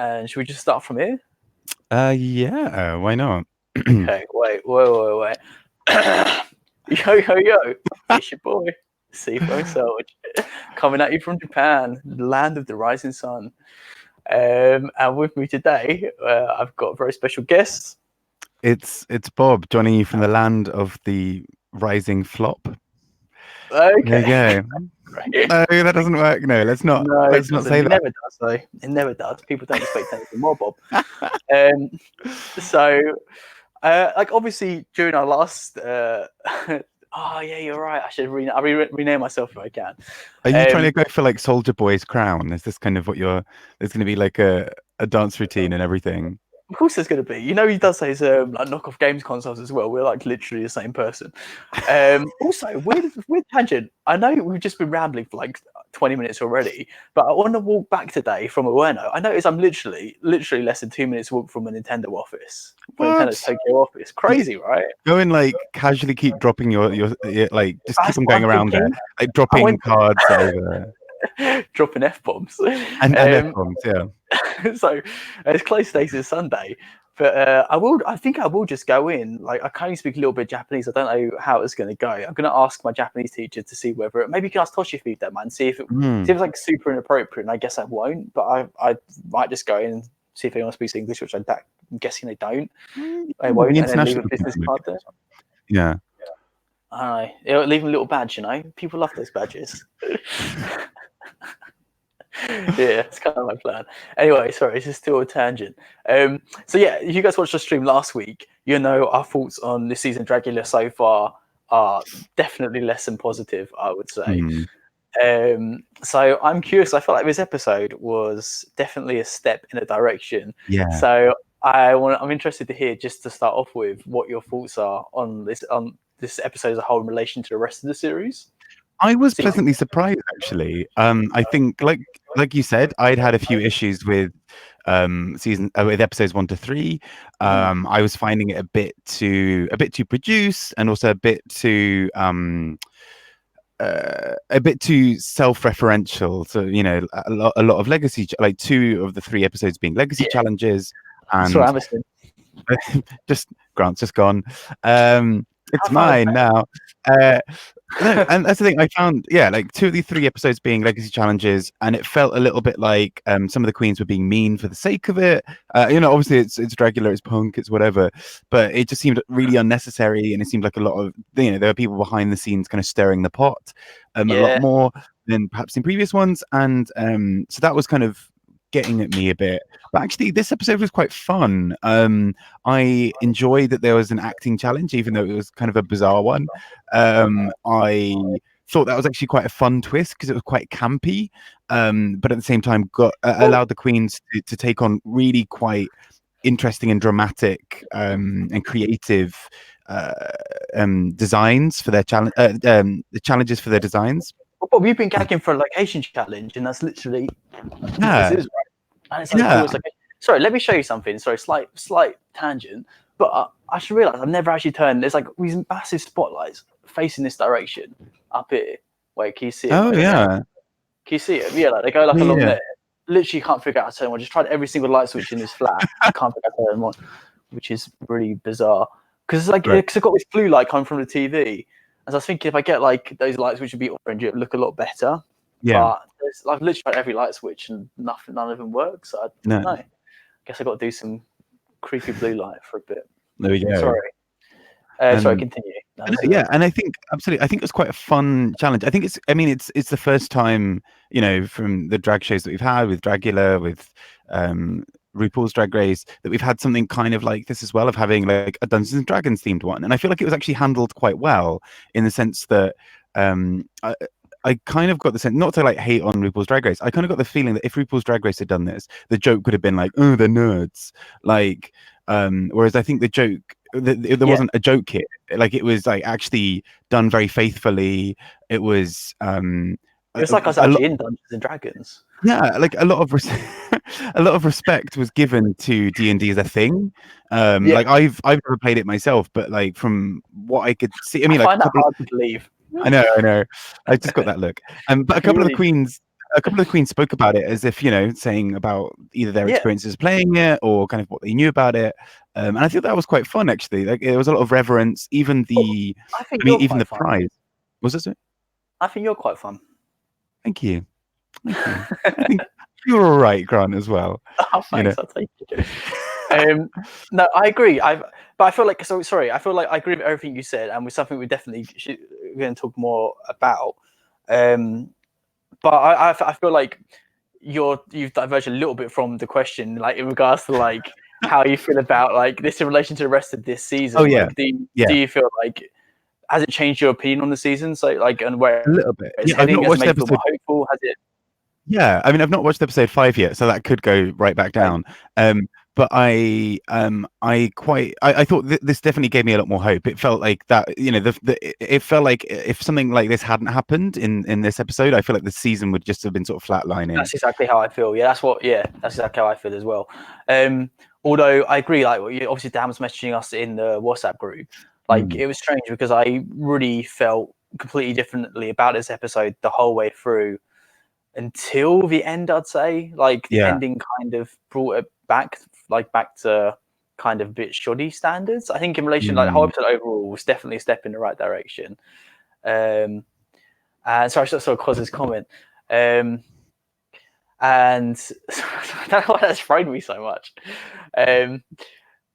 And should we just start from here? Yeah, why not? Okay, wait. Yo, yo, yo. It's your boy, Seafoam Soldier, coming at you from Japan, the land of the rising sun. And with me today, I've got a very special guest. It's Bob joining you from the land of the rising flop. There you Okay. go. Right. No, that doesn't work. No, let's not. No, it Let's not doesn't. say It that. never does, though. It never does. People don't expect anything more, Bob. Um, so, like, obviously, during our last. Oh, yeah, you're right. I should rename myself if I can. Are you trying to Um, go for like Soldier Boy's crown? Is this kind of what you're? There's going to be like a dance routine and everything. Of course, there's going to be. He does say his like knockoff games consoles as well. We're like literally the same person. Also, weird tangent. I know we've just been rambling for like 20 minutes already, but I want to walk back today from Ueno. I noticed I'm literally less than 2 minutes walk from a Nintendo office, from Nintendo's What? Tokyo office. Crazy, right? Go and like casually keep dropping your like just keep That's on what going I'm around there, thinking. like I dropping went cards over dropping f bombs. and F bombs. Yeah. So it's close stays this Sunday. But I think I will just go in. Like I can only speak a little bit Japanese. I don't know how it's going to go. I'm going to ask my Japanese teacher to see whether maybe you can ask Toshi if he that man. See if Mm. it's like super inappropriate. And I guess I won't. But I might just go in and see if anyone speaks English, which I'm guessing they don't. They won't, The and then leave a international business card there. Yeah. I don't know. It'll leave them a little badge. People love those badges. Yeah, it's kind of my plan. Anyway, sorry, this is still a tangent. So yeah, if you guys watched the stream last week, you know our thoughts on this season Dragula so far are definitely less than positive, I would say. So I'm curious. I felt like this episode was definitely a step in a direction. Yeah. So I'm interested to hear, just to start off with, what your thoughts are on this episode as a whole in relation to the rest of the series. I was pleasantly surprised, actually. I think, like you said, I'd had a few issues with with episodes 1 to 3. I was finding it a bit too produced, and also a bit too self-referential. So a lot of legacy, like 2 of the 3 episodes being legacy challenges, and Sorry, I'm listening. just Grant's just gone. It's mine now. No, and that's the thing I found. Yeah, like 2 of the 3 episodes being legacy challenges, and it felt a little bit like some of the queens were being mean for the sake of it. Obviously it's Dragula, it's punk, it's whatever, but it just seemed really unnecessary, and it seemed like a lot of there were people behind the scenes kind of stirring the pot a lot more than perhaps in previous ones, and so that was kind of getting at me a bit. But actually this episode was quite fun. I enjoyed that there was an acting challenge, even though it was kind of a bizarre one. I thought that was actually quite a fun twist because it was quite campy, but at the same time allowed the queens to take on really quite interesting and dramatic and creative designs for their the challenges for their designs. But we've been gagging for a location challenge, and that's literally what this is, right? And it's like the coolest location. Sorry, let me show you something. Sorry, slight tangent, but I should realize I've never actually turned. There's like these massive spotlights facing this direction up here. Wait, can you see it? Oh yeah. Can you see it? Yeah, like they go like along there. Literally can't figure out how to turn one. Just tried every single light switch in this flat. I can't figure out how to turn one, which is really bizarre. Because it's like because I've got this blue light coming from the TV. As I was thinking, if I get like those lights which would be orange, it would look a lot better. Yeah. But I've literally tried every light switch and none of them work. So I don't know. I guess I got to do some creepy blue light for a bit. There we go. Sorry, continue. And I think absolutely. I think it was quite a fun challenge. I think it's the first time, from the drag shows that we've had with Dragula, with RuPaul's Drag Race, that we've had something kind of like this as well, of having like a Dungeons and Dragons themed one. And I feel like it was actually handled quite well, in the sense that I kind of got the sense, not to like hate on RuPaul's Drag Race, I kind of got the feeling that if RuPaul's Drag Race had done this, the joke could have been like, oh, they're nerds. Like, whereas I think the joke, there wasn't a joke here. Like, it was like actually done very faithfully. It was it's like I was actually in Dungeons and Dragons. Yeah, like a lot of respect was given to D&D as a thing. Like I've never played it myself, but like from what I could see, I mean, I find that hard to believe. I know. I just got that look. But a couple of the queens a couple of the queens spoke about it as if, saying about either their Yeah. experiences playing it or kind of what they knew about it. And I think that was quite fun, actually. Like, there was a lot of reverence. Even I think you're even quite the fun. prize. Was it? I think you're quite fun. Thank you. I think you're all right, Grant, as well. Oh, thanks. I'll take it. No, I agree. But I feel like I feel like I agree with everything you said, and with something we definitely we're going to talk more about. But I feel like you've diverged a little bit from the question, like in regards to like how you feel about like this in relation to the rest of this season. Oh, yeah. Like, do you feel like has it changed your opinion on the season? So like, and where A little bit. it's Yeah, I've heading, not has it watched made you feel episode. more hopeful? Has it? Yeah, I mean, I've not watched episode 5 yet, so that could go right back down. But I thought this definitely gave me a lot more hope. It felt like that, it felt like if something like this hadn't happened in this episode, I feel like the season would just have been sort of flatlining. That's exactly how I feel. Yeah, that's exactly how I feel as well. Although I agree, like obviously Dan was messaging us in the WhatsApp group. Like it was strange because I really felt completely differently about this episode the whole way through until the end. I'd say like the ending kind of brought it back to kind of a bit shoddy standards. I think in relation, like the whole episode overall was definitely a step in the right direction. And sorry, I saw Cos's comment. And I don't know why that's thrown me so much.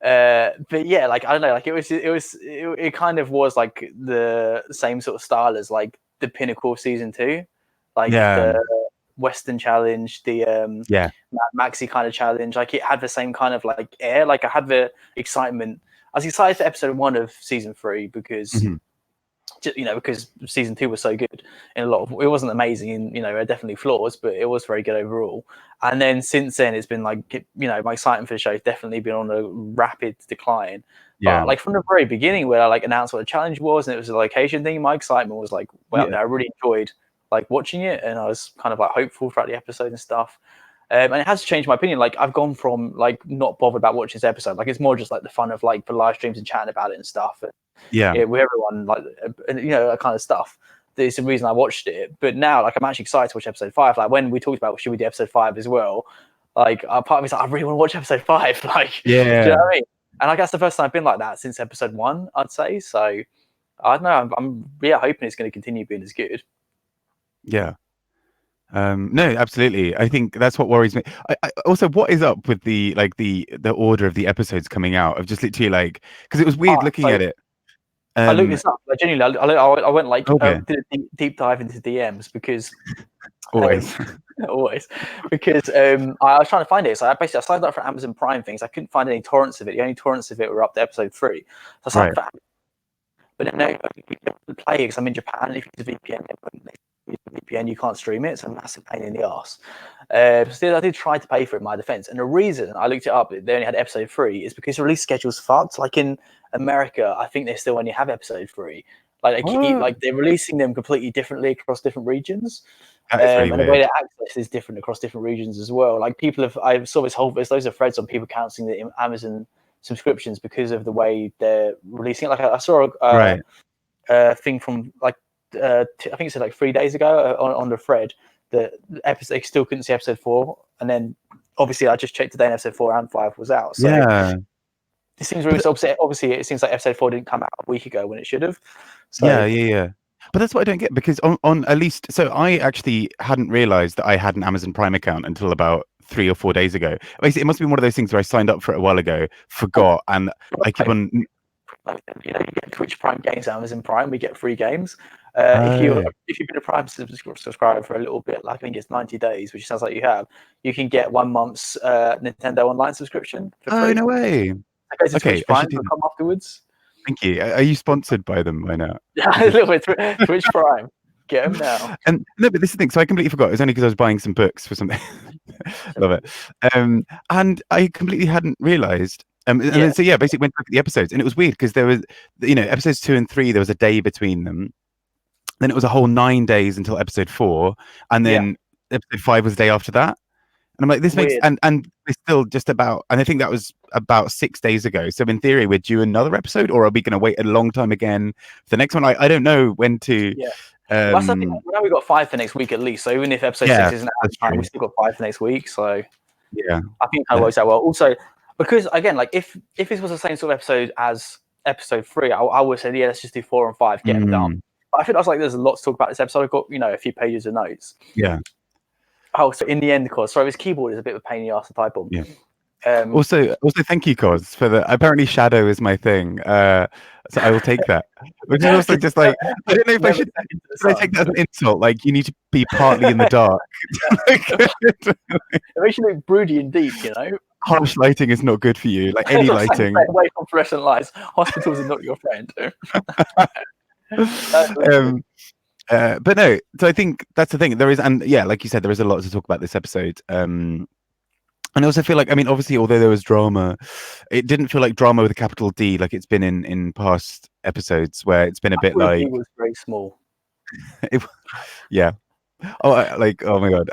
But yeah, like I don't know, like it kind of was like the same sort of style as like the pinnacle of season 2, like the Western challenge, the Maxi kind of challenge. Like it had the same kind of like air. Like I had the excitement. I was excited for episode 1 of season 3 because because season 2 was so good in a lot of, it wasn't amazing and there are definitely flaws, but it was very good overall. And then since then it's been like my excitement for the show has definitely been on a rapid decline. But like from the very beginning where I like announced what the challenge was and it was a location thing, my excitement was like I really enjoyed like watching it and I was kind of like hopeful throughout the episode and stuff. And it has changed my opinion. Like I've gone from like not bothered about watching this episode, like it's more just like the fun of like the live streams and chatting about it and stuff. And, with everyone, like that kind of stuff. There's the reason I watched it. But now, like, I'm actually excited to watch episode 5. Like when we talked about should we do episode 5 as well, like part of me's like I really want to watch episode 5. Like, do you know what I mean? And like that's the first time I've been like that since episode 1, I'd say. So I don't know. I'm hoping it's going to continue being as good. Yeah. No, absolutely. I think that's what worries me. I also, what is up with the order of the episodes coming out? Of just literally like, because it was weird looking at it. I looked this up. Like, genuinely, I went like did a deep dive into DMs because always because I was trying to find it. So I signed up for Amazon Prime things. I couldn't find any torrents of it. The only torrents of it were up to episode 3. So I signed up for but then you can play it because I'm in Japan. If you use a VPN, you can't stream it. It's a massive pain in the ass. So I did try to pay for it in my defense. And the reason I looked it up, they only had episode 3, is because the release schedule's fucked. Like in America, I think they still only have episode 3. Like they're releasing them completely differently across different regions. Really and the way they access is different across different regions as well. Like I saw there's loads of threads on people canceling the Amazon subscriptions because of the way they're releasing it. Like I saw a thing from like I think it said like 3 days ago on the thread that they still couldn't see episode 4, and then obviously I just checked today and episode 4 and 5 was out. So it seems really upset. Obviously, it seems like episode 4 didn't come out a week ago when it should have. So, yeah. But that's what I don't get, because on at least, so I actually hadn't realized that I had an Amazon Prime account until about 3 or 4 days ago. Basically, it must be one of those things where I signed up for it a while ago, forgot, and I keep on. You get Twitch Prime games, Amazon Prime. We get free games. If you've been a Prime subscriber for a little bit, like I think it's 90 days, which sounds like you have, you can get 1 month's Nintendo Online subscription for free. Oh, no way! Okay, Twitch Prime will come afterwards. Thank you. Are you sponsored by them by now? Yeah, a little bit. Twitch Prime. Get them now. And no, but this is the thing. So I completely forgot. It was only because I was buying some books for something. Love it. And I completely hadn't realized. Then, so basically went back at the episodes, and it was weird because there was, episodes 2 and 3, there was a day between them. Then it was a whole 9 days until episode 4, and then episode 5 was the day after that. And I'm like, this makes and it's still just about, and I think that was about 6 days ago. So in theory, we're due another episode, or are we going to wait a long time again for the next one? I don't know when to. Well, that's the thing. Now we've got 5 for next week at least. So even if episode 6 isn't out in time, we still got 5 for next week. So yeah, I think it kind of works out well. Also, because again, like if this was the same sort of episode as episode 3, I would say, yeah, let's just do 4 and 5, get them done. But I think I was like, there's a lot to talk about this episode. I've got, a few pages of notes. Yeah. Oh, so in the end, of course, sorry, this keyboard is a bit of a pain in the ass to type on. Yeah. Also, thank you, Cos, for the. Apparently, shadow is my thing, so I will take that. Which is also just like, I don't know if I should take that as an insult. Like, you need to be partly in the dark. It makes you look broody and deep, Harsh lighting is not good for you. Like any lighting. Away from fluorescent lights. Hospitals are not your friend. But no, so I think that's the thing. There is, and yeah, like you said, there is a lot to talk about this episode. And I also feel like, I mean, obviously, although there was drama, it didn't feel like drama with a capital D, like it's been in past episodes where it's been a bit like. It was very small. Yeah. Oh, oh my god!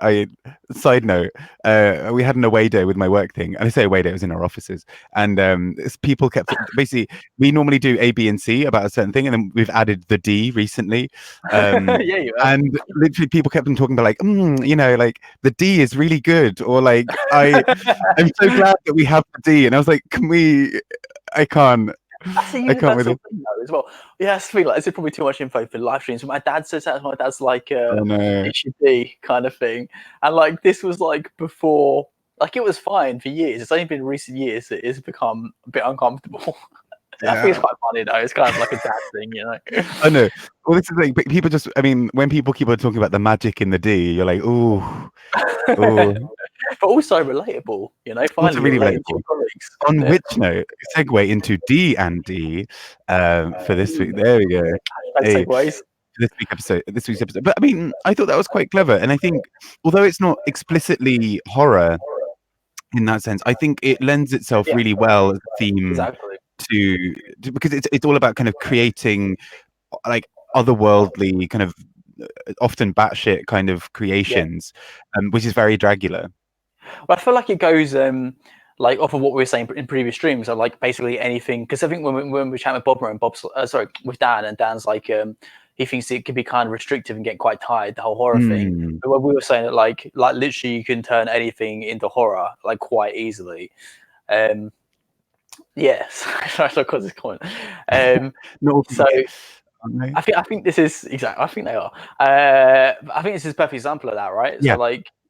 Side note, we had an away day with my work thing, and I say away day, it was in our offices, and people kept basically. We normally do A, B, and C about a certain thing, and then we've added the D recently. Yeah, you have. And literally, people kept on talking about like, like the D is really good, or like I'm so glad that we have the D, and I was like, can we? I can't. That's a universal thing though, as well. Yeah, that's the thing. Like, this is probably too much info for live streams. My dad says that. My dad's like, it should be kind of thing. And like, this was like before. Like, it was fine for years. It's only been in recent years that it's become a bit uncomfortable. I think it's quite funny though. It's kind of like a dad thing, I know. Well, this is the thing. But people just, I mean, when people keep on talking about the magic in the D, you're like, ooh. But also relatable, finally really relatable. On which note, segue into D and D for this week. There we go. Segues. This week's episode. But I mean, I thought that was quite clever, and I think although it's not explicitly horror in that sense, I think it lends itself really well as a theme to because it's all about kind of creating like otherworldly kind of often batshit kind of creations, which is very Dragula. Well, I feel like it goes like off of what we were saying in previous streams, so like basically anything. Because I think when we chat with Bob and Bob's with Dan, and Dan's like he thinks it can be kind of restrictive and get quite tired, the whole horror thing. But when we were saying that like literally you can turn anything into horror like quite easily. Yes, that's of course it's common. So I think this is exactly. I think they are. I think this is a perfect example of that, right? Yeah. So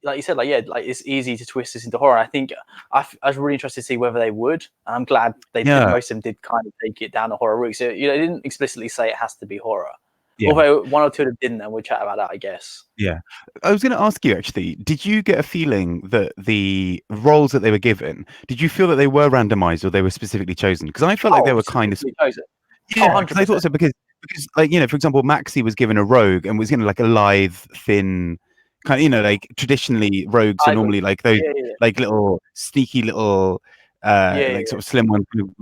like you said, like it's easy to twist this into horror. I think I was really interested to see whether they would. And I'm glad they did. Most of them did kind of take it down the horror route. So they didn't explicitly say it has to be horror. Yeah. Although one or two of them didn't, and we'll chat about that, I guess. Yeah. I was going to ask you, actually, did you get a feeling that the roles that they were given, did you feel that they were randomized or they were specifically chosen? Because I felt like they were kind of chosen. Yeah, I thought so because like, for example, Maxie was given a rogue and was given like a lithe, thin kind of, like traditionally rogues are normally like those like little sneaky little like sort of slim ones, and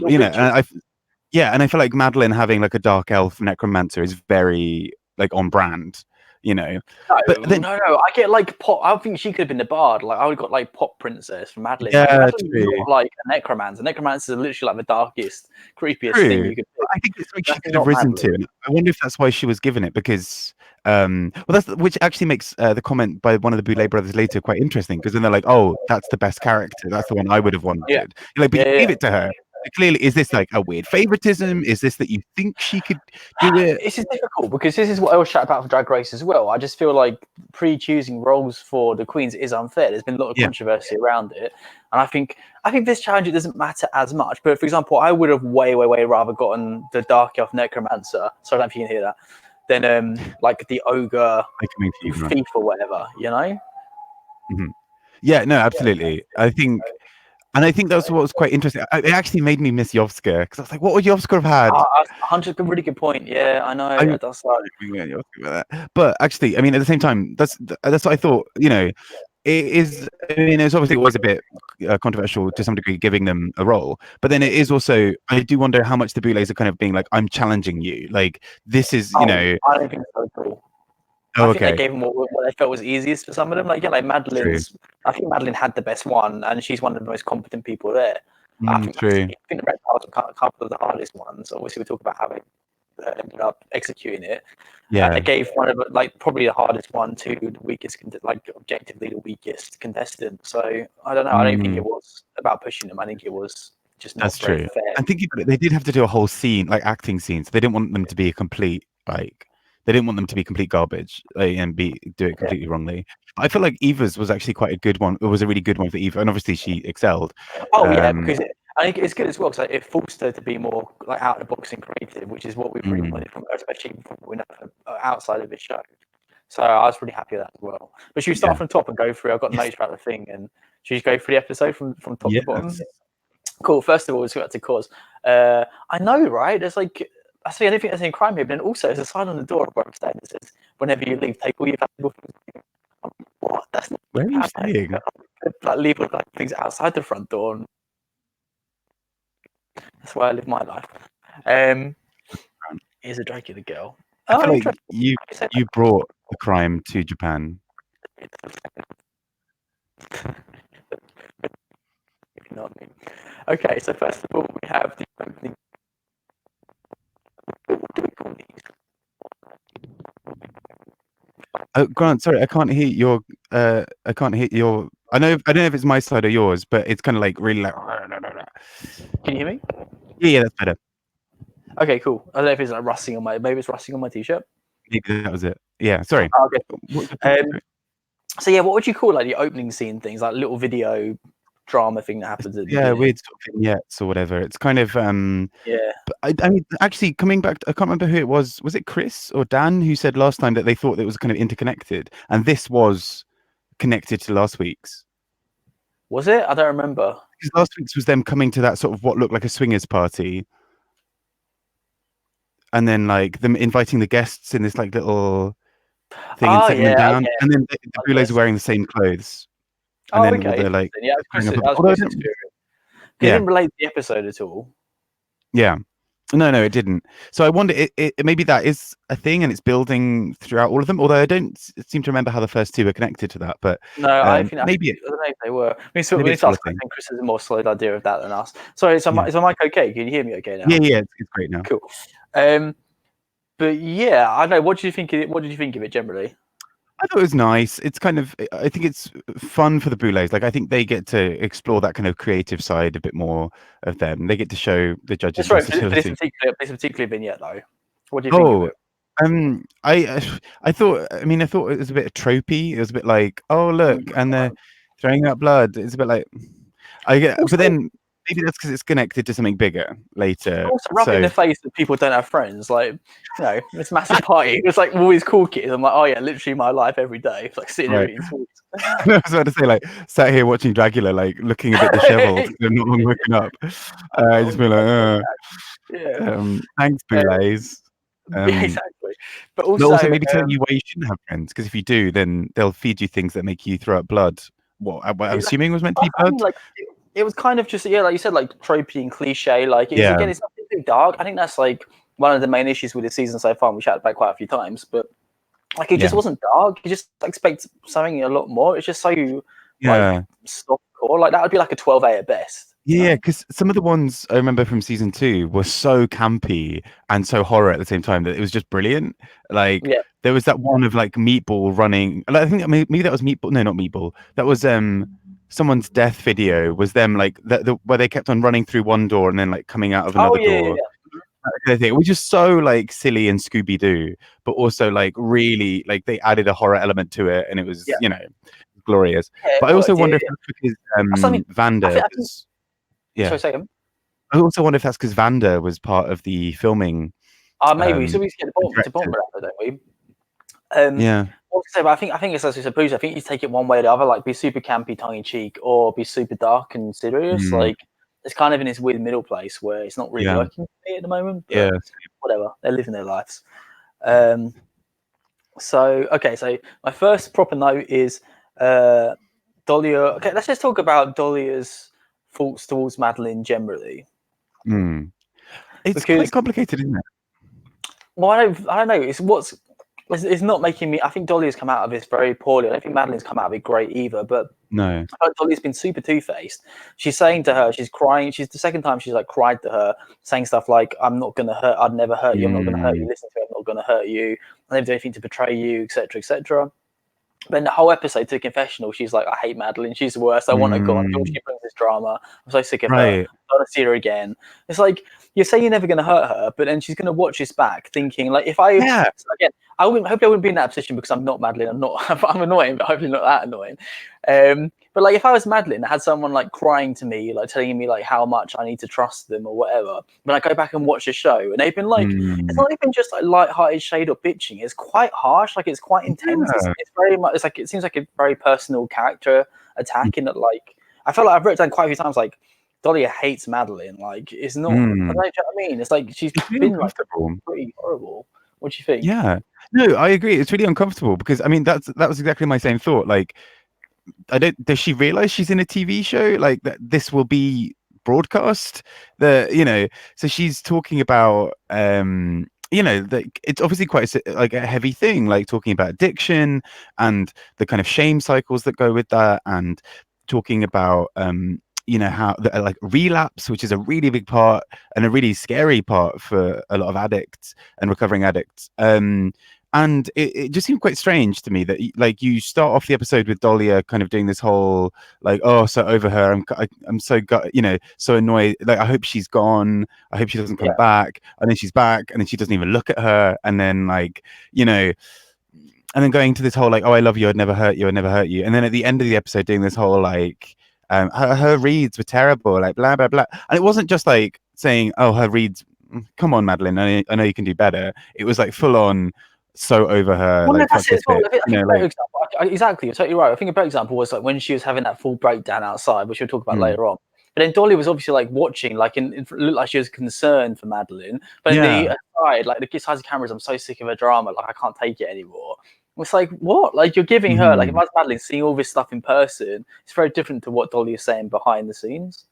I feel like Madeline having like a dark elf necromancer is very like on brand, No, but then, no, I get like pop. I think she could have been the bard. Like I would have got like pop princess from Madeline. Yeah, not like a necromancer. Necromancers are literally like the darkest, creepiest thing you could. I think it's like she could have risen to. And I wonder if that's why she was given it because. Which actually makes the comment by one of the Boulet brothers later quite interesting because then they're like, "Oh, that's the best character. That's the one I would have wanted." Yeah. Like, but you gave it to her. Clearly, is this like a weird favoritism? Is this that you think she could do it? This is difficult because this is what I was chat about for Drag Race as well. I just feel like pre-choosing roles for the queens is unfair. There's been a lot of controversy around it, and I think this challenge it doesn't matter as much. But for example, I would have way rather gotten the Dark Elf Necromancer. Sorry, I don't know if you can hear that. Than like the ogre thief or whatever, Mm-hmm. Yeah, no, absolutely. I think that's what was quite interesting. It actually made me miss Yovska because I was like, what would Yovska have had? 100, really good point. Yeah, I know. That's like... But actually, I mean, at the same time, that's what I thought. It is. I mean, it's obviously always a bit controversial to some degree, giving them a role. But then it is also. I do wonder how much the Boulets are kind of being like, "I'm challenging you." Like this is, I don't think so at all. I think they gave them what they felt was easiest for some of them. Like Madeline's. I think Madeline had the best one, and she's one of the most competent people there. I think the Red House are a couple of the hardest ones. Obviously, we talk about having ended up executing it. Yeah. It gave one of like probably the hardest one to the weakest, like objectively the weakest contestant. So I don't know. I don't think it was about pushing them. I think it was just not That's very true. fair. I think they did have to do a whole scene, like acting scenes. They didn't want them to be a complete like. They didn't want them to be complete garbage and do it completely wrongly. But I feel like Eva's was actually quite a good one. It was a really good one for Eva, and obviously she excelled. Oh yeah, because I think it's good as well because it forced her to be more like out of the box and creative, which is what we really wanted from her, especially outside of the show. So I was really happy with that as well. But she would start from top and go through. I've got notes about the thing, and she just go through the episode from top to bottom. Cool. First of all, let's go back to cause. I know, right? There's like I say, I don't think there's any crime here, but then also there's a sign on the door where I'm staying that says, "Whenever you leave, take all your valuable things." What? That's not. Where are you staying? Like leave like things outside the front door. And that's where I live my life. Here's a Dragula girl. I feel like you brought the crime to Japan. You know what I mean? Okay, so first of all, we have the opening. What do we call these? Oh, Grant, sorry, I can't hear your. I can't hear your. I don't know if it's my side or yours, but it's kind of like really like. Can you hear me? Yeah, that's better. Okay, cool. I don't know if it's like rustling on my. Maybe it's rustling on my t-shirt. Maybe that was it. Yeah, sorry. Oh, okay. So yeah, what would you call like the opening scene things, like little video drama thing that happens at the beginning? Weird sort of vignettes or whatever. It's kind of yeah. I mean, actually, coming back, I can't remember who it was. Was it Chris or Dan who said last time that they thought it was kind of interconnected, and this was connected to last week's? Was it? I don't remember. Because last week's was them coming to that sort of what looked like a swingers party, and then like them inviting the guests in this like little thing and setting them down, and then the Boulets are wearing the same clothes. And then okay. all the like, yeah, didn't relate to the episode at all. Yeah. No, it didn't. So I wonder, it maybe that is a thing, and it's building throughout all of them. Although I don't seem to remember how the first two were connected to that. But no, I think maybe I don't know if they were. I mean, so we need to ask. I think Chris has a more solid idea of that than us. Sorry, is my mic okay? Can you hear me okay now? Yeah, it's great now. Cool. But yeah, I don't know. What did you think of it generally? I thought it was nice. It's kind of, I think it's fun for the Boulets. Like, I think they get to explore that kind of creative side a bit more of them. They get to show the judges. That's right. This particular vignette, though. What do you think of it? I thought it was a bit tropey. It was a bit like, oh look, and they're throwing out blood. It's a bit like, but then maybe that's because it's connected to something bigger later. Also, rubbing in the face that people don't have friends, like, you know, this massive party. It's like all these cool kids. I'm like, oh yeah, literally my life every day. It's like sitting there eating sweets. I was about to say, like, sat here watching Dragula, like looking a bit dishevelled. They're not long waking up. I just feel like, thanks, Boulets. Exactly. But also maybe telling you why you shouldn't have friends, because if you do, then they'll feed you things that make you throw up blood. What I'm assuming was meant to be blood. Like, it was kind of just like you said, like tropey and cliche. Like again, it's not too dark. I think that's like one of the main issues with the season so far. We chatted about quite a few times, but like it just wasn't dark. You just expect something a lot more. It's just so like softcore. Like that would be like a 12A at best. Yeah, because some of the ones I remember from season 2 were so campy and so horror at the same time that it was just brilliant. Like there was that one of like Meatball running. I think maybe that was Meatball. No, not Meatball. That was someone's death video. Was them like where they kept on running through one door and then like coming out of another door. That kind of thing, which is so like silly and Scooby Doo, but also like really like they added a horror element to it, and it was glorious. But I also wonder if that's because Vanda. So second. I also wonder if that's because Vanda was part of the filming. Maybe. So we get the bottom of that, don't we? Yeah. But I think it's as you said, Bruce. I think you take it one way or the other, like be super campy, tongue in cheek, or be super dark and serious. Like it's kind of in this weird middle place where it's not really working for me at the moment. But whatever, they're living their lives. So my first proper note is Dahlia. Okay, let's just talk about Dahlia's thoughts towards Madeline generally. It's quite complicated, isn't it? Well, I don't know. It's what's it's not making me. I think Dolly has come out of this very poorly. I don't think Madeline's come out of it great either. But No. I feel like Dolly's been super two-faced. She's saying to her, she's crying. She's the second time she's like cried to her, saying stuff like, "I'm not gonna hurt. I'd never hurt you. I'm not gonna hurt you. Listen to me. I'm not gonna hurt you. I never do anything to betray you, etc., etc." But in the whole episode to the confessional, she's like, "I hate Madeline. She's the worst. I want her gone. She brings this drama. I'm so sick of her. I don't want to see her again." It's like you say you're never going to hurt her, but then she's going to watch this back, thinking like, if I again, hopefully I wouldn't be in that position because I'm not Madeline. I'm annoying, but hopefully not that annoying. But like if I was Madeline, I had someone like crying to me, like telling me like how much I need to trust them or whatever. But I go back and watch the show, and they've been like, it's not even just like light-hearted shade or bitching. It's quite harsh, like it's quite intense. It's very much. It's like it seems like a very personal character attack in that. Like I feel like I've written down quite a few times like Dolly hates Madeline. Like it's not. I don't know what I mean. It's like she's been like pretty horrible. What do you think? Yeah, no, I agree. It's really uncomfortable because I mean that was exactly my same thought. Like, does she realize she's in a TV show? Like that this will be broadcast? So she's talking about it's obviously quite like a heavy thing, like talking about addiction and the kind of shame cycles that go with that, and talking about how like relapse, which is a really big part and a really scary part for a lot of addicts and recovering addicts. And it just seemed quite strange to me that like you start off the episode with Dahlia kind of doing this whole like, oh, so over her, I'm so so annoyed, like I hope she's gone, I hope she doesn't come back, and then she's back and then she doesn't even look at her, and then like and then going to this whole like, oh, I love you, I'd never hurt you, and then at the end of the episode doing this whole like her reads were terrible, like blah blah blah, and it wasn't just like saying, oh, her reads, come on Madeline, I know you can do better. It was like full on so over her. Well, like, no, that's it as well. Exactly, you're totally right. I think a better example was like when she was having that full breakdown outside, which we'll talk about later on. But then Dolly was obviously like watching, like it looked like she was concerned for Madeline. But in the aside, like the size of cameras, I'm so sick of her drama, like I can't take it anymore. It's like, what? Like you're giving her, like if I was Madeline seeing all this stuff in person, it's very different to what Dolly is saying behind the scenes.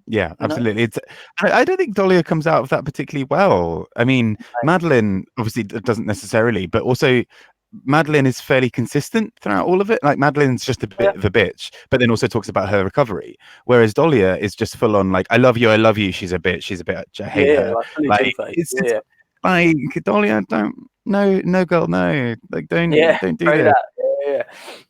Yeah, absolutely. I don't think Dahlia comes out of that particularly well. I mean, Madeline obviously doesn't necessarily, but also Madeline is fairly consistent throughout all of it. Like Madeline's just a bit of a bitch, but then also talks about her recovery. Whereas Dahlia is just full on like, I love you, she's a bitch, I hate her. Like it's like Dahlia, no girl, no. Like don't do that.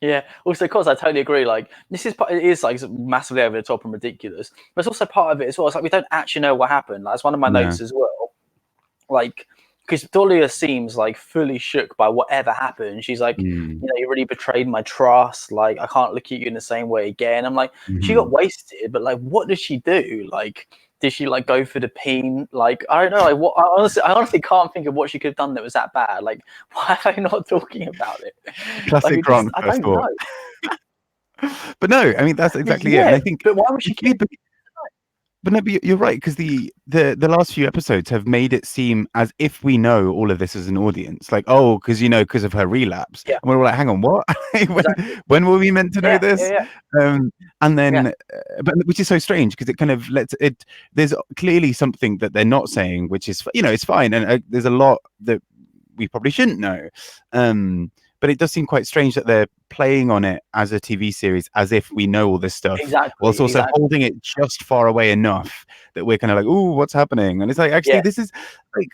Yeah. Also, of course, I totally agree. Like, it is like massively over the top and ridiculous, but it's also part of it as well. It's like we don't actually know what happened. Like, it's one of my notes as well. Like, because Dahlia seems like fully shook by whatever happened. She's like, you really betrayed my trust. Like, I can't look at you in the same way again. I'm like, she got wasted, but like, what did she do? Like, did she like go for the peen? Like, I don't know. Like, what? I honestly can't think of what she could have done that was that bad. Like, why are they not talking about it? Classic Grant. I don't know. But no, I mean that's exactly it. And I think, but why was she? But no, but you're right, because the last few episodes have made it seem as if we know all of this as an audience. Like, oh, because of her relapse. And we're all like, hang on, what? when were we meant to know this? And then, but which is so strange because it kind of there's clearly something that they're not saying, which is, it's fine. And there's a lot that we probably shouldn't know. But it does seem quite strange that they're playing on it as a TV series as if we know all this stuff. Whilst also holding it just far away enough that we're kind of like, oh, what's happening? And it's like, actually, this is like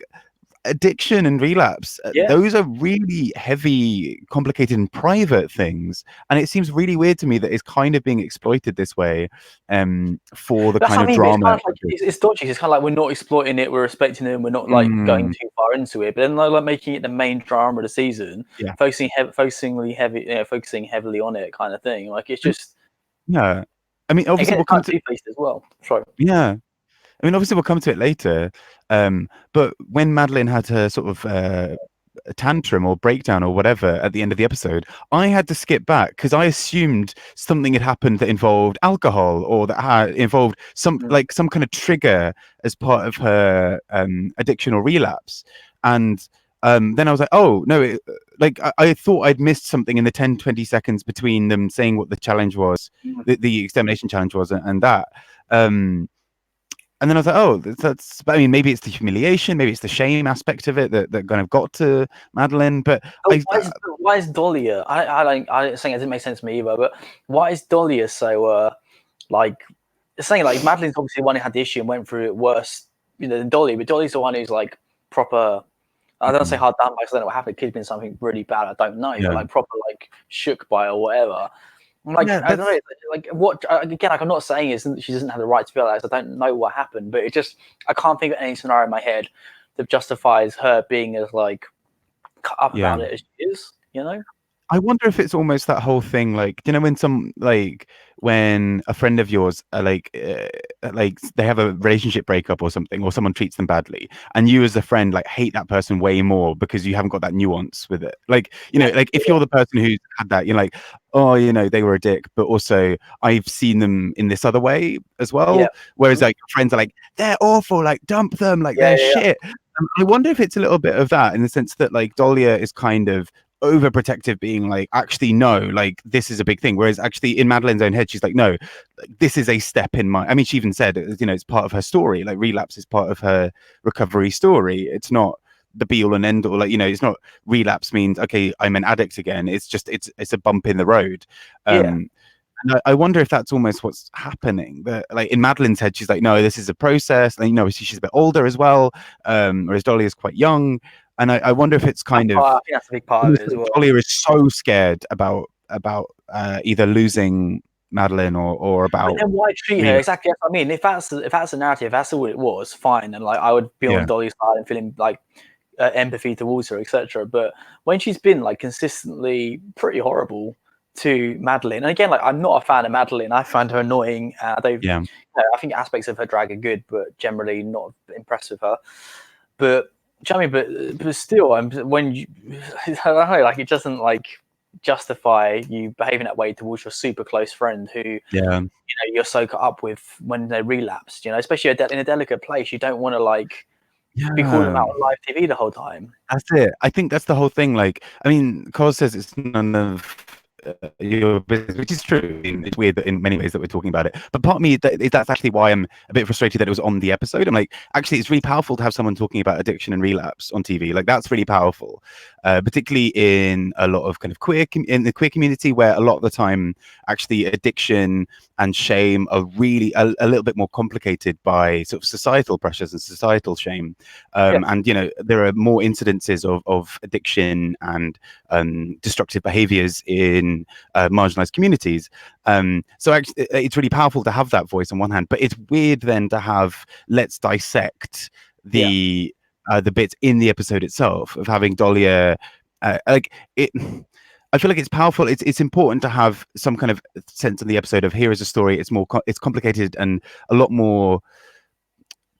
addiction and relapse. Those are really heavy, complicated and private things. And it seems really weird to me that it's kind of being exploited this way for the kind of drama. It's dodgy. It's kind of like we're not exploiting it, we're respecting it, and we're not like going too far into it. But then like making it the main drama of the season, focusing heavily on it, kind of thing. Like it's just I mean, obviously we'll come to two-faced as well. Sorry. I mean, obviously we'll come to it later. But when Madeline had her sort of a tantrum or breakdown or whatever at the end of the episode, I had to skip back because I assumed something had happened that involved alcohol or that had involved some kind of trigger as part of her addiction or relapse. And then I was like, oh no, I thought I'd missed something in the 10-20 seconds between them saying what the challenge was, the extermination challenge was, and that. and then I was like, oh, that's. I mean, maybe it's the humiliation, maybe it's the shame aspect of it that kind of got to Madeline. But Oh, why is Dahlia? I think it didn't make sense to me either. But why is Dahlia so like? Saying like Madeline's obviously the one who had the issue and went through it worse, than Dolly. But Dolly's the one who's like proper. I don't say hard done by because I don't know what happened. It could have been something really bad. I don't know, but like proper like shook by or whatever. Like I don't know, like what again? Like I'm not saying she doesn't have the right to feel that. I don't know what happened, but it just I can't think of any scenario in my head that justifies her being as like cut up about it as she is. I wonder if it's almost that whole thing, like, you know, when a friend of yours, like they have a relationship breakup or something, or someone treats them badly, and you as a friend, like, hate that person way more because you haven't got that nuance with it. Like, like if you're the person who's had that, you're like, oh, they were a dick, but also I've seen them in this other way as well. Yeah. Whereas like friends are like, they're awful, like dump them, like they're shit. I wonder if it's a little bit of that in the sense that like Dahlia is kind of overprotective, being like, actually no, like this is a big thing, whereas actually in Madeline's own head she's like, no, this is a step in my, I mean, she even said, it's part of her story, like relapse is part of her recovery story. It's not the be all and end all, like, it's not relapse means okay, I'm an addict again. It's just it's a bump in the road. And I wonder if that's almost what's happening. That like in Madeline's head, she's like, no, this is a process. And she's a bit older as well, whereas Dolly is quite young. And I wonder if it's kind of, I think that's a big part of it as well. Dolly is so scared about either losing Madeline or about. But then why treat her exactly? I mean, if that's the narrative, if that's all it was, fine, and like I would be on Dolly's side and feeling like empathy towards her, etc. But when she's been like consistently pretty horrible to Madeline, and again, like I'm not a fan of Madeline. I find her annoying. I think aspects of her drag are good, but generally not impressed with her. But do you know what I mean? But still, when you, I don't know, like it doesn't like justify you behaving that way towards your super close friend who you're so caught up with when they relapsed. Especially in a delicate place, you don't want to like be calling them out on live TV the whole time. That's it. I think that's the whole thing. Like, I mean, Cole says it's none of your business, which is true. It's weird that in many ways that we're talking about it, but part of me that's actually why I'm a bit frustrated that it was on the episode. I'm like, actually it's really powerful to have someone talking about addiction and relapse on TV. Like that's really powerful, particularly in a lot of kind of in the queer community, where a lot of the time actually addiction and shame are really a little bit more complicated by sort of societal pressures and societal shame. And there are more incidences of addiction and destructive behaviors in marginalized communities. So actually it's really powerful to have that voice on one hand, but it's weird then to have let's dissect the bits in the episode itself of having Dahlia like it. I feel like it's powerful. It's important to have some kind of sense in the episode of here is a story. It's complicated and a lot more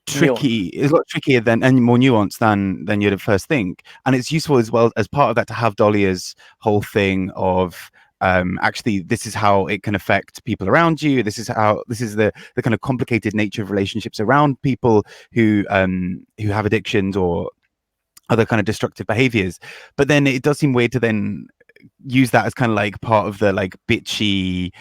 tricky. It's a lot trickier and more nuanced than you'd at first think. And it's useful as well as part of that to have Dahlia's whole thing of actually this is how it can affect people around you. This is the kind of complicated nature of relationships around people who have addictions or other kind of destructive behaviors. But then it does seem weird to then use that as kind of like part of the like bitchy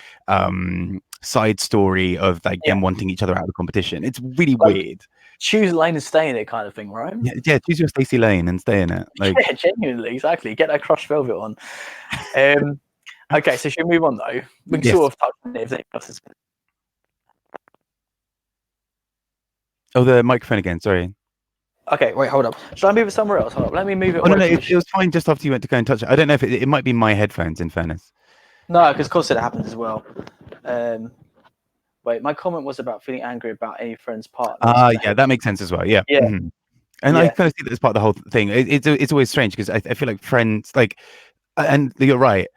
side story of like them wanting each other out of the competition. It's really weird. Choose a lane and stay in it kind of thing, right? Yeah, choose your Stacey Lane and stay in it. Like, yeah, genuinely, exactly. Get that crushed velvet on. Okay, so should we move on though? We can sort of touch on it if anything else is. Oh, the microphone again, sorry. Okay, wait, hold up. Should I move it somewhere else? Hold up, let me move it. Oh, no, it was fine just after you went to go and touch it. I don't know if it might be my headphones, in fairness. No, because of course it happens as well. Wait, my comment was about feeling angry about any friend's partner. Yeah, that makes sense as well. Yeah. Yeah. Mm-hmm. And I kind of see that as part of the whole thing. It's always strange because I feel like friends, like, and you're right.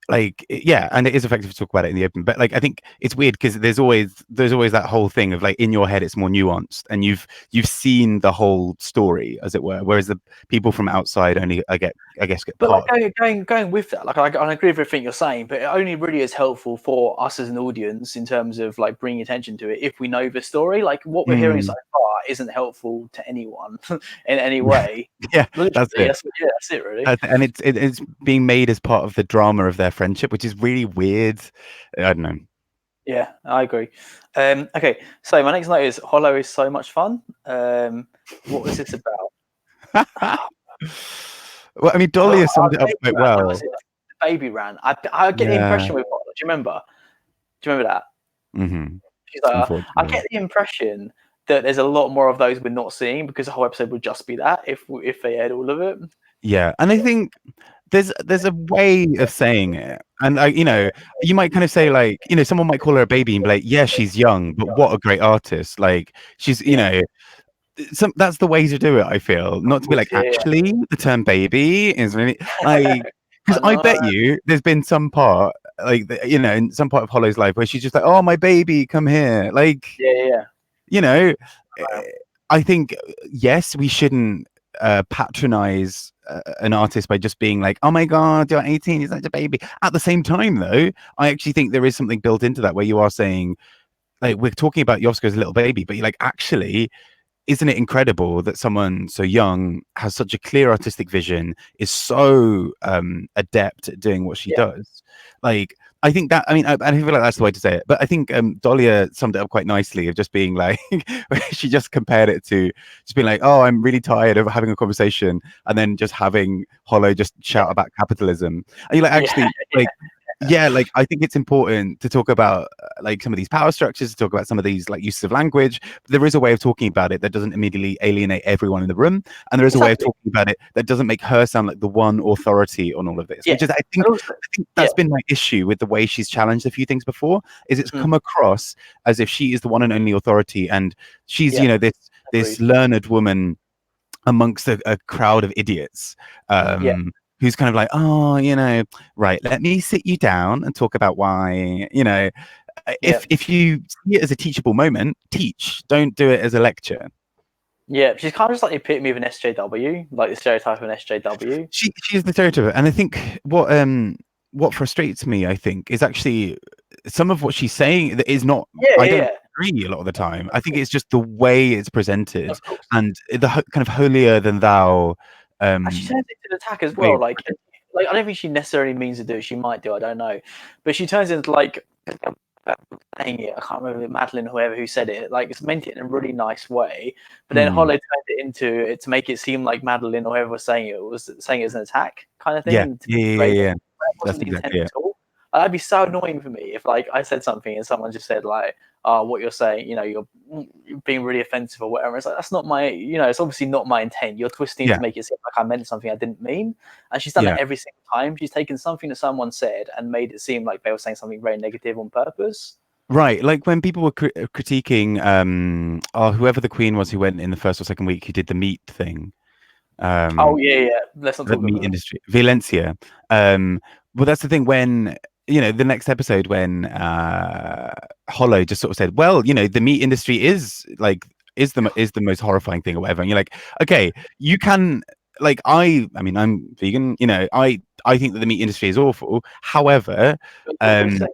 Like, yeah, and it is effective to talk about it in the open, but like I think it's weird because there's always that whole thing of like in your head it's more nuanced and you've seen the whole story, as it were, whereas the people from outside only I guess get but part. Like going with that, like I agree with everything you're saying, but it only really is helpful for us as an audience in terms of like bringing attention to it if we know the story. Like what we're hearing so far isn't helpful to anyone in any way. Yeah, that's it. That's it really. And it's being made as part of the drama of their friendship, which is really weird. I don't know. Yeah, I agree. Okay, so my next note is Hollow is so much fun. What was this about? Well, I mean, Dahlia summed it up Baby quite ran, that well. was it. The baby ran. I get the Yeah. impression with Hollow. Do you remember? Do you remember that? Hmm. She's like, I Unfortunately. get the impression that there's a lot more of those we're not seeing because the whole episode would just be that if they aired all of it. Yeah, and I think there's a way of saying it, and you might kind of say like, someone might call her a baby and be like, yeah, she's young, but what a great artist. Like she's, Yeah, that's the way to do it. I feel of not to be course. like, Yeah, actually, the term baby is really like, I because I know. bet you there's been some part like in some part of Hollow's life where she's just like, oh, my baby, come here, like, Yeah. you know, Wow. I think yes, we shouldn't patronize an artist by just being like, oh my god, you're 18, you're such a baby. At the same time, though, I actually think there is something built into that where you are saying, like, we're talking about Yosko as a little baby, but you're like, actually, isn't it incredible that someone so young has such a clear artistic vision, is so adept at doing what she Yeah, does? Like, I think that, I mean, I feel like that's the way to say it, but I think Dahlia summed it up quite nicely of just being like, she just compared it to just being like, oh, I'm really tired of having a conversation and then just having Hollow just shout about capitalism. And you're like, yeah, actually, like, yeah, like I think it's important to talk about like some of these power structures, to talk about some of these like uses of language. But there is a way of talking about it that doesn't immediately alienate everyone in the room, and there is a way of exactly. talking about it that doesn't make her sound like the one authority on all of this. Yeah, Which is, I and think, also, yeah, that's been my issue with the way she's challenged a few things before. Is it's mm, come across as if she is the one and only authority, and she's yeah, this agreed. learned woman amongst a crowd of idiots, Yeah, who's kind of like, oh, right, let me sit you down and talk about why, yeah, if you see it as a teachable moment, teach, don't do it as a lecture. yeah. She's kind of just like the epitome of an SJW, like the stereotype of an SJW. She's the stereotype, and I think what frustrates me, I think, is actually some of what she's saying that is not. Yeah, I yeah, don't yeah. agree a lot of the time. Of I think course, it's just the way it's presented of course. and the kind of holier than thou And she turns it into an attack as way well. of Like I don't think she necessarily means to do it. She might do. I don't know, but she turns into like saying it. I can't remember Madeline, whoever who said it. Like it's meant it in a really nice way, but then Mm, Hollow turned it into it to make it seem like Madeline or whoever was saying it as an attack kind of thing, yeah, and to yeah, yeah, manipulate yeah, it. yeah. That That's wasn't the intent exactly it. at all. That'd be so annoying for me if like I said something and someone just said like, "Oh, what you're saying, you're being really offensive or whatever." It's like that's not my, it's obviously not my intent. You're twisting Yeah, to make it seem like I meant something I didn't mean. And she's done that yeah. every single time. She's taken something that someone said and made it seem like they were saying something very negative on purpose. Right. Like when people were critiquing whoever the queen was who went in the first or second week who did the meat thing. Oh Um yeah. Let's not the talk meat about industry. Valencia. Well, that's the thing when the next episode when Hollow just sort of said, well, the meat industry is like is the most horrifying thing or whatever. And you're like, okay, you can like I mean I'm vegan, I think that the meat industry is awful. However, that. um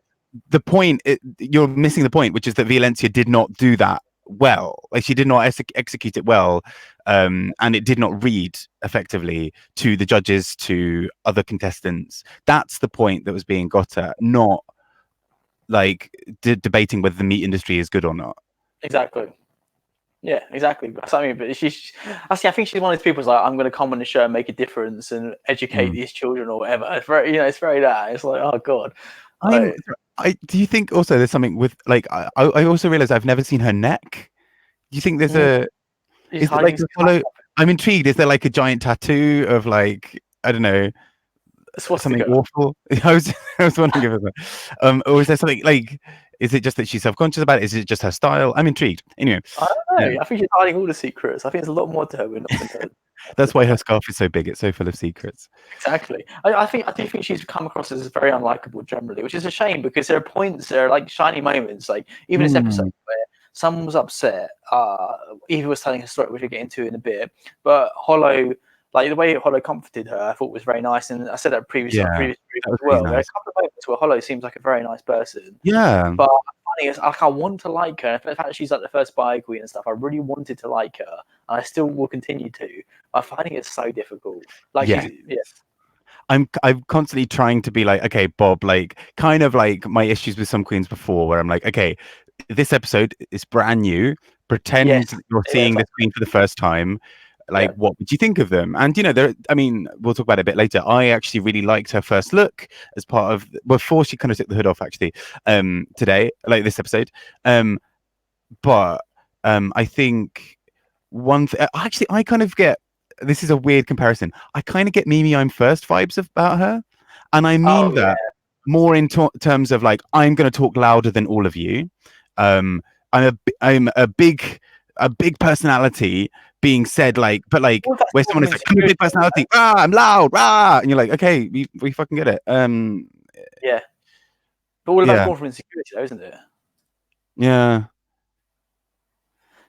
you're missing the point, which is that Valencia did not do that well. Like she did not execute it well, and it did not read effectively to the judges, to other contestants. That's the point that was being got at, not like debating whether the meat industry is good or not. Exactly. Yeah, exactly. That's what I mean. But I think she's one of those people who's like, I'm going to come on the show and make a difference and educate Mm. these children or whatever. It's very, it's very that. It's like, oh god. I'm. I do you think also there's something with like I also realized I've never seen her neck. Do you think there's a She's is it like hiding a follow? something. I'm intrigued. Is there like a giant tattoo of like I don't know A something swastika. awful? I was wondering if it was, or is there something like is it just that she's self-conscious about it? Is it just her style? I'm intrigued. Anyway, I don't yeah, know. I think she's hiding all the secrets. I think there's a lot more to her we're not going to. that's why her scarf is so big. It's so full of secrets. Exactly. I do think she's come across as very unlikable generally, which is a shame because there are like shiny moments. Like even this episode Mm, where someone was upset. Eva was telling a story, which we'll get into in a bit. But Hollow, like the way Hollow comforted her, I thought was very nice. And I said that yeah, previous group that as was really well. There are a nice. couple of moments where Hollow seems like a very nice person. Yeah, But funny is, like, I want to like her. And the fact that she's like the first bi queen and stuff, I really wanted to like her, and I still will continue to. I'm finding it so difficult. Like yes. she's, yeah, I'm constantly trying to be like, okay, Bob, like kind of like my issues with some queens before, where I'm like, okay, this episode is brand new. Yes. Pretend you're Yeah, seeing this queen for the first time. yeah. Like, what would you think of them? And there, I mean, we'll talk about it a bit later. I actually really liked her first look as part of before she kind of took the hood off. Actually, today, like this episode, but I think actually, I kind of get, this is a weird comparison. I kind of get Mimi I'm First vibes about her. And I mean Oh that yeah. more in terms of like, I'm going to talk louder than all of you. I'm a big personality being said, like, but like Well, that's where all someone from is like, I'm a insecurity. big personality, I'm loud, and you're like, okay, we fucking get it. Yeah. But all of that's Yeah, born from insecurity, though, isn't it? yeah,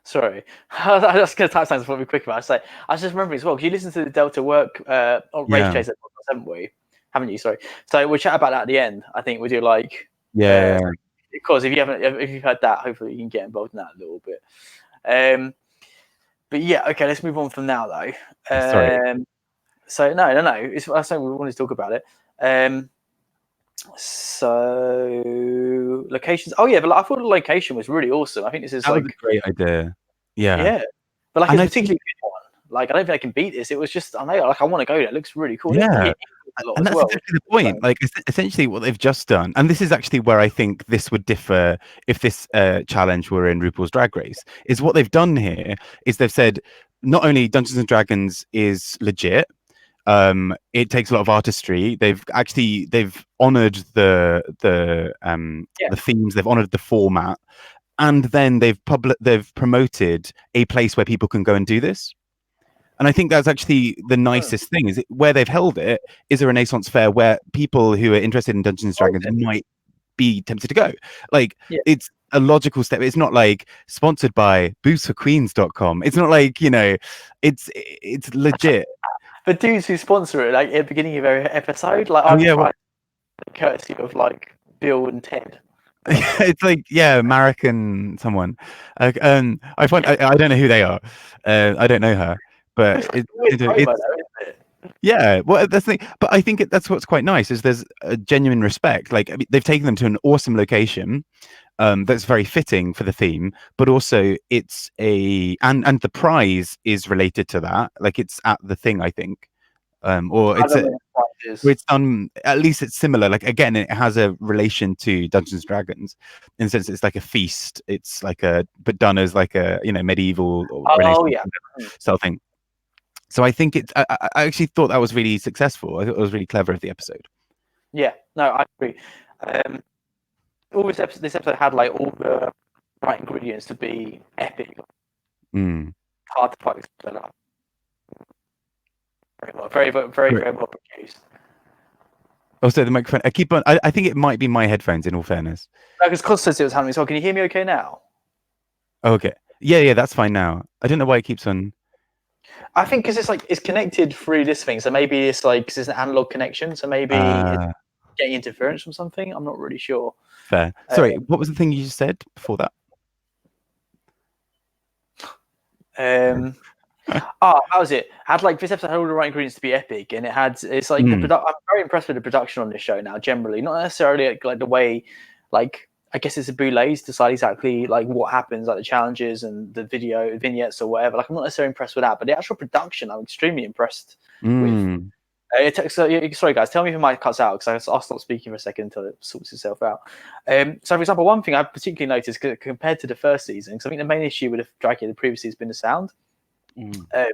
Sorry, I was just going to type something before we quick about it. I was just remembering as well, because you listened to the Delta Work on Race yeah, Chaser podcast, haven't we? Haven't you? Sorry. So we'll chat about that at the end. I think we do like, yeah. because if you've heard that, hopefully you can get involved in that a little bit. But yeah, okay, let's move on from now though. Sorry. So no, it's I think we wanted to talk about it. So locations. Oh yeah, but I thought the location was really awesome. I think this is That was like, a great idea. Yeah. yeah, but like And it's a I think, particularly good one. Like I don't think I can beat this. It was just I know, like I want to go there. It looks really cool. They yeah. hit a lot And as that's well. exactly the point. Like, essentially, what they've just done, and this is actually where I think this would differ if this challenge were in RuPaul's Drag Race, is what they've done here is they've said not only Dungeons and Dragons is legit, it takes a lot of artistry. They've honored Yeah, the themes, they've honored the format, and then they've promoted a place where people can go and do this. And I think that's actually the nicest thing, is where they've held it is a Renaissance fair where people who are interested in Dungeons and Dragons might be tempted to go. Like, yeah. it's a logical step. It's not like sponsored by bootsforqueens.com. It's not like, it's legit. But dudes who sponsor it, like at the beginning of every episode, like Oh I've yeah, tried courtesy of like Bill and Ted. it's like, yeah, American someone. Like, I find I don't know who they are. I don't know her, but It's like a weird promo, it's though, isn't it? yeah. Well, that's the thing. But I think that's what's quite nice, is there's a genuine respect. Like, I mean, they've taken them to an awesome location, that's very fitting for the theme, but also it's and the prize is related to that. Like, it's at the thing, I think, or I it's don't a know what it is. where it's done, at least it's similar. Like, again, it has a relation to Dungeons and Dragons in the sense it's like a feast. It's like but done as like a medieval or Oh Renaissance yeah. style thing. So I think I actually thought that was really successful. I thought it was really clever of the episode. Yeah, no, I agree. All this episode had like all the right ingredients to be epic. Hard to quite explain that. Very well produced. Also, the microphone. I keep on. I think it might be my headphones. In all fairness. No, because Constance was having me. So can you hear me okay now? Oh, okay. Yeah, that's fine now. I don't know why it keeps on. I think because it's connected through this thing, so maybe it's like because it's an analog connection, so maybe it's getting interference from something. I'm not really sure. Fair. Sorry, what was the thing you just said before that? How was it? Had like this episode had all the right ingredients to be epic, and it's like I'm very impressed with the production on this show now. Generally, not necessarily like the way, like I guess it's a boulets decide exactly like what happens, like the challenges and the video vignettes or whatever. Like I'm not necessarily impressed with that, but the actual production, I'm extremely impressed with. Sorry guys, tell me if my mic cuts out because I'll stop speaking for a second until it sorts itself out. So for example, one thing I particularly noticed compared to the first season, because I think the main issue with Dragula previously has been the sound. But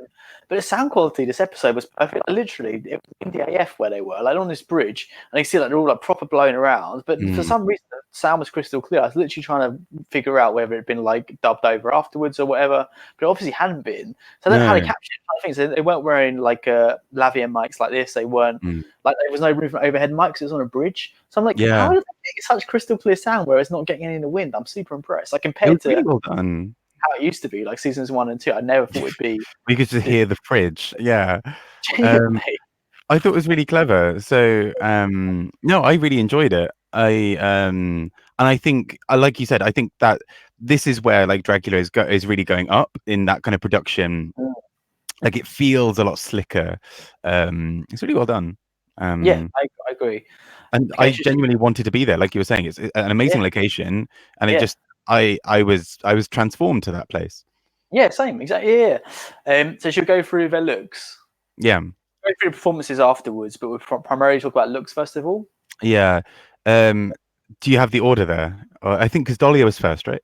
the sound quality this episode was perfect. Literally, it was in the AF where they were, like on this bridge, and you see like they're all like proper blowing around. But for some reason, the sound was crystal clear. I was literally trying to figure out whether it had been like dubbed over afterwards or whatever, but it obviously hadn't been. So I don't know how they captured it. I think so they weren't wearing like lavalier mics like this. They weren't like there was no room for overhead mics. It was on a bridge. So I'm like, how did they get such crystal clear sound where it's not getting any in the wind? I'm super impressed. Like compared to really well done. How it used to be, like seasons 1 and 2. I never thought it'd be. We could just hear the fridge. Yeah. Genuinely. I thought it was really clever. So no, I really enjoyed it. And I think, like you said, I think that this is where like Dragula is really going up in that kind of production. Like it feels a lot slicker. It's really well done. Yeah, I agree. And Okay, I genuinely wanted to be there, like you were saying. It's an amazing yeah, location, and it yeah, just I was transformed to that place. yeah, same, exactly. Yeah. So should we go through their looks? Yeah, Go through the performances afterwards, but we'll primarily talk about looks first of all. yeah. Um, do you have the order there? I think because Dahlia was first, right?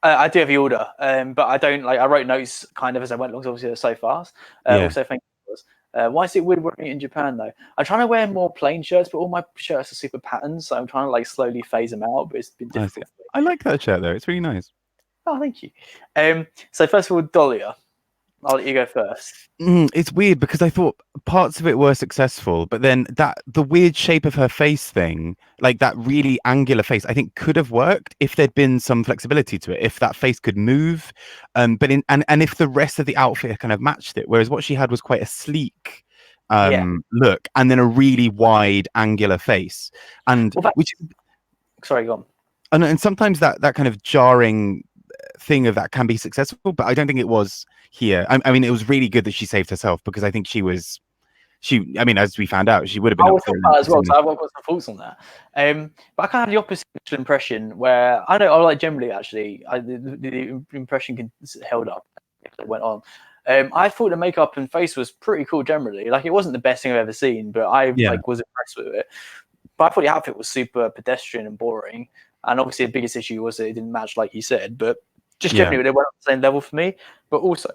I do have the order, but I don't like. I wrote notes kind of as I went along. 'Cause obviously, they're so fast. Yeah. Also, thank you. Why is it weird wearing it in Japan though? I'm trying to wear more plain shirts, but all my shirts are super patterns, so I'm trying to like slowly phase them out. But it's been I see. difficult for me. I like that shirt though. It's really nice. Oh, thank you. So first of all, Dahlia, I'll let you go first. It's weird because I thought parts of it were successful, but then the weird shape of her face thing, like that really angular face, I think could have worked if there'd been some flexibility to it, if that face could move, but and if the rest of the outfit kind of matched it. Whereas what she had was quite a sleek Yeah. look, and then a really wide angular face, and Well, which sorry, go on. and sometimes that kind of jarring thing of that can be successful, but I don't think it was here. I mean, it was really good that she saved herself because I think I mean, as we found out, she would have been I up was for talking about it as well, so elimination. I've got some thoughts on that. But I kind of have the opposite impression where I know I like generally actually the impression held up as it went on. I thought the makeup and face was pretty cool generally. Like it wasn't the best thing I've ever seen, but I Yeah. like was impressed with it. But I thought the outfit was super pedestrian and boring. And obviously the biggest issue was that it didn't match, like you said. But just Yeah. generally, they weren't on the same level for me. But also,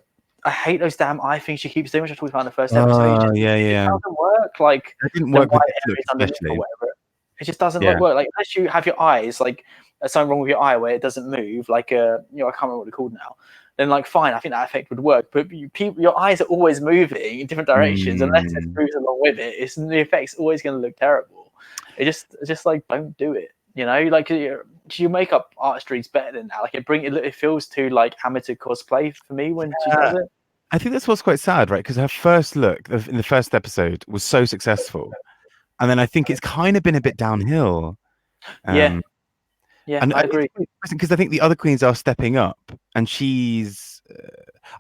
I hate those damn eye things she keeps doing, which I talked about in the first episode. It Yeah. doesn't work. Like That didn't the work with white this look, areas underneath or especially. whatever. It just doesn't Yeah. work. Like unless you have your eyes, like there's something wrong with your eye where it doesn't move. Like I can't remember what they're called now. Then like fine, I think that effect would work. But your eyes are always moving in different directions, unless it moves along with it. The effect's always going to look terrible. It just like don't do it. Like your makeup artistry is better than that. Like it feels too like amateur cosplay for me when she does it. I think that's what's quite sad, right? Because her first look in the first episode was so successful, and then I think it's kind of been a bit downhill. Yeah, And I agree. because I think the other queens are stepping up, and she's.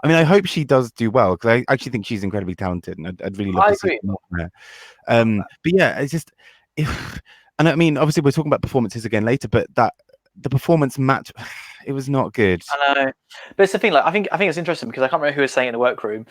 I mean, I hope she does do well because I actually think she's incredibly talented, and I'd really love I to see agree. more from her. But yeah, it's just, and I mean, obviously we're talking about performances again later, but the performance match, it was not good. I know, but it's the thing. Like, I think it's interesting because I can't remember who was saying in the workroom,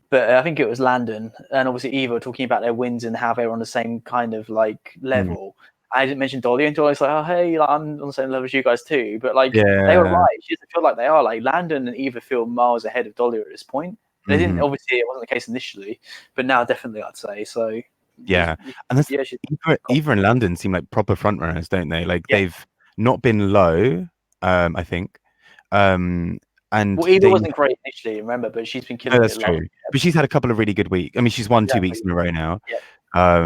but I think it was Landon and obviously Eva talking about their wins and how they were on the same kind of like level. I didn't mention Dolly, and Dolly's like, "Oh, hey, like, I'm on the same level as you guys too." But like, they were Yeah. right. She doesn't feel like they are. Like Landon and Eva feel miles ahead of Dolly at this point. They didn't. Obviously, it wasn't the case initially, but now definitely, I'd say so. Yeah, and that's Yeah, Eva and London seem like proper front runners, don't they? Like yeah. they've not been low, I think. And Well, Eva they wasn't great initially, remember, but she's been no, killing that's it. Last true. But she's had a couple of really good weeks. I mean, she's won 2 weeks exactly. in a row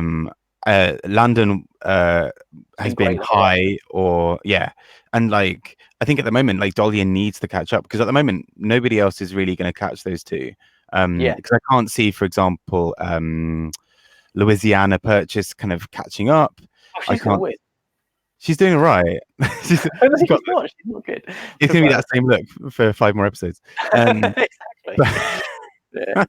now. Yeah, London it's has been been great. high, or yeah, and like I think at the moment, like Dahlia needs to catch up because at the moment nobody else is really going to catch those two. Yeah. Because I can't see, for example, Louisiana Purchase kind of catching up. Oh, I she's gonna can't. win. She's doing all right. she's, Oh, no, she's got. she's not. She's not good. It's gonna be that same look for 5 more episodes. Exactly. But, Yeah.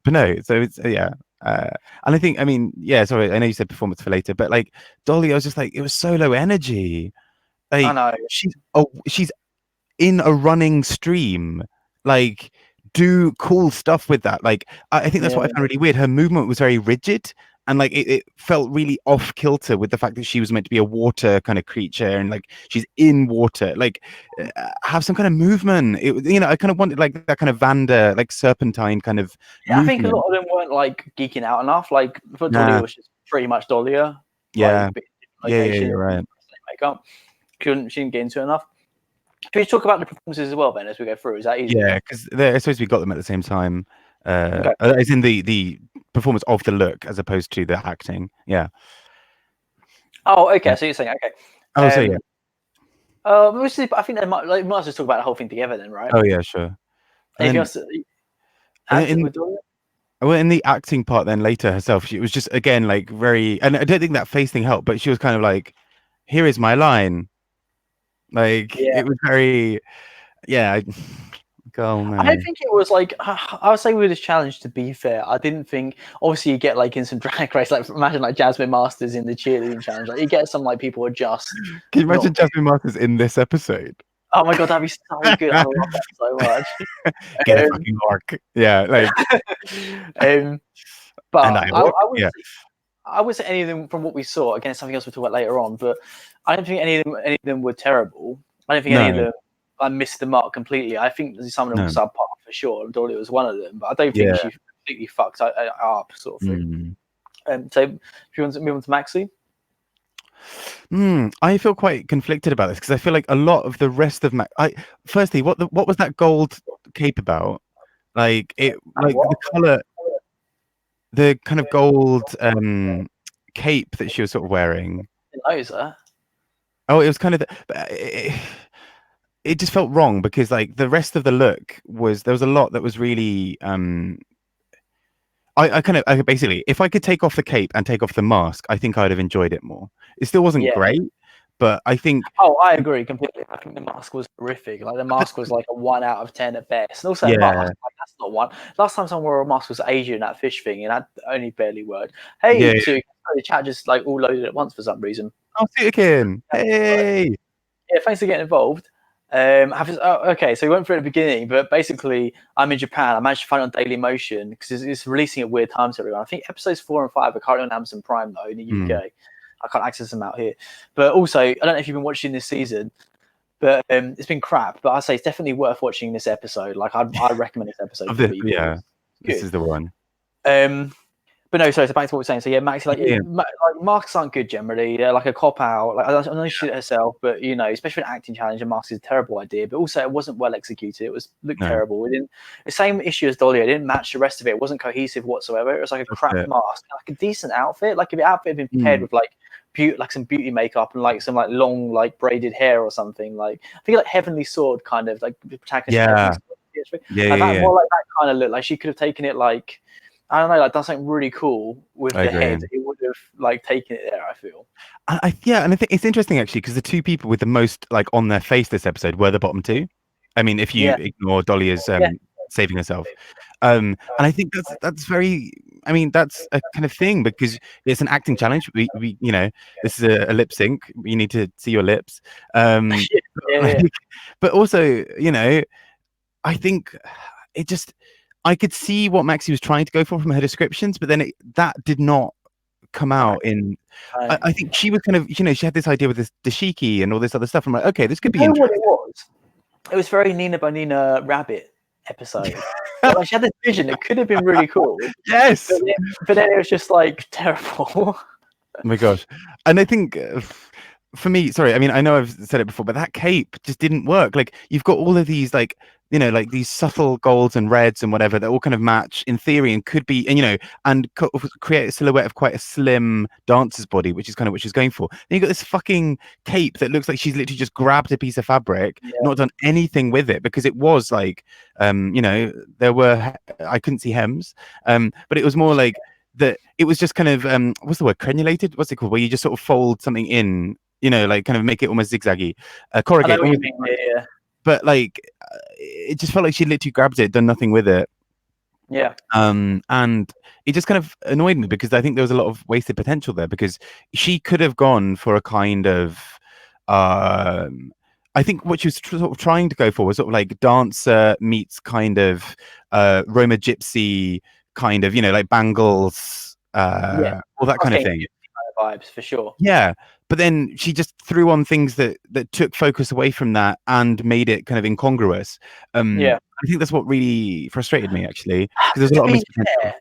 but no. So it's yeah. And I think, I mean, yeah. Sorry, I know you said performance for later, but like Dolly, I was just like, it was so low energy. I Like know. she's in a running stream. Like do cool stuff with that. Like I think that's what I Yeah. found really weird. Her movement was very rigid, and like it felt really off kilter with the fact that she was meant to be a water kind of creature, and like she's in water. Like have some kind of movement. I kind of wanted like that kind of Vanda, like serpentine kind of Yeah, I think a movement. lot of them weren't like geeking out enough. Like for Dahlia Nah, was just pretty much Dahlia. yeah, Like bit yeah, location, you're right. makeup. She didn't get into it enough. Can we talk about the performances as well, Ben, as we go through? Is that easy? Yeah, because I suppose we got them at the same time. Okay. As in the performance of the look as opposed to the acting. Yeah. Oh, okay. So you're saying okay. Oh, so yeah. I think they might as well talk about the whole thing together then, right? Oh yeah, sure. And Anything then else to add with Dahlia? in the acting part, then later herself, she was just again like very, and I don't think that face thing helped, but she was kind of like, "Here is my line." Like Yeah. it was very, yeah. like, oh no. I don't think it was like I would say with this challenge. To be fair, I didn't think. Obviously, you get like in some drag race, like imagine like Jasmine Masters in the cheerleading challenge. Like you get some like people are just. Can you imagine Not. Jasmine Masters in this episode? Oh my god, that'd be so good. I love that so much. Get a fucking orc. Yeah, like. But And I walk. Yeah. I would say any of them from what we saw. Again, it's something else we'll talk about later on. But I don't think any of them were terrible. I don't think any of them. I missed the mark completely. I think some of them were subpar for sure. Dolly was one of them, but I don't think she completely fucked up, sort of thing. So, if you want to move on to Maxi. I feel quite conflicted about this because I feel like a lot of the rest of firstly, what was that gold cape about? Like the color, the kind of gold cape that she was sort of wearing. Oh, it was kind of it just felt wrong because like the rest of the look there was a lot that was really I basically, if I could take off the cape and take off the mask, I think I'd have enjoyed it more. It still wasn't great, but I think. Oh, I agree completely. I think the mask was horrific. Like the mask was like a 1 out of 10 at best. And also, mask, like, that's not one. Last time someone wore a mask was Asia in that fish thing, and that only barely worked. Hey, the chat just like all loaded at once for some reason. Oh, Sutikin. Hey. Yeah, thanks for getting involved. Okay, so we went through at the beginning, but basically, I'm in Japan. I managed to find it on Daily Motion because it's releasing at weird times to everyone. I think episodes 4 and 5 are currently on Amazon Prime though in the UK. I can't access them out here. But also, I don't know if you've been watching this season, but it's been crap. But I say it's definitely worth watching this episode. Like I'd recommend this episode for people. Yeah, this is the one. But no, sorry. So back to what we're saying. So yeah, Maxi, like masks aren't good generally. They're like a cop out. Like I know she did it herself, but you know, especially an acting challenge, a mask is a terrible idea. But also, it wasn't well executed. It looked terrible. It didn't. The same issue as Dolly. It didn't match the rest of it. It wasn't cohesive whatsoever. It was like a crap mask, like a decent outfit. Like if the outfit had been paired with like some beauty makeup and like some like long like braided hair or something. Like I think like Heavenly Sword kind of like the protagonist. More like that kind of look. Like she could have taken it like. I don't know, like done something really cool with the head. It would have like taken it there. I feel. And I think it's interesting actually because the two people with the most like on their face this episode were the bottom two. I mean, if you ignore Dolly as saving herself, and I think that's very. I mean, that's a kind of thing because it's an acting challenge. We you know, this is a lip sync. You need to see your lips. But also, you know, I think it just. I could see what Maxi was trying to go for from her descriptions, but then that did not come out in. I think she was kind of, you know, she had this idea with this dashiki and all this other stuff. I'm like, okay, this could be interesting. What it was? It was very Nina Bonina Rabbit episode. Like she had this vision. It could have been really cool. Yes, but then it was just like terrible. Oh my gosh, and I think. For me, sorry, I mean, I know I've said it before, but that cape just didn't work. Like, you've got all of these, like, you know, like these subtle golds and reds and whatever that all kind of match in theory and could be, and, you know, and create a silhouette of quite a slim dancer's body, which is kind of what she's going for. Then you've got this fucking cape that looks like she's literally just grabbed a piece of fabric, not done anything with it, because it was like, you know, I couldn't see hems, but it was more like that. It was just kind of, what's the word, crenulated? What's it called? Where you just sort of fold something in. You know, like kind of make it almost zigzaggy, corrugate. But like, it just felt like she literally grabbed it, done nothing with it. Yeah. And it just kind of annoyed me because I think there was a lot of wasted potential there because she could have gone for a kind of, I think what she was sort of trying to go for was sort of like dancer meets kind of Roma gypsy kind of, you know, like bangles, all that kind of thing. Vibes for sure. Yeah. But then she just threw on things that took focus away from that and made it kind of incongruous. I think that's what really frustrated me actually. Because there's a lot of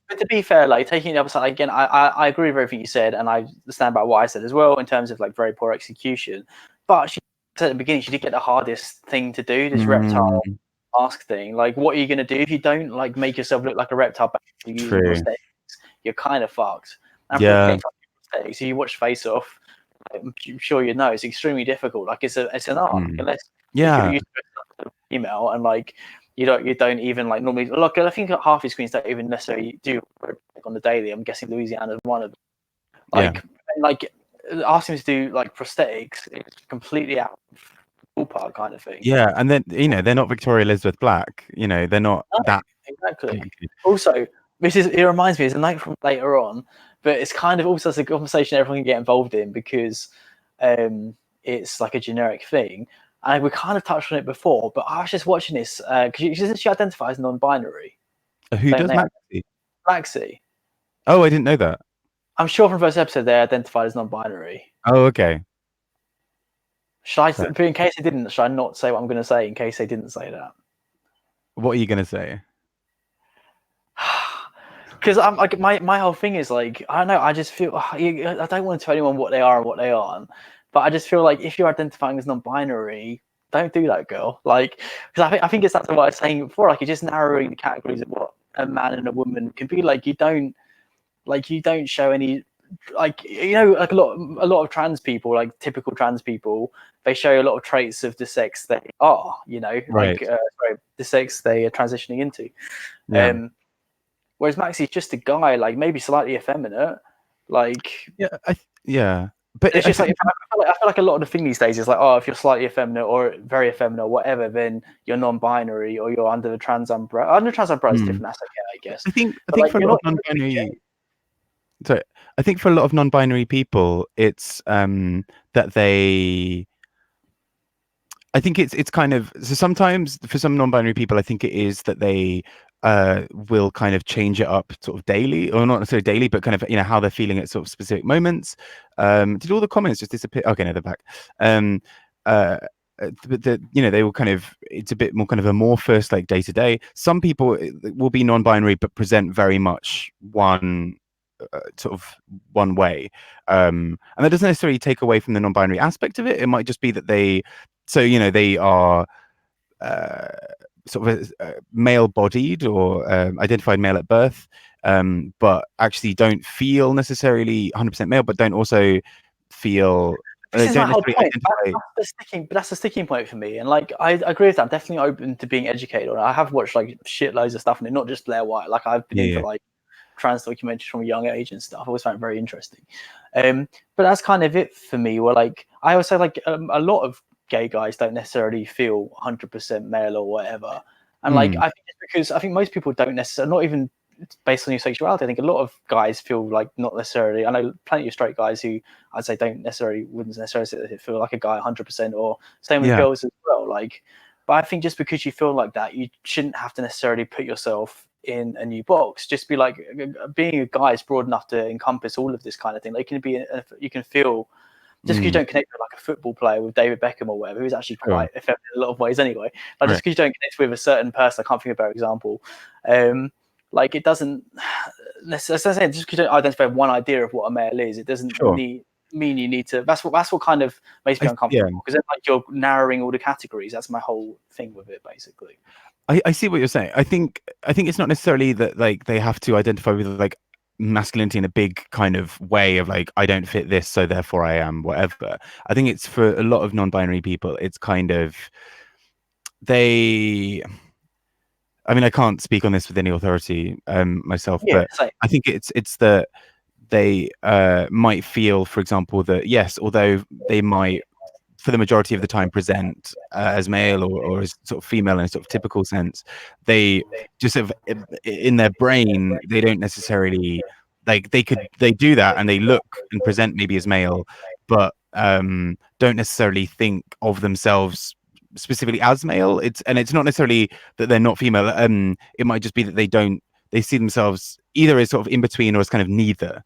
but to be fair, like taking the other side again, I agree with everything you said, and I stand by what I said as well in terms of like very poor execution. But she said at the beginning she did get the hardest thing to do, this reptile mask thing. Like, what are you going to do if you don't like make yourself look like a reptile? You're kind of fucked. And so you watch Face Off. I'm sure you know it's extremely difficult. Like it's an art. Unless you're used to email and like you don't even like normally look. I think half your screens don't even necessarily do on the daily. I'm guessing Louisiana's one of them. Like asking to do like prosthetics, it's completely out of ballpark kind of thing. Yeah, and then they're not Victoria Elizabeth Black. They're not No, that. exactly. Also, it reminds me, it's a note from later on, but it's kind of also a conversation everyone can get involved in because it's like a generic thing. And we kind of touched on it before, but I was just watching this because she identifies non-binary. Who does Maxie? Maxie. Oh, I didn't know that. I'm sure from the first episode they identified as non-binary. Oh, okay. But in case they didn't, should I not say what I'm going to say in case they didn't say that? What are you going to say? Because I'm like my whole thing is like, I don't know, I just feel I don't want to tell anyone what they are and what they aren't, but I just feel like if you're identifying as non-binary, don't do that, girl. Like, because I think it's that's what I was saying before. Like, you're just narrowing the categories of what a man and a woman can be. Like, you don't show any, like, like a lot of trans people, like typical trans people, they show a lot of traits of the sex they are. Right. Sorry, the sex they are transitioning into. Yeah. Whereas Maxie's just a guy, like maybe slightly effeminate, like yeah. But it's just I feel like a lot of the thing these days is like, oh, if you're slightly effeminate or very effeminate or whatever, then you're non-binary or you're under the trans umbrella. Under the trans umbrella is different. That's okay, I guess. I think for a lot of non-binary. So I think for a lot of non-binary people, it's that they. I think it's kind of so sometimes for some non-binary people, I think it is that they will kind of change it up sort of daily, or not necessarily daily, but kind of how they're feeling at sort of specific moments. Did all the comments just disappear? Okay, no, they're back. But they will kind of, it's a bit more kind of amorphous, like day to day. Some people will be non-binary but present very much one sort of one way, and that doesn't necessarily take away from the non-binary aspect of it. It might just be that they are sort of male-bodied or identified male at birth, but actually don't feel necessarily 100% male, but don't also feel. This is my whole point. That's the sticking point for me. And like, I agree with that. I'm definitely open to being educated. I have watched like shitloads of stuff, and not just Blair White. Like, I've been into like trans documentaries from a young age and stuff. I always found it very interesting. But that's kind of it for me. Where like, I also like a lot of gay guys don't necessarily feel 100% male or whatever. And like, I think it's because I think most people don't necessarily, not even based on your sexuality. I think a lot of guys feel like not necessarily. I know plenty of straight guys who I'd say wouldn't necessarily feel like a guy 100%, or same with girls as well. Like, but I think just because you feel like that, you shouldn't have to necessarily put yourself in a new box. Just be like, being a guy is broad enough to encompass all of this kind of thing. Like, you can feel. Just because you don't connect with like a football player with David Beckham or whatever, who's actually quite effective in a lot of ways anyway. Like, just because you don't connect with a certain person, I can't think of a better example. Like, it doesn't necessarily, just because you don't identify one idea of what a male is, it doesn't mean you need to. That's what kind of makes me uncomfortable, because then like you're narrowing all the categories. That's my whole thing with it, basically. I see what you're saying. I think it's not necessarily that like they have to identify with like masculinity in a big kind of way of like, I don't fit this, so therefore I am whatever. I think it's for a lot of non-binary people, it's kind of I mean, I can't speak on this with any authority myself, but I think it's that they might feel, for example, that yes, although they might for the majority of the time present as male or as sort of female in a sort of typical sense, they just sort of in their brain, they don't necessarily like they do that and they look and present maybe as male, but don't necessarily think of themselves specifically as male. It's not necessarily that they're not female. It might just be that they see themselves either as sort of in between or as kind of neither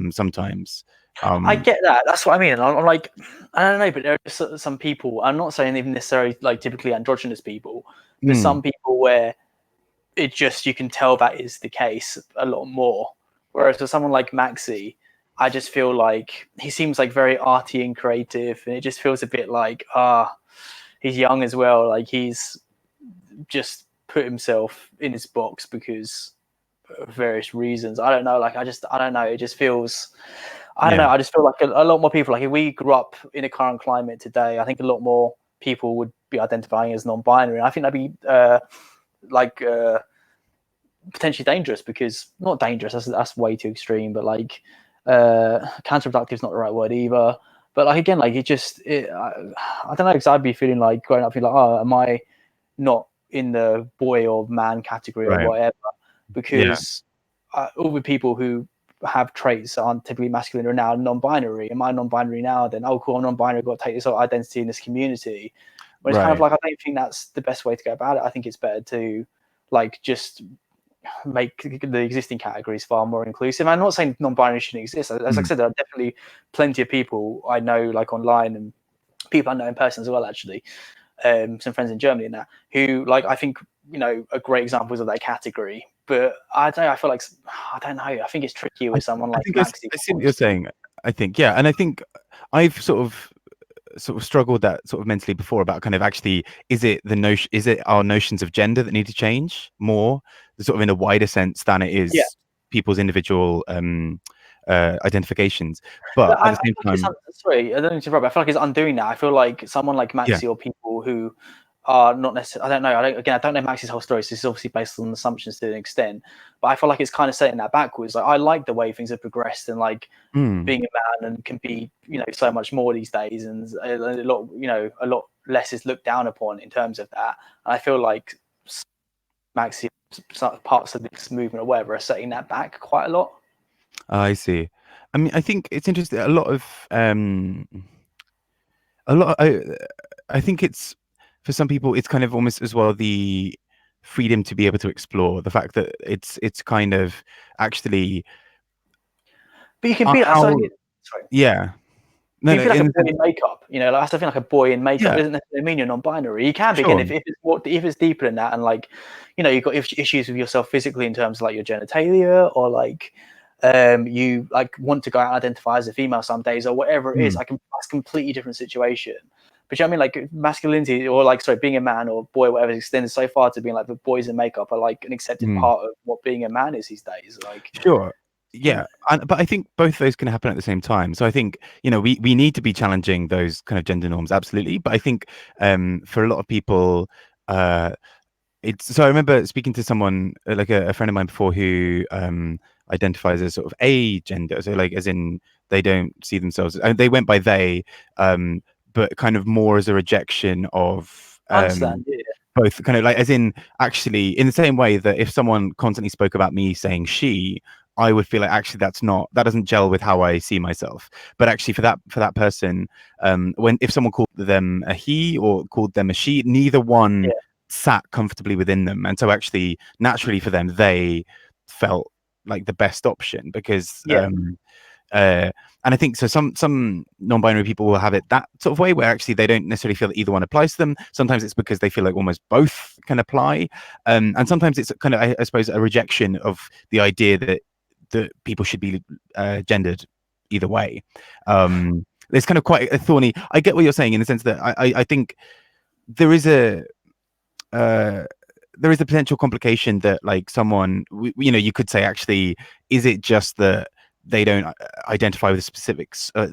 sometimes. I get that. That's what I mean. I'm like, I don't know, but there are some people. I'm not saying even necessarily like typically androgynous people, but some people where it just, you can tell that is the case a lot more. Whereas for someone like Maxi, I just feel like he seems like very arty and creative, and it just feels a bit like he's young as well. Like, he's just put himself in his box because of various reasons. I don't know. Like, I don't know. It just feels. I don't know. I just feel like a lot more people, like if we grew up in the current climate today, I think a lot more people would be identifying as non-binary. And I think that'd be potentially dangerous, because not dangerous. That's way too extreme. But like counterproductive is not the right word either. But like again, like I don't know, because I'd be feeling like growing up, feeling like, oh, am I not in the boy or man category or Right. whatever? Yeah. Because all the people who have traits that aren't typically masculine are now non-binary. Am I non-binary now? Then oh, cool, I'm non-binary. I've got to take this identity in this community. But it's kind of Right. like I don't think that's the best way to go about it. I think it's better to like just make the existing categories far more inclusive. I'm not saying non-binary shouldn't exist. As I said, there are definitely plenty of people I know, like online, and people I know in person as well, actually. Some friends in Germany and that, who like I think are great examples of that category. But I don't know. I feel like I don't know. I think it's tricky with someone I like think Maxi. I see what you're saying. I think, yeah, and I think I've sort of struggled that sort of mentally before about kind of actually is it our notions of gender that need to change more, sort of in a wider sense than it Yeah. is people's individual identifications. But at I the feel same like time, sorry, I don't need to interrupt. I feel like it's undoing that. I feel like someone like yeah, Maxi or people who are not necessarily. I don't know. I don't know Maxi's whole story. So this is obviously based on assumptions to an extent. But I feel like it's kind of setting that backwards. Like I like the way things have progressed and like being a man and can be so much more these days, and a lot a lot less is looked down upon in terms of that. And I feel like Maxi parts of this movement or whatever are setting that back quite a lot. I see. I mean, I think it's interesting. A lot. I think it's for some people, it's kind of almost as well the freedom to be able to explore the fact that it's kind of actually But you can be how sorry. yeah. No, You no, can be like a in the boy sense, in makeup, like that's the thing. Like a boy in makeup yeah, doesn't necessarily mean you're non-binary. You can be again sure. if it's deeper than that, and like you've got issues with yourself physically in terms of like your genitalia, or like you like want to go out and identify as a female some days, or whatever it is. That's a completely different situation. But you know what I mean, like masculinity, or like sorry, being a man or boy, or whatever, extends so far to being like the boys in makeup are like an accepted Mm. part of what being a man is these days. Like, Sure. Yeah. But I think both those can happen at the same time. So I think, we need to be challenging those kind of gender norms, absolutely. But I think for a lot of people, I remember speaking to someone like a friend of mine before who identifies as sort of agender, so like as in they don't see themselves, and they went by they, but kind of more as a rejection of I understand, yeah, both, kind of like as in actually in the same way that if someone constantly spoke about me saying she, I would feel like actually that doesn't gel with how I see myself. But actually for that person, when if someone called them a he or called them a she, neither one yeah, sat comfortably within them, and so actually naturally for them they felt like the best option because yeah, uh, and I think so. Some non-binary people will have it that sort of way, where actually they don't necessarily feel that either one applies to them. Sometimes it's because they feel like almost both can apply, and sometimes it's kind of, I suppose, a rejection of the idea that people should be gendered either way. It's kind of quite a thorny. I get what you're saying in the sense that I think there is a uh, there is a potential complication that like someone you could say actually, is it just that they don't identify with a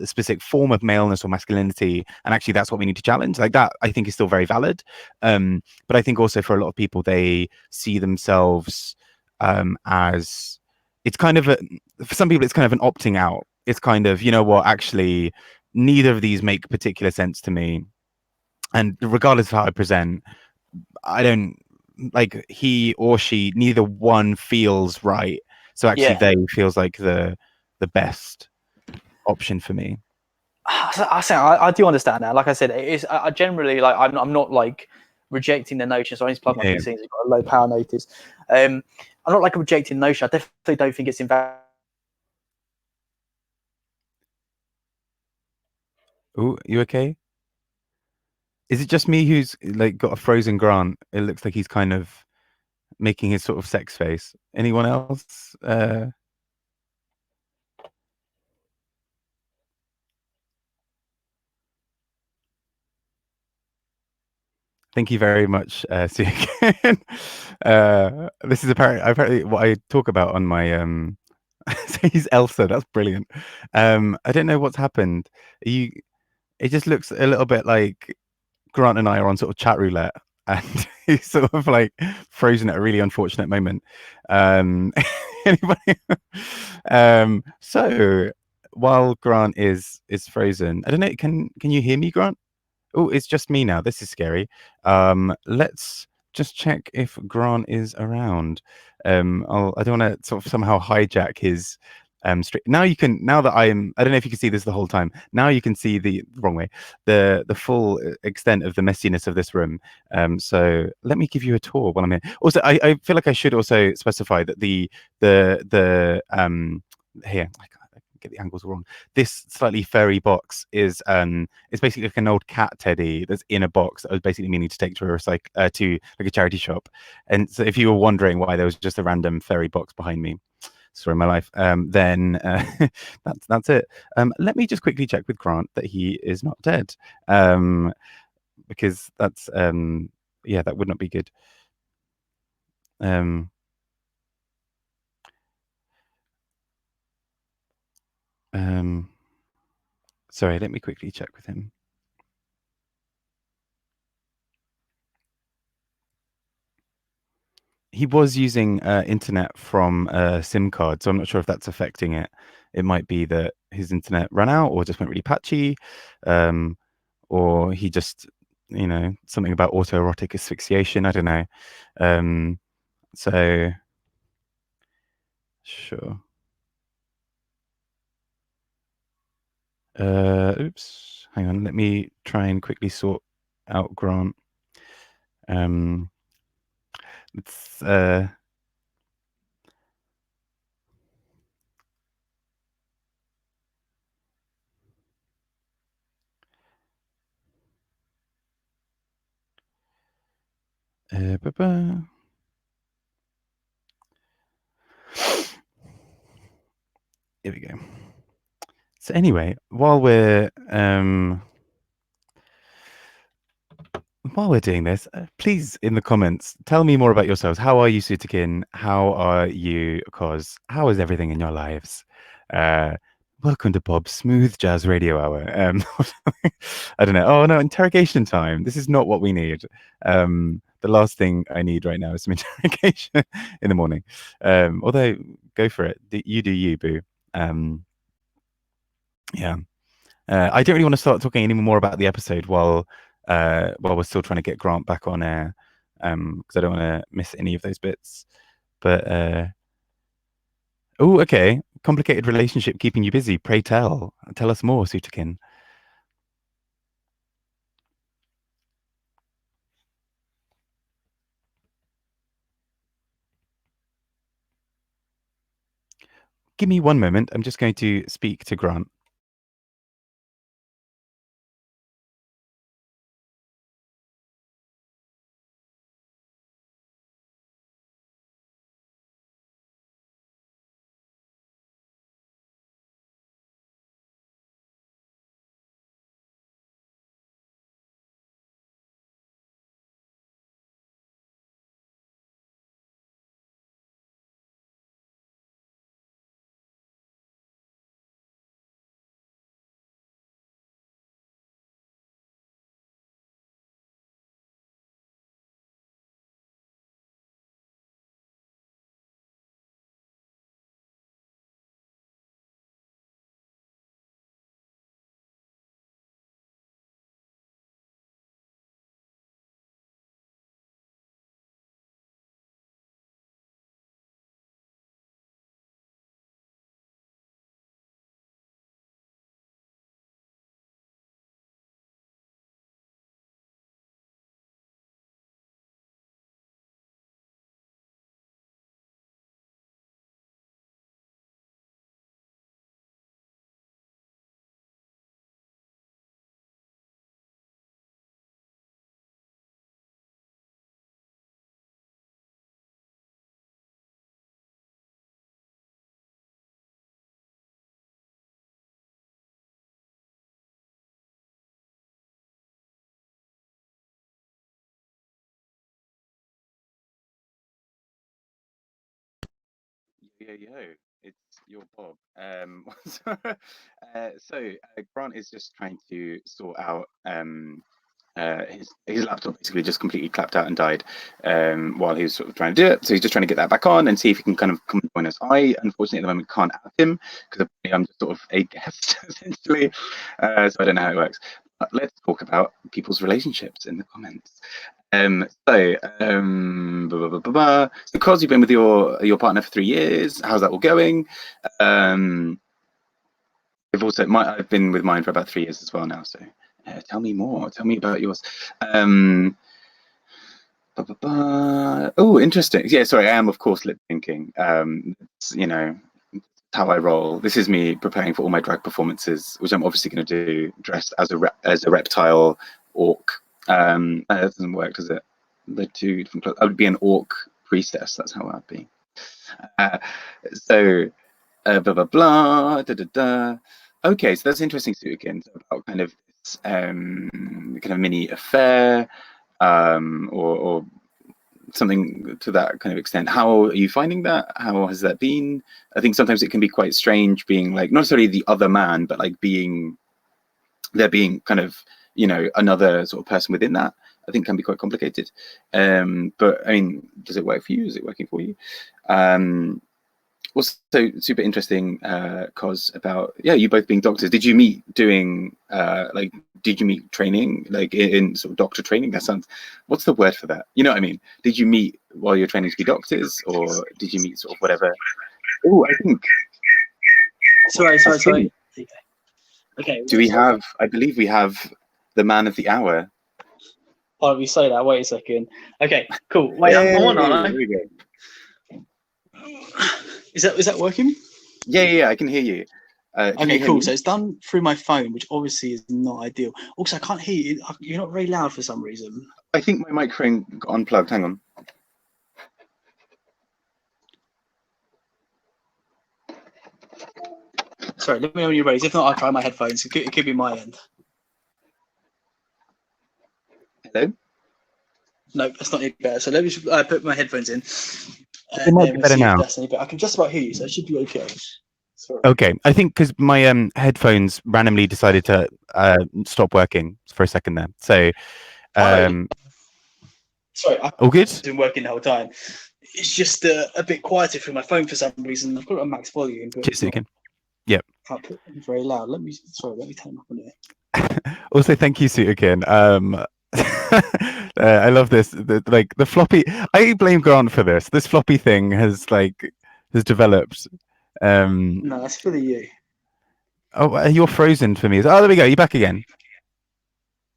specific form of maleness or masculinity, and actually that's what we need to challenge. Like that I think is still very valid, but I think also for a lot of people they see themselves as, it's kind of for some people it's kind of an opting out. It's kind of, what, actually neither of these make particular sense to me, and regardless of how I present, I don't like he or she, neither one feels right. So actually yeah. they feels like the best option for me. I do understand that. Like I said, it is. I generally like. I'm not like rejecting the notion. So I need to plug my Yeah. PC. It's got a low power notice. I'm not like rejecting the notion. I definitely don't think it's invalid. Oh, you okay? Is it just me who's like got a frozen Grant? It looks like he's kind of making his sort of sex face. Anyone else? Thank you very much. See you again. This is apparently what I talk about on my so he's Elsa. That's brilliant. I don't know what's happened. You It just looks a little bit like Grant and I are on sort of chat roulette, and he's sort of like frozen at a really unfortunate moment. Anybody? So while Grant is frozen, I don't know. Can you hear me, Grant? Oh, it's just me now. This is scary. Let's just check if Grant is around. I don't want to sort of somehow hijack his now you can, now that I don't know if you can see this the whole time. Now you can see the wrong way, the full extent of the messiness of this room. So let me give you a tour while I'm here. Also, I feel like I should also specify that the here I get the angles wrong. This slightly furry box is it's basically like an old cat teddy that's in a box that I was basically meaning to take to to like a charity shop. And so if you were wondering why there was just a random furry box behind me, story of my life, then that's it. Let me just quickly check with Grant that he is not dead, because that's yeah, that would not be good. Um, sorry, let me quickly check with him. He was using internet from a SIM card, so I'm not sure if that's affecting it. It might be that his internet ran out or just went really patchy, or he just, something about autoerotic asphyxiation. I don't know. So sure. Oops. Hang on. Let me try and quickly sort out Grant. It's ba-ba. Here we go. So anyway, while we're doing this, please in the comments tell me more about yourselves. How are you, Sutikin? How are you, Cos? How is everything in your lives? Welcome to Bob's Smooth Jazz Radio Hour. I don't know. Oh no, interrogation time. This is not what we need. The last thing I need right now is some interrogation in the morning. Although, go for it. You do you, boo. Yeah. I don't really want to start talking any more about the episode while we're still trying to get Grant back on air, because I don't want to miss any of those bits. But oh, okay. Complicated relationship keeping you busy. Pray tell. Tell us more, Sutakin. Give me one moment. I'm just going to speak to Grant. Yo, it's your Bob. So Grant is just trying to sort out his laptop basically just completely clapped out and died while he was sort of trying to do it. So he's just trying to get that back on and see if he can kind of come and join us. I unfortunately at the moment can't add him because I'm just sort of a guest essentially, so I don't know how it works. But let's talk about people's relationships in the comments. So Cos, you've been with your partner for 3 years. How's that all going? I've been with mine for about 3 years as well now. So tell me more. Tell me about yours. Oh, interesting. Yeah, sorry. I am of course lip syncing. You know how I roll. This is me preparing for all my drag performances, which I'm obviously going to do dressed as a reptile orc. That doesn't work, does it? The two different clothes. I would be an orc priestess. That's how I'd be. Okay, so that's interesting, Sukin, about kind of mini affair, or something to that kind of extent. How are you finding that? How has that been? I think sometimes it can be quite strange being like not necessarily the other man, but like there being kind of, you know, another sort of person within that. I think can be quite complicated. But I mean, does it work for you? Is it working for you? Also super interesting, Cos, about you both being doctors. Did you meet doing did you meet training like in sort of doctor training? That sounds, what's the word for that? You know what I mean? Did you meet while you're training to be doctors, or did you meet sort of whatever? Oh, I think. Sorry. Okay. Do we have? I believe we have the man of the hour. Oh, we say that. Wait a second. Okay, cool. Wait, I'm on, aren't I? There we go. Is that working? Yeah, I can hear you. Okay, cool. So it's done through my phone, which obviously is not ideal. Also, I can't hear you. You're not very loud for some reason. I think my microphone got unplugged. Hang on. Sorry, let me know when you're ready. If not, I'll try my headphones. It could be my end. Hello? No, that's not any better. So let me put my headphones in. It might be better now. That's any better. I can just about hear you, so it should be okay. Sorry. Okay, I think because my headphones randomly decided to stop working for a second there. So, sorry, all good? It's been working the whole time. It's just a bit quieter through my phone for some reason. I've got it on max volume, but Cheers, Sukin. Yep. Can't put it very loud. Let me turn them up on it. Also, thank you, Sukin. I love this. The floppy. I blame Grant for this. This floppy thing has developed. No, that's for you. Oh, you're frozen for me. Oh, there we go. You're back again.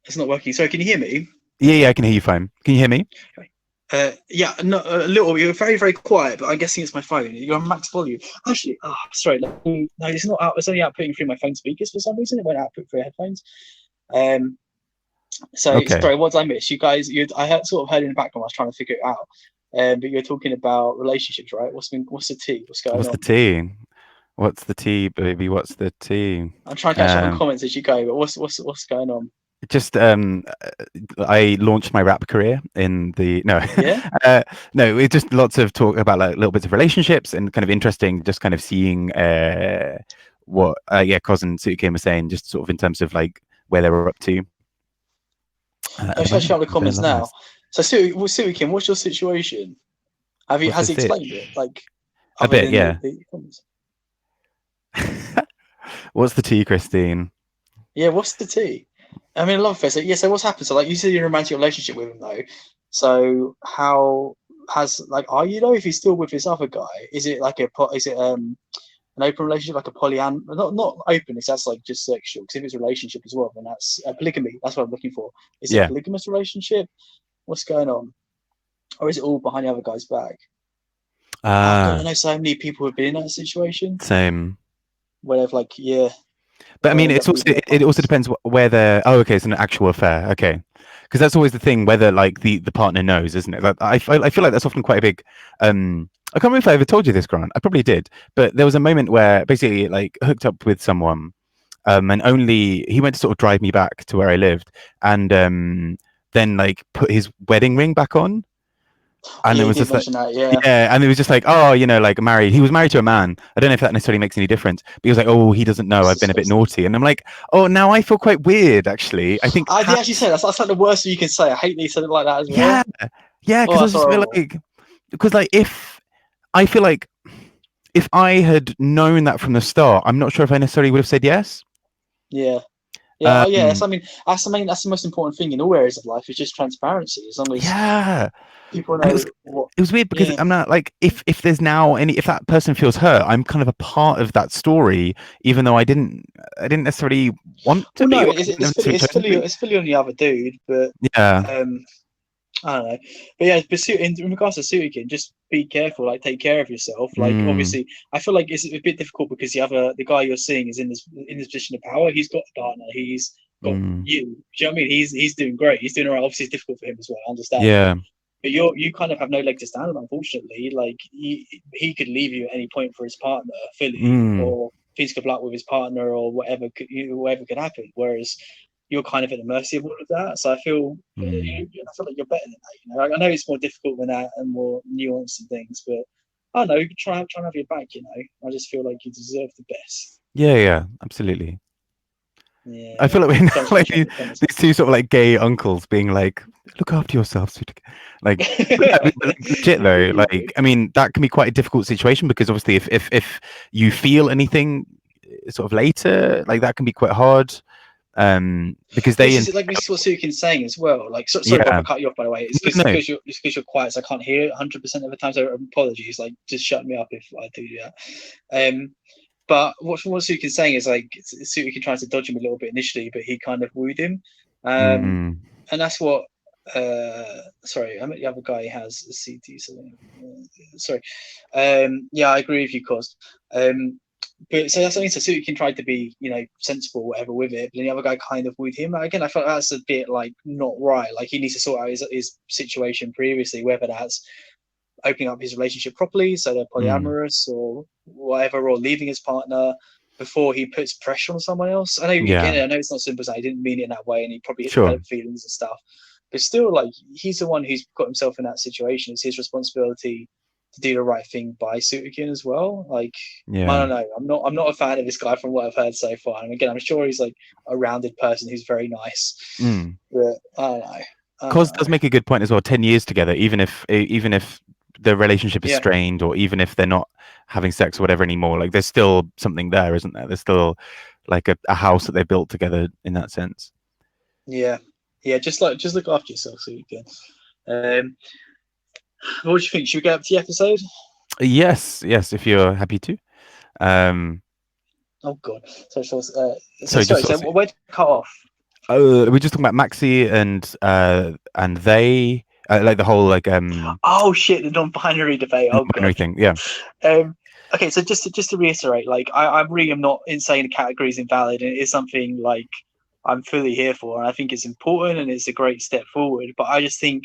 It's not working. Sorry, can you hear me? Yeah, I can hear you fine. Can you hear me? Yeah, no, a little. You're very, very quiet, but I'm guessing it's my phone. You're on max volume. Actually, sorry. No, it's not out. It's only outputting through my phone speakers for some reason. It won't output through headphones. So okay. Sorry, what did I miss? You guys, I heard in the background. I was trying to figure it out. But you're talking about relationships, right? What's the tea? What's going on? What's the tea? What's the tea, baby? What's the tea? I'm trying to catch up on comments as you go, but what's going on? Just I launched my rap career in the no it's just lots of talk about like little bits of relationships and kind of interesting, just kind of seeing what Cos and Suki were saying, just sort of in terms of like where they were up to. I'll check out the comments now. So Suki, what's your situation? Has he explained it? Like a bit, yeah. What's the tea, Christine? Yeah, what's the tea? I mean, I love it. So what's happened? So, like, you said you're in a romantic relationship with him, though. So, are you though? If he's still with this other guy, is it like an open relationship, like a polyamory? Not open. That's like just sexual. Because if it's a relationship as well, then that's polygamy. That's what I'm looking for. Is it a polygamous relationship? What's going on? Or is it all behind the other guy's back? I know so many people who've been in that situation. Same. Where they've But I mean, it also depends where they're. Oh, okay, it's an actual affair. Okay, because that's always the thing, whether like the partner knows, isn't it? Like, I feel like that's often quite a big. I can't remember if I ever told you this, Grant. I probably did, but there was a moment where basically like hooked up with someone, and only he went to sort of drive me back to where I lived, and then like put his wedding ring back on. And Yeah, it you was did just like, mention that. Yeah. yeah, and it was just like, oh, like married. He was married to a man. I don't know if that necessarily makes any difference. But he was like, oh, he doesn't know It's I've been a bit disgusting. naughty. And I'm like, oh, now I feel quite weird, actually. I think I did actually say that's like the worst thing you can say. I hate that you said it like that as well. yeah, yeah, because Oh, I that's just feel horrible. like, because like if I feel like if I had known that from the start, I'm not sure if I necessarily would have said yes. Yeah. Yeah, oh, yeah. Um, That's the most important thing in all areas of life is just transparency. As long as yeah, people and know what. it was weird because Yeah. I'm not like if there's now if that person feels hurt, I'm kind of a part of that story, even though I didn't necessarily want to Well, be, no, or I it's wouldn't it's have fully necessarily it's chosen to fully be. it's fully on the other dude, but Yeah, I don't know. But yeah, in regards to Suikin, just be careful. Like, take care of yourself. Like, mm, obviously, I feel like it's a bit difficult because the guy you're seeing is in this position of power. He's got a partner. He's got mm, you. Do you know what I mean? He's doing great. He's doing all right. Obviously, it's difficult for him as well. I understand that. yeah, But you kind of have no leg to stand on, unfortunately. Like he could leave you at any point for his partner, Philly, mm, or things could blow up with his partner, or whatever could happen. Whereas you're kind of at the mercy of all of that. So I feel mm. like you're better than that. I know it's more difficult than that and more nuanced and things, but I don't know. Try and have your back. I just feel like you deserve the best. Yeah, yeah, absolutely. I Yeah. feel like we're now So I'm just like trying to defend these two sort of like gay uncles being like, look after yourself, sweetie." Like, but no, myself. but, like legit though, like I mean, that can be quite a difficult situation because obviously if you feel anything sort of later, like that can be quite hard. Because This they is like this is what Sukin's saying as well. Like, sorry, Bob, yeah, I cut you off by the way. It's no, no, because you're quiet, so I can't hear it 100% of the time. So apologies. Like, just shut me up if I do that. But what Sukin's saying is like Sukin tries to dodge him a little bit initially, but he kind of wooed him, mm, and that's what. Sorry, I mean the other guy has a CT. So, sorry. Yeah, I agree with you, cause. But so that's something. So Sukin tried to be, sensible, whatever, with it. But then the other guy kind of wooed him. Again, I felt that's a bit like not right. Like he needs to sort out his situation previously, whether that's opening up his relationship properly, so they're mm, polyamorous or whatever, or leaving his partner before he puts pressure on someone else. I know, yeah, again, I know it's not simple. I didn't mean it in that way, and he probably sure, developed feelings and stuff. But still, like he's the one who's got himself in that situation. It's his responsibility to do the right thing by Suikin as well. Like I yeah. don't know. I'm not a fan of this guy from what I've heard so far. And again, I'm sure he's like a rounded person who's very nice. Mm. But I don't know. I Cos don't know. does make a good point as well. 10 years together, even if the relationship is Yeah. strained, or even if they're not having sex or whatever anymore, like there's still something there, isn't there? There's still like a house that they built together in that sense. Yeah. Yeah. Just look after yourself so you can. What do you think? Should we get up to the episode? Yes, yes, if you're happy to. Um, Oh God. So just sorry. sort So of, where to cut off? we're just talking about Maxi and they like the whole like Oh shit! The non-binary debate. Oh binary God. thing. Yeah, Okay. So just to reiterate, like I really am not saying the category is invalid, and it is something like I'm fully here for, and I think it's important and it's a great step forward. But I just think,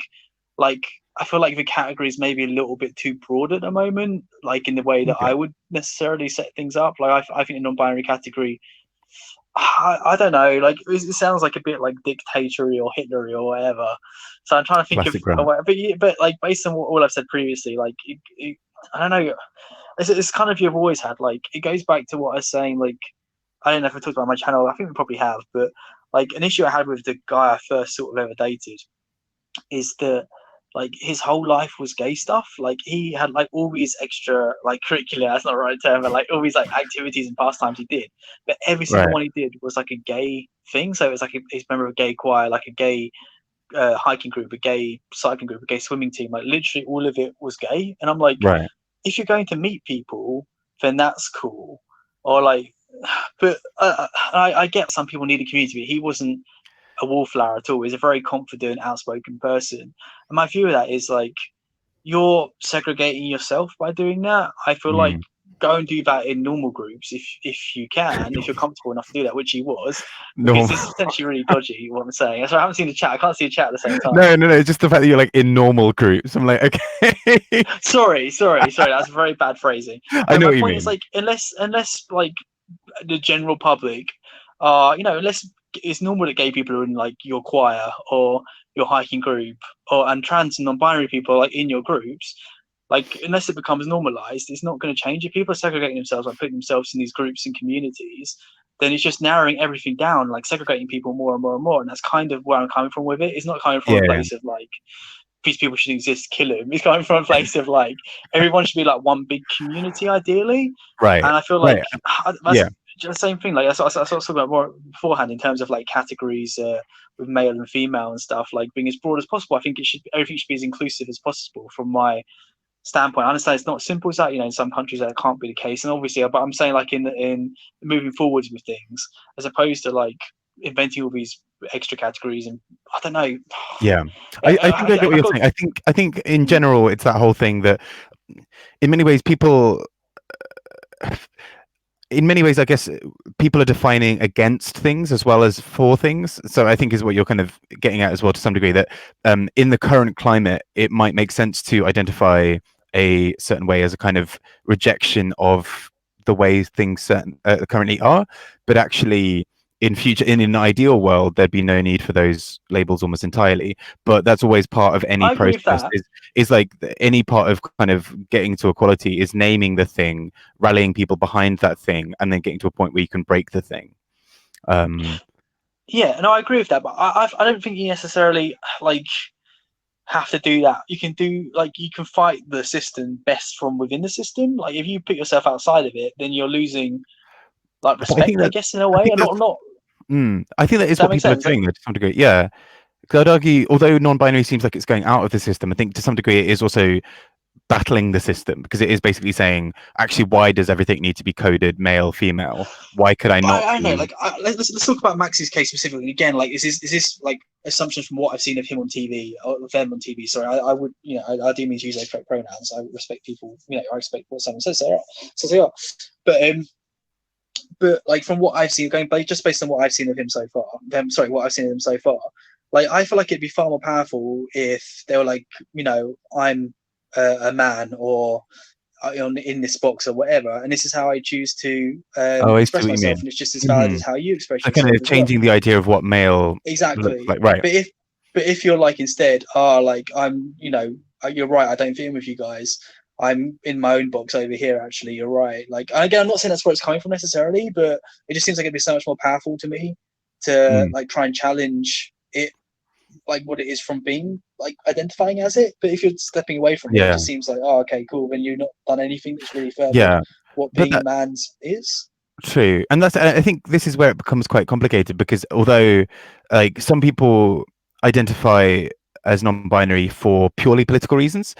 like, I feel like the category is maybe a little bit too broad at the moment, like in the way that okay, I would necessarily set things up. Like, I think the non-binary category, I don't know, like it sounds like a bit like dictatorial or Hitlery or whatever. So I'm trying to think of classic a Grant. way, but like based on all I've said previously, like I don't know, it's kind of you've always had, like it goes back to what I was saying, like I don't know if I talked about my channel. I think we probably have, but like an issue I had with the guy I first sort of ever dated is that like his whole life was gay stuff. Like he had like all these extra like curricular, that's not the right term, but like all these like activities and pastimes he did. But every single Right, one he did was like a gay thing. So it was like he's a member of a gay choir, like a gay hiking group, a gay cycling group, a gay swimming team. Like literally all of it was gay. And I'm like, right. if you're going to meet people, then that's cool. Or like, but I get some people need a community. But he wasn't a wallflower at all. He's a very confident, outspoken person. And my view of that is like you're segregating yourself by doing that. I feel like Mm. go and do that in normal groups if you can, if you're comfortable enough to do that, which he was, No, because this is potentially really dodgy what I'm saying. So I haven't seen the chat. I can't see the chat at the same time. no. It's just the fact that you're like in normal groups. I'm like, okay. Sorry. That's very bad phrasing. I know My what you point mean. is like unless like the general public, unless it's normal that gay people are in like your choir, or your hiking group, and trans and non-binary people are, like, in your groups, like, unless it becomes normalized, it's not going to change. If people are segregating themselves by putting themselves in these groups and communities, then it's just narrowing everything down, like segregating people more and more and more. And that's kind of where I'm coming from with it. It's not coming from a place of like, these people should exist, kill them. It's coming from a place of like, everyone should be like one big community, ideally. Right. And I feel like that's the same thing. Like I was talking about more beforehand in terms of like categories with male and female and stuff, like being as broad as possible. I think everything should be as inclusive as possible from my standpoint. I understand it's not simple as that, in some countries that can't be the case, and obviously, but I'm saying like in moving forwards with things, as opposed to like inventing all these extra categories, and I don't know. Yeah, I think I get what you're saying. I think in general, it's that whole thing that in many ways people. In many ways, I guess people are defining against things as well as for things. So I think is what you're kind of getting at as well to some degree, that in the current climate, it might make sense to identify a certain way as a kind of rejection of the way things currently are. But actually, in an ideal world, there'd be no need for those labels almost entirely. But that's always part of any process. Is like any part of kind of getting to equality is naming the thing, rallying people behind that thing, and then getting to a point where you can break the thing. Yeah, no, I agree with that, but I don't think you necessarily like have to do that. You can fight the system best from within the system. Like if you put yourself outside of it, then you're losing like respect, I guess, in a way. I think that is what people are doing to some degree. Yeah. Because I'd argue, although non-binary seems like it's going out of the system, I think to some degree it is also battling the system, because it is basically saying, actually, why does everything need to be coded male, female? Why could I not? I know. Like, let's talk about Max's case specifically. Again, like, is this like assumptions from what I've seen of him on TV or them on TV? Sorry, I would, I do mean to use those correct pronouns. I respect people. I respect what someone says. So they are. But like from what I've seen, just based on what I've seen of him so far, what I've seen of him so far, like I feel like it'd be far more powerful if they were like, I'm a man or in this box or whatever, and this is how I choose to express myself, and it's just as valid as how you express yourself. Kind of changing the idea of what male exactly looks like, right? But if you're like instead, like I'm, you're right, I don't fit in with you guys. I'm in my own box over here. Actually, you're right. Like, and again, I'm not saying that's where it's coming from necessarily, but it just seems like it'd be so much more powerful to me to like try and challenge it, like what it is from being like identifying as it. But if you're stepping away from it, it just seems like, oh, okay, cool. Then you've not done anything that's really further what being a man's is. True, and I think this is where it becomes quite complicated, because although like some people identify as non-binary for purely political reasons,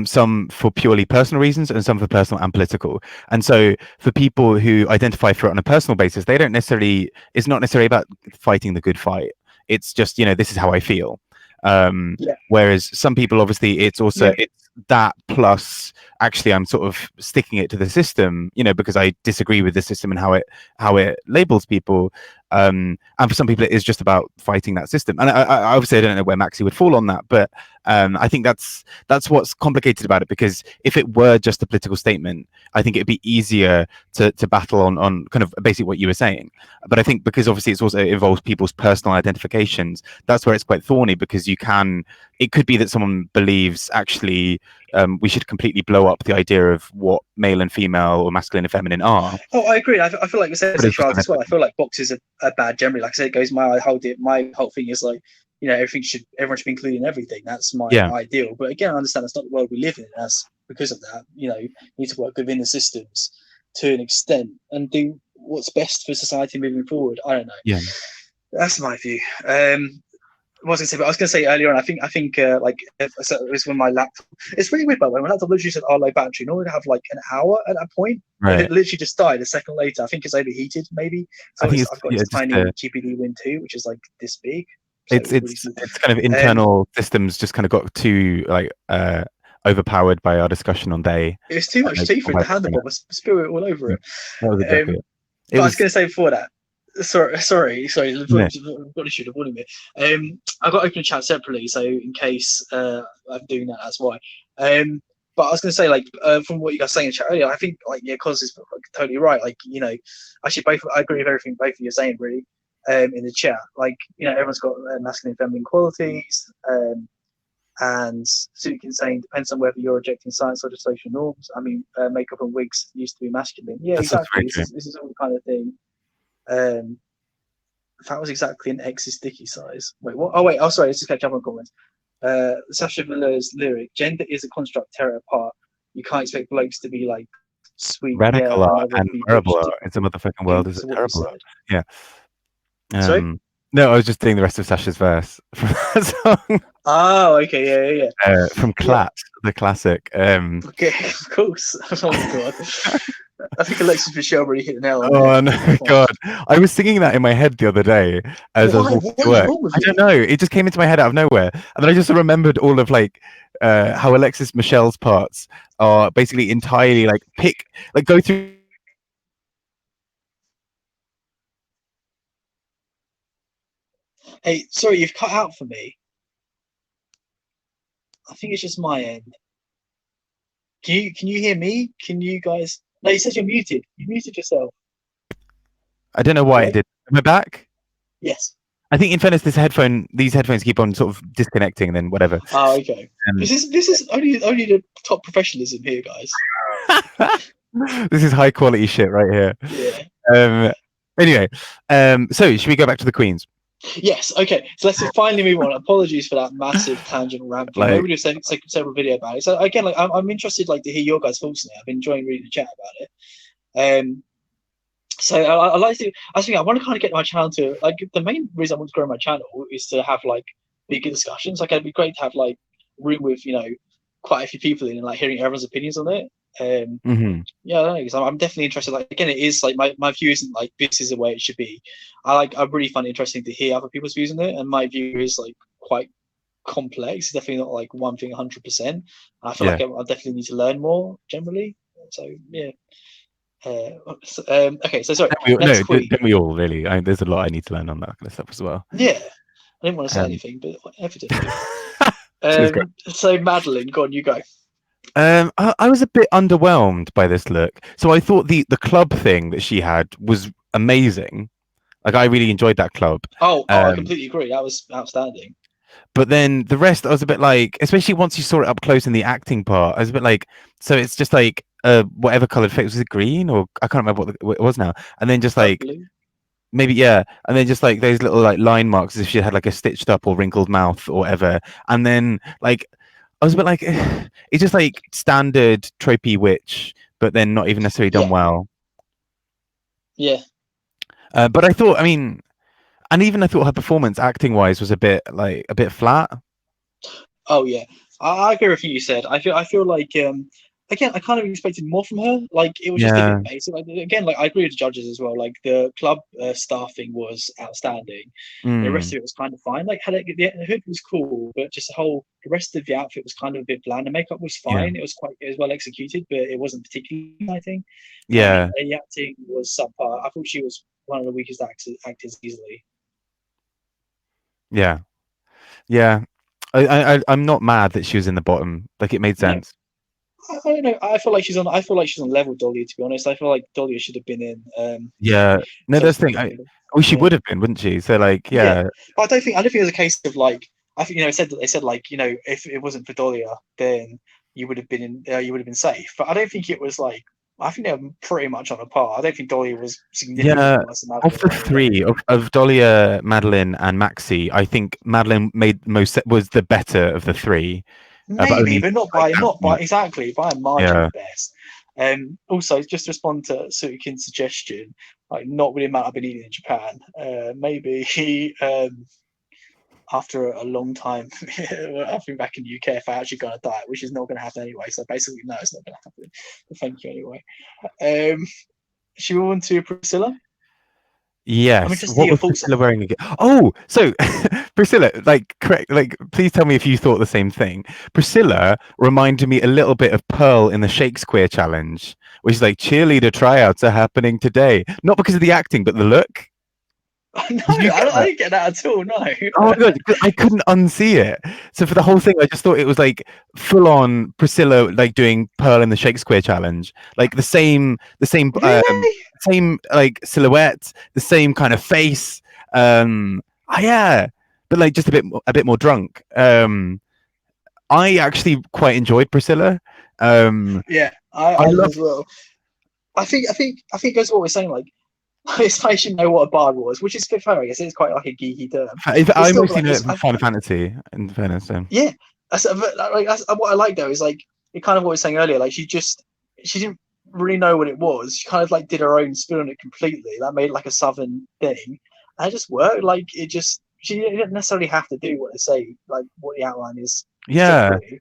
some for purely personal reasons, and some for personal and political. And so for people who identify for it on a personal basis, it's not necessarily about fighting the good fight. It's just, this is how I feel. Whereas some people, obviously, it's also it's that plus actually I'm sort of sticking it to the system, because I disagree with the system and how it labels people. And for some people, it is just about fighting that system. And I obviously I don't know where Maxi would fall on that, but I think that's what's complicated about it, because if it were just a political statement, I think it'd be easier to battle on kind of basically what you were saying. But I think because obviously it also involves people's personal identifications, that's where it's quite thorny, because it could be that someone believes actually we should completely blow up the idea of what male and female or masculine and feminine are. Oh, I agree. I feel like with sexuality as well. I feel like boxes are bad generally. Like I said, it goes my whole thing is like, everyone should be included in everything. That's my ideal. But again, I understand that's not the world we live in. That's because of that. You need to work within the systems to an extent and do what's best for society moving forward. I don't know. Yeah, that's my view. I was going to say earlier on, I think like it was when my laptop. It's really weird, by the way. My laptop literally said, "Oh, low battery." Normally, I have like an hour at that point. Right. And it literally just died a second later. I think it's overheated, maybe. So I've got this tiny GPD Win 2, which is like this big. So it's kind of internal systems just kind of got too like overpowered by our discussion on day. It was too much tea for it to handle. I spill it all over it. That was exactly it. I was going to say before that. Sorry. I've got to shoot a ball in me. I've got to open a chat separately, so in case I'm doing that, that's why. But I was going to say, like, from what you guys saying in chat earlier, I think, like, Cos is totally right. Like, actually, I agree with everything both of you are saying, really. in the chat. Like, everyone's got masculine and feminine qualities. And Sukin saying, depends on whether you're rejecting science or just social norms. I mean, makeup and wigs used to be masculine. Yeah, exactly. This is all the kind of thing. That was exactly an X's dicky size. Wait, what? Oh, wait. Oh, sorry. Let's just catch up on comments. Sasha Miller's lyric: "Gender is a construct, tear it apart. You can't expect blokes to be like sweet, radical yeah, art and terrible art. It's a motherfucking world. Is it terrible art? Yeah. Sorry? No, I was just doing the rest of Sasha's verse from that song. Oh, okay, yeah. From Clat, the classic. Okay, of course. Oh god. I think Alexis Michelle really hit the nail on Oh no, God! I was singing that in my head the other day as I was walking to work. I don't know. It just came into my head out of nowhere, and then I just remembered all of how Alexis Michelle's parts are basically entirely go through. Hey, sorry, you've cut out for me. I think it's just my end. Can you hear me? Can you guys? No, you said you're muted. You muted yourself. I don't know why it did. Am I back? Yes. I think in fairness, these headphones keep on sort of disconnecting and then whatever. Oh, okay. This is only the top professionalism here, guys. This is high quality shit right here. Yeah. Anyway, so should we go back to the Queens? Yes. Okay. So let's finally move on. Apologies for that massive tangent rambling. Maybe we'll do a separate video about it. So again, I'm interested to hear your guys' thoughts on it. I've been enjoying reading the chat about it. So I like to. I want to kind of get my channel to the main reason I want to grow my channel is to have bigger discussions. It'd be great to have room with quite a few people in and hearing everyone's opinions on it. Yeah, I don't know, because I'm definitely interested. Again, it is my view isn't this is the way it should be. I really find it interesting to hear other people's views on it, and my view is quite complex. It's definitely not one thing 100%. I feel I definitely need to learn more generally. So yeah. Okay, so sorry. Don't we all really? There's a lot I need to learn on that kind of stuff as well. Yeah, I didn't want to say anything, but evidently. So Madeline, go on, you go. I was a bit underwhelmed by this look. So I thought the club thing that she had was amazing. I really enjoyed that club. I completely agree. That was outstanding. But then the rest, I was a bit especially once you saw it up close in the acting part, I was a bit so it's just whatever coloured face, was it green or I can't remember what it was now. And then just maybe, yeah. And then just those little line marks as if she had a stitched up or wrinkled mouth or whatever. And then I was a bit it's just standard tropey witch, but then not even necessarily done well. Yeah. But I thought, I thought her performance acting wise was a bit flat. Oh yeah, I agree with what you said. I feel again, I kind of expected more from her. It was just a bit basic. Again, I agree with the judges as well. The club staffing was outstanding. The rest of it was kind of fine. The hood was cool, but just the rest of the outfit was kind of a bit bland. The makeup was fine. It was well executed, but it wasn't particularly exciting. Yeah. The acting was subpar. I thought she was one of the weakest actors easily. Yeah. I'm not mad that she was in the bottom. It made sense. I don't know. I feel like she's on level with Dahlia, to be honest. I feel like Dahlia should have been in. Yeah. No, that's the thing. She would have been, wouldn't she? So yeah. But I don't think it was a case of I think they said if it wasn't for Dahlia, then you would have been safe. But I don't think it was I think they're pretty much on a par. I don't think Dahlia was significantly worse than Madeline. Of the three, of Dahlia, Madeline, and Maxi, I think Madeline was the better of the three. Maybe, but not by exactly by a margin at best. Also, just to respond to Suikin's suggestion, not with the amount I've been eating in Japan, maybe after a long time, I've been back in the UK, if I actually go on a diet, which is not going to happen anyway. So basically, no, it's not going to happen. But thank you anyway. Should we move on to Priscilla? Yes. What was Priscilla wearing again? Oh, so Priscilla, correct. Please tell me if you thought the same thing. Priscilla reminded me a little bit of Pearl in the Shakespeare Challenge, which is cheerleader tryouts are happening today. Not because of the acting, but the look. No, I didn't get that at all. No. Oh my god, I couldn't unsee it. So for the whole thing, I just thought it was full on Priscilla doing Pearl in the Shakespeare Challenge, the same really? same silhouette, the same kind of face, Yeah, but like just a bit more drunk. I actually quite enjoyed Priscilla. Yeah, I I did love. as well. I think that's what we're saying. Like, it's like you know what a bard was, which is fair. I guess it's quite like a geeky term. I Still, mostly like, know it from Final Fantasy. In fairness, so. yeah. That's what I like though. Is like it kind of what we were saying earlier. Like she didn't really know what it was. She kind of like did her own spin on it completely. That made it like a southern thing, and it just worked. Like it just she didn't necessarily have to do what they say. Like what the outline is. Yeah, Pretty.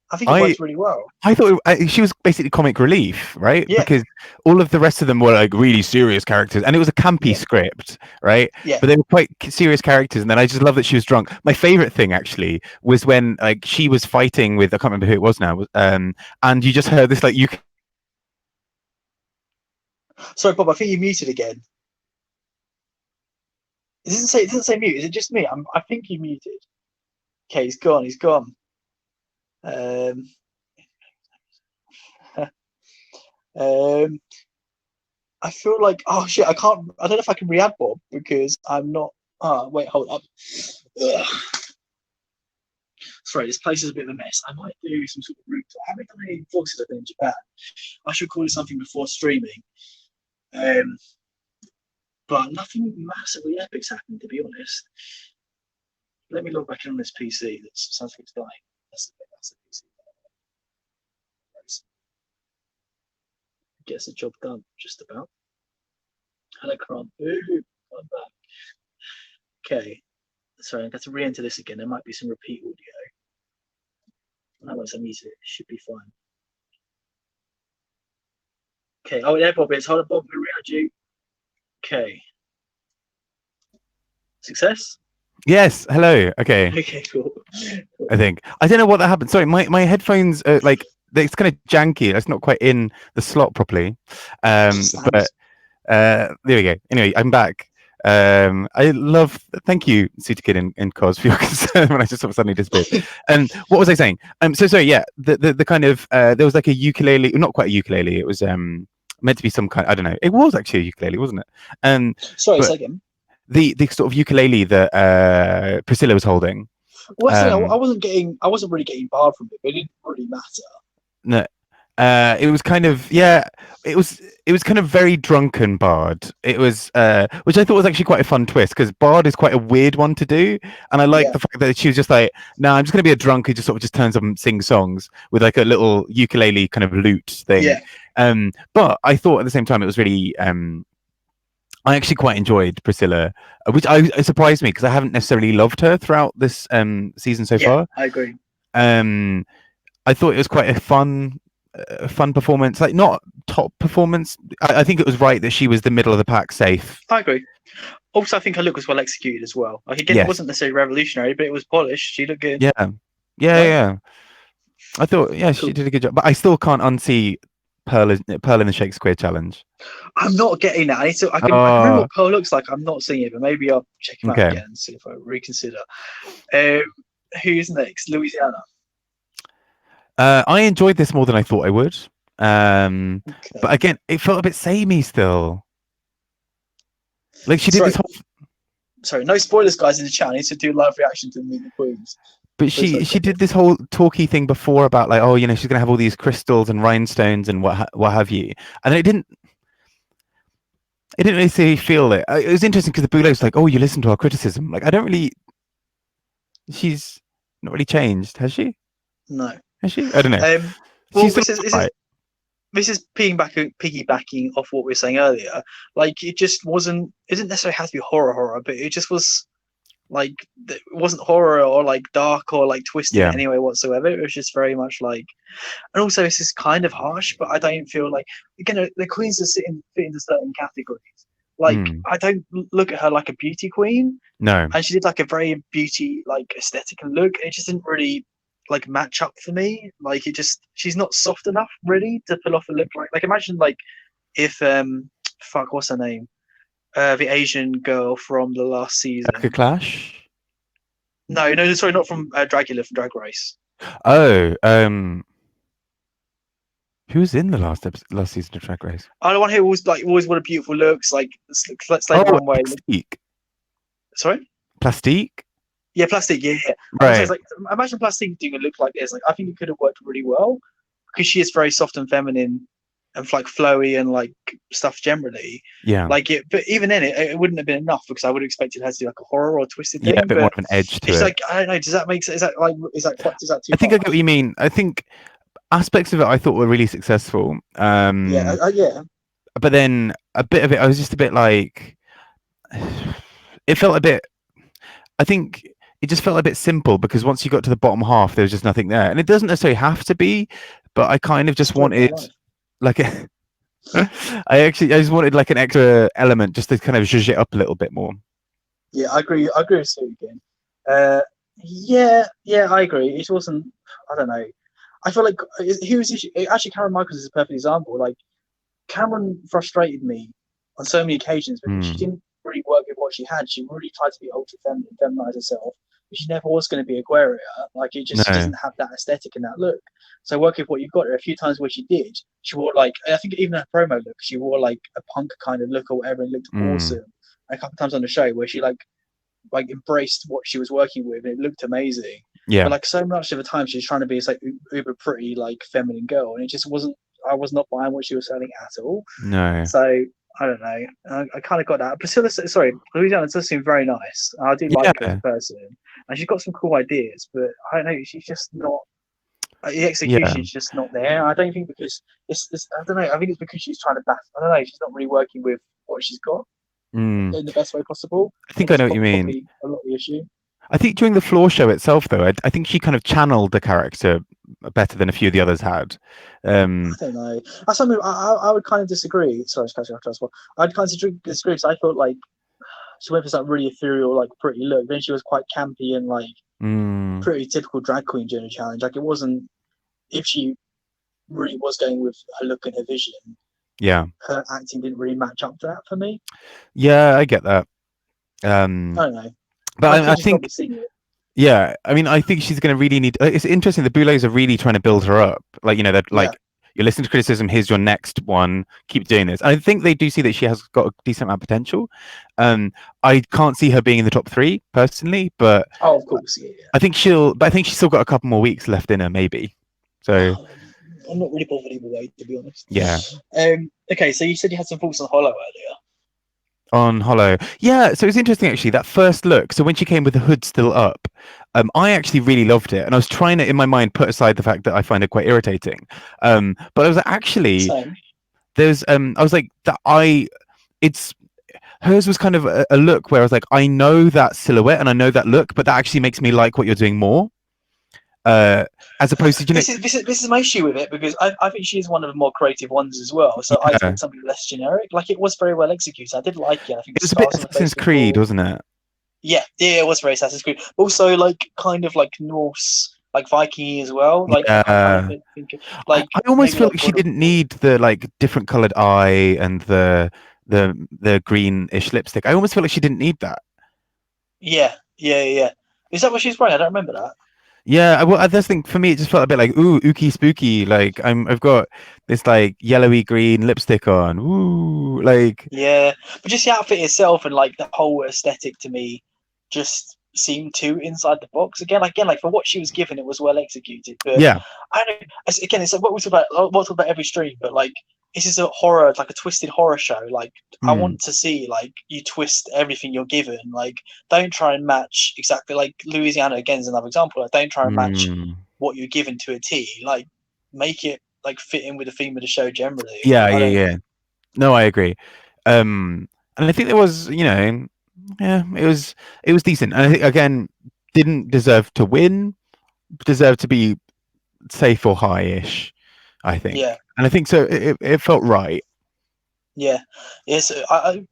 I think it I works really well. I thought she was basically comic relief, right? Yeah. Because all of the rest of them were like really serious characters, and it was a campy Yeah. script, right? Yeah. But they were quite serious characters, and then I just love that she was drunk. My favorite thing actually was when like she was fighting with, I can't remember who it was now, and you just heard this like you. Sorry, Bob. I think you muted again. It doesn't say mute. Is it just me? I think you muted. Okay, he's gone. He's gone. I feel like shit. I don't know if I can re-add Bob because I'm not. Wait, hold up. Ugh. Sorry, this place is a bit of a mess. I might do some sort of route. I haven't done any vlogs since I've been in Japan. I should call it something before streaming. But nothing massively epic's happened, to be honest. Let me log back in on this PC. That sounds like it's dying. That's the PC. Gets the job done, just about. Hello, Kron. Ooh, I'm back. Okay. Sorry, I've got to re-enter this again. There might be some repeat audio. Once I mute it, it should be fine. Okay. Oh, there, Bob is. Hold on, Bob. I'm going to re-add you. Okay. Success? Yes. Hello. Okay. Okay, cool. I think I don't know what that happened. Sorry, my headphones are like it's kind of janky. It's not quite in the slot properly. But there we go. Anyway, I'm back. I love. Thank you, Sutakid and Cos, for your concern when I just sort of suddenly disappeared. And what was I saying? So sorry. Yeah, the kind of there was like a ukulele, not quite a ukulele. It was meant to be some kind. I don't know. It was actually a ukulele, wasn't it? Sorry, second. The sort of ukulele that Priscilla was holding. Well, I wasn't really getting barred from it, but it didn't really matter. No, it was kind of it was kind of very drunken bard. It was which I thought was actually quite a fun twist because bard is quite a weird one to do, and I like the fact that she was just like, no, I'm just gonna be a drunk who just sort of just turns up and sings songs with like a little ukulele kind of lute thing. Yeah. But I thought at the same time it was really I actually quite enjoyed Priscilla, which it surprised me because I haven't necessarily loved her throughout this season so far. I agree. I thought it was quite a fun performance, like not top performance. I think it was right that she was the middle of the pack, safe. I agree. Also, I think her look was well executed as well. Like again, it wasn't necessarily revolutionary, but it was polished. She looked good. Yeah. I thought, she did a good job, but I still can't unsee Pearl in the Shakespeare challenge. I'm not getting that. I can remember what Pearl looks like. I'm not seeing it, but maybe I'll check him out again and see if I reconsider. Who's next? Louisiana. I enjoyed this more than I thought I would. But again, it felt a bit samey still. Like she did this whole. Sorry, no spoilers, guys, in the chat. I need to do live reaction to Meet the Queens. But she did this whole talky thing before about like, she's gonna have all these crystals and rhinestones and what have you, and it didn't really feel it. It was interesting because the Boulay was like, "Oh, you listen to our criticism." Like, I don't really. She's not really changed, has she? No. Has she? I don't know. Well, this is piggybacking off what we were saying earlier. Like, it just wasn't. It didn't necessarily have to be horror, but it just was. Like, it wasn't horror or like dark or like twisted in any way whatsoever. It was just very much like, and also this is kind of harsh, but I don't feel like again the queens are fit into certain categories. Like I don't look at her like a beauty queen. No, and she did like a very beauty like aesthetic and look. It just didn't really like match up for me. Like she's not soft enough really to pull off a look like imagine like if what's her name. The Asian girl from the last season. Like a Clash? No, sorry, not from Dragula from Drag Race. Oh, who was in the last season of Drag Race? Oh, the one who always wanted beautiful looks, like slave runway. Sorry. Plastique. Yeah, Plastique. Yeah. Right. It's like, imagine Plastique doing a look like this. Like, I think it could have worked really well because she is very soft and feminine and like flowy and like stuff generally. Yeah. Like it, but even then, it wouldn't have been enough because I would have expected her to do like a horror or twisted thing. Yeah, a bit but more of an edge to it's it. like, I don't know. Does that make sense? Is that too? I think far? I get what you mean. I think aspects of it I thought were really successful. Yeah. But then a bit of it, I was just a bit like, it felt a bit. I think it just felt a bit simple because once you got to the bottom half, there was just nothing there, and it doesn't necessarily have to be. But I kind of just wanted like a. I just wanted like an extra element just to kind of zhuzh it up a little bit more. Yeah, I agree. I agree with Sue again. Yeah, I agree. It wasn't. I don't know. I feel like actually Cameron Michaels is a perfect example. Like Cameron frustrated me on so many occasions because she didn't really work with what she had. She really tried to be ultra feminine, feminize herself, but she never was going to be Aquaria. Like it just she doesn't have that aesthetic and that look. So work with what you've got. There a few times where she did. She wore like I think even her promo look. She wore like a punk kind of look or whatever, and looked awesome. And a couple of times on the show where she like embraced what she was working with, and it looked amazing. Yeah. But like so much of the time, she was trying to be this like uber pretty, like feminine girl, and it just wasn't. I was not buying what she was selling at all. No. So I don't know. I kind of got that. Priscilla, sorry, Louisiana does seem very nice. I do like her as a person, and she's got some cool ideas. But I don't know. She's just not. The execution is just not there. I don't think because it's. I don't know. I think it's because she's trying to battle. I don't know. She's not really working with what she's got in the best way possible. I think I know what you mean. A lot of the issue. I think during the floor show itself, though, I think she kind of channeled the character better than a few of the others had. I don't know. That's something I would kind of disagree. Sorry, I'd kind of disagree because I felt like she went for some really ethereal, like pretty look. Then she was quite campy and like pretty typical drag queen during the challenge. Like it wasn't if she really was going with her look and her vision. Yeah, her acting didn't really match up to that for me. Yeah, I get that. I don't know. But I think, yeah, I mean, I think she's going to really need. It's interesting. The Boulets are really trying to build her up. Like, you know, that like you're listening to criticism. Here's your next one. Keep doing this. I think they do see that she has got a decent amount of potential. I can't see her being in the top 3 personally, but of course, yeah. I think she's still got a couple more weeks left in her, maybe. So I'm not really bothered either way, to be honest. Yeah. Okay, so you said you had some thoughts on Hollow earlier. On Hollow, yeah. So it's interesting actually, that first look. So when she came with the hood still up, I actually really loved it, and I was trying to, in my mind, put aside the fact that I find it quite irritating. But I was actually, there's, I was like that. Hers was kind of a look where I was like, I know that silhouette and I know that look, but that actually makes me like what you're doing more. As opposed to, you know, this is my issue with it because I think she's one of the more creative ones as well. So I think something less generic. Like it was very well executed. I did like it. I think it was a bit Assassin's Creed, wasn't it? Yeah, it was very Assassin's Creed. Also, like kind of like Norse, like Viking as well. Like I almost feel like she didn't need the like different coloured eye and the greenish lipstick. I almost feel like she didn't need that. Yeah. Is that what she's wearing? I don't remember that. Yeah, well, I just think for me it just felt a bit like ooky spooky. Like I've got this like yellowy green lipstick on. Ooh, like yeah, but just the outfit itself and like the whole aesthetic to me just seemed too inside the box. Again, like for what she was given, it was well executed. But yeah, I don't know. Again, it's like what we talk about every stream, but like this is a horror, like a twisted horror show. Like I want to see like you twist everything you're given. Like don't try and match exactly. Like Louisiana again is another example. Like don't try and match what you're given to a T. Like make it like fit in with the theme of the show generally. Yeah. No, I agree. And I think there was, you know, yeah, it was decent. And I think again, didn't deserve to win, deserved to be safe or high-ish, I think. Yeah. And I think so. It felt right. Yeah. Yes. I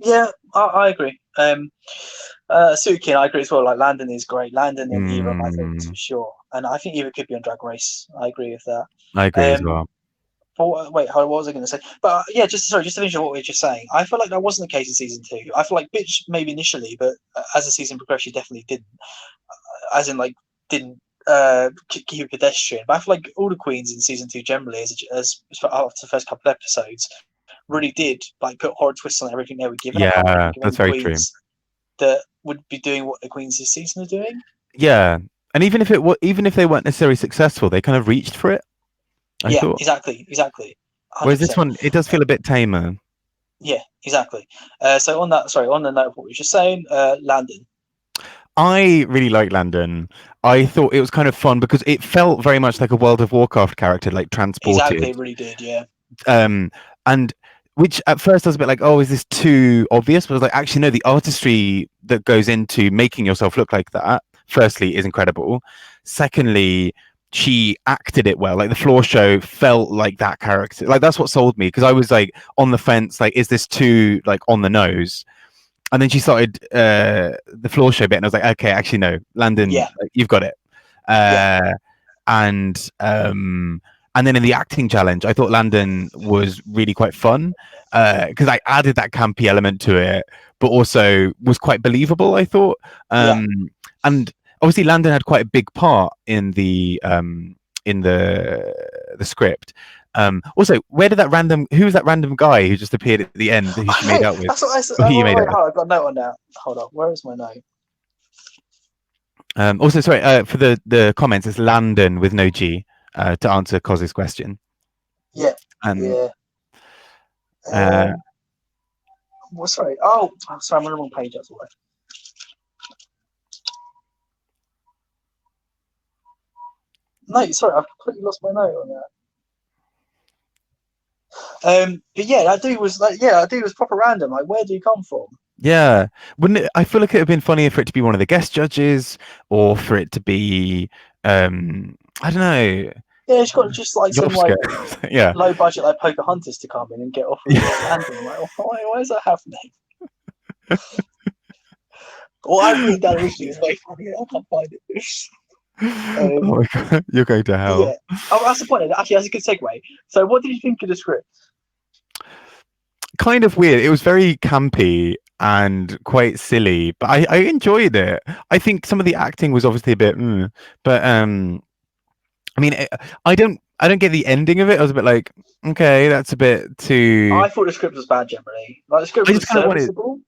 agree. Sukin, I agree as well. Like Landon is great. Landon and Eva are my favorites for sure. And I think Eva could be on Drag Race. I agree with that. I agree as well. Wait, what was I going to say? But yeah, just to finish what we were just saying. I feel like that wasn't the case in season 2. I feel like Bitch maybe initially, but as the season progressed, she definitely didn't. As in, like, didn't keep pedestrian. But I feel like all the queens in season 2 generally, as after the first couple of episodes, really did like put horror twists on everything they were given. Yeah, that's very true. That would be doing what the Queens this season are doing. Yeah, and even if they weren't necessarily successful, they kind of reached for it. I thought. Exactly. 100%. Whereas this one, it does feel a bit tamer. Yeah, exactly. So on the note of what we were just saying, Landon. I really like Landon. I thought it was kind of fun because it felt very much like a World of Warcraft character, like transported. Exactly, it really did, yeah. And which at first I was a bit like, oh, is this too obvious? But I was like, actually, no, the artistry that goes into making yourself look like that, firstly, is incredible. Secondly, she acted it well. Like the floor show felt like that character. Like that's what sold me because I was like on the fence, like, is this too like on the nose? And then she started the floor show bit, and I was like, okay, actually, no, Landon, you've got it. And then in the acting challenge, I thought Landon was really quite fun because I added that campy element to it, but also was quite believable, I thought. And obviously, Landon had quite a big part in the script. Also, who was that random guy who just appeared at the end who she made out with? That's what I said. I've got a note on that. Hold on, where is my note? Also, sorry, for the comments, it's Landon with no G to answer Koz's question. Yeah. Well, sorry. Oh, sorry, I'm on the wrong page. That's why. No, sorry, I've completely lost my note on that. But yeah, that dude was proper random. Like, where did he come from? Yeah, wouldn't it? I feel like it would have been funnier for it to be one of the guest judges, or for it to be, I don't know. Yeah, it's got just like some like low budget like Pocahontas to come in and get off of landing. Like, why is that happening? Well, I've written down originally. It's way funnier. I can't find it. Oh my God, you're going to hell. Yeah. Oh, that's the point. Actually, that's a good segue. So, what did you think of the script? Kind of weird. It was very campy and quite silly, but I enjoyed it. I think some of the acting was obviously a bit, but I mean, I don't get the ending of it. I was a bit like, okay, that's a bit too. I thought the script was bad generally. Like the script was serviceable.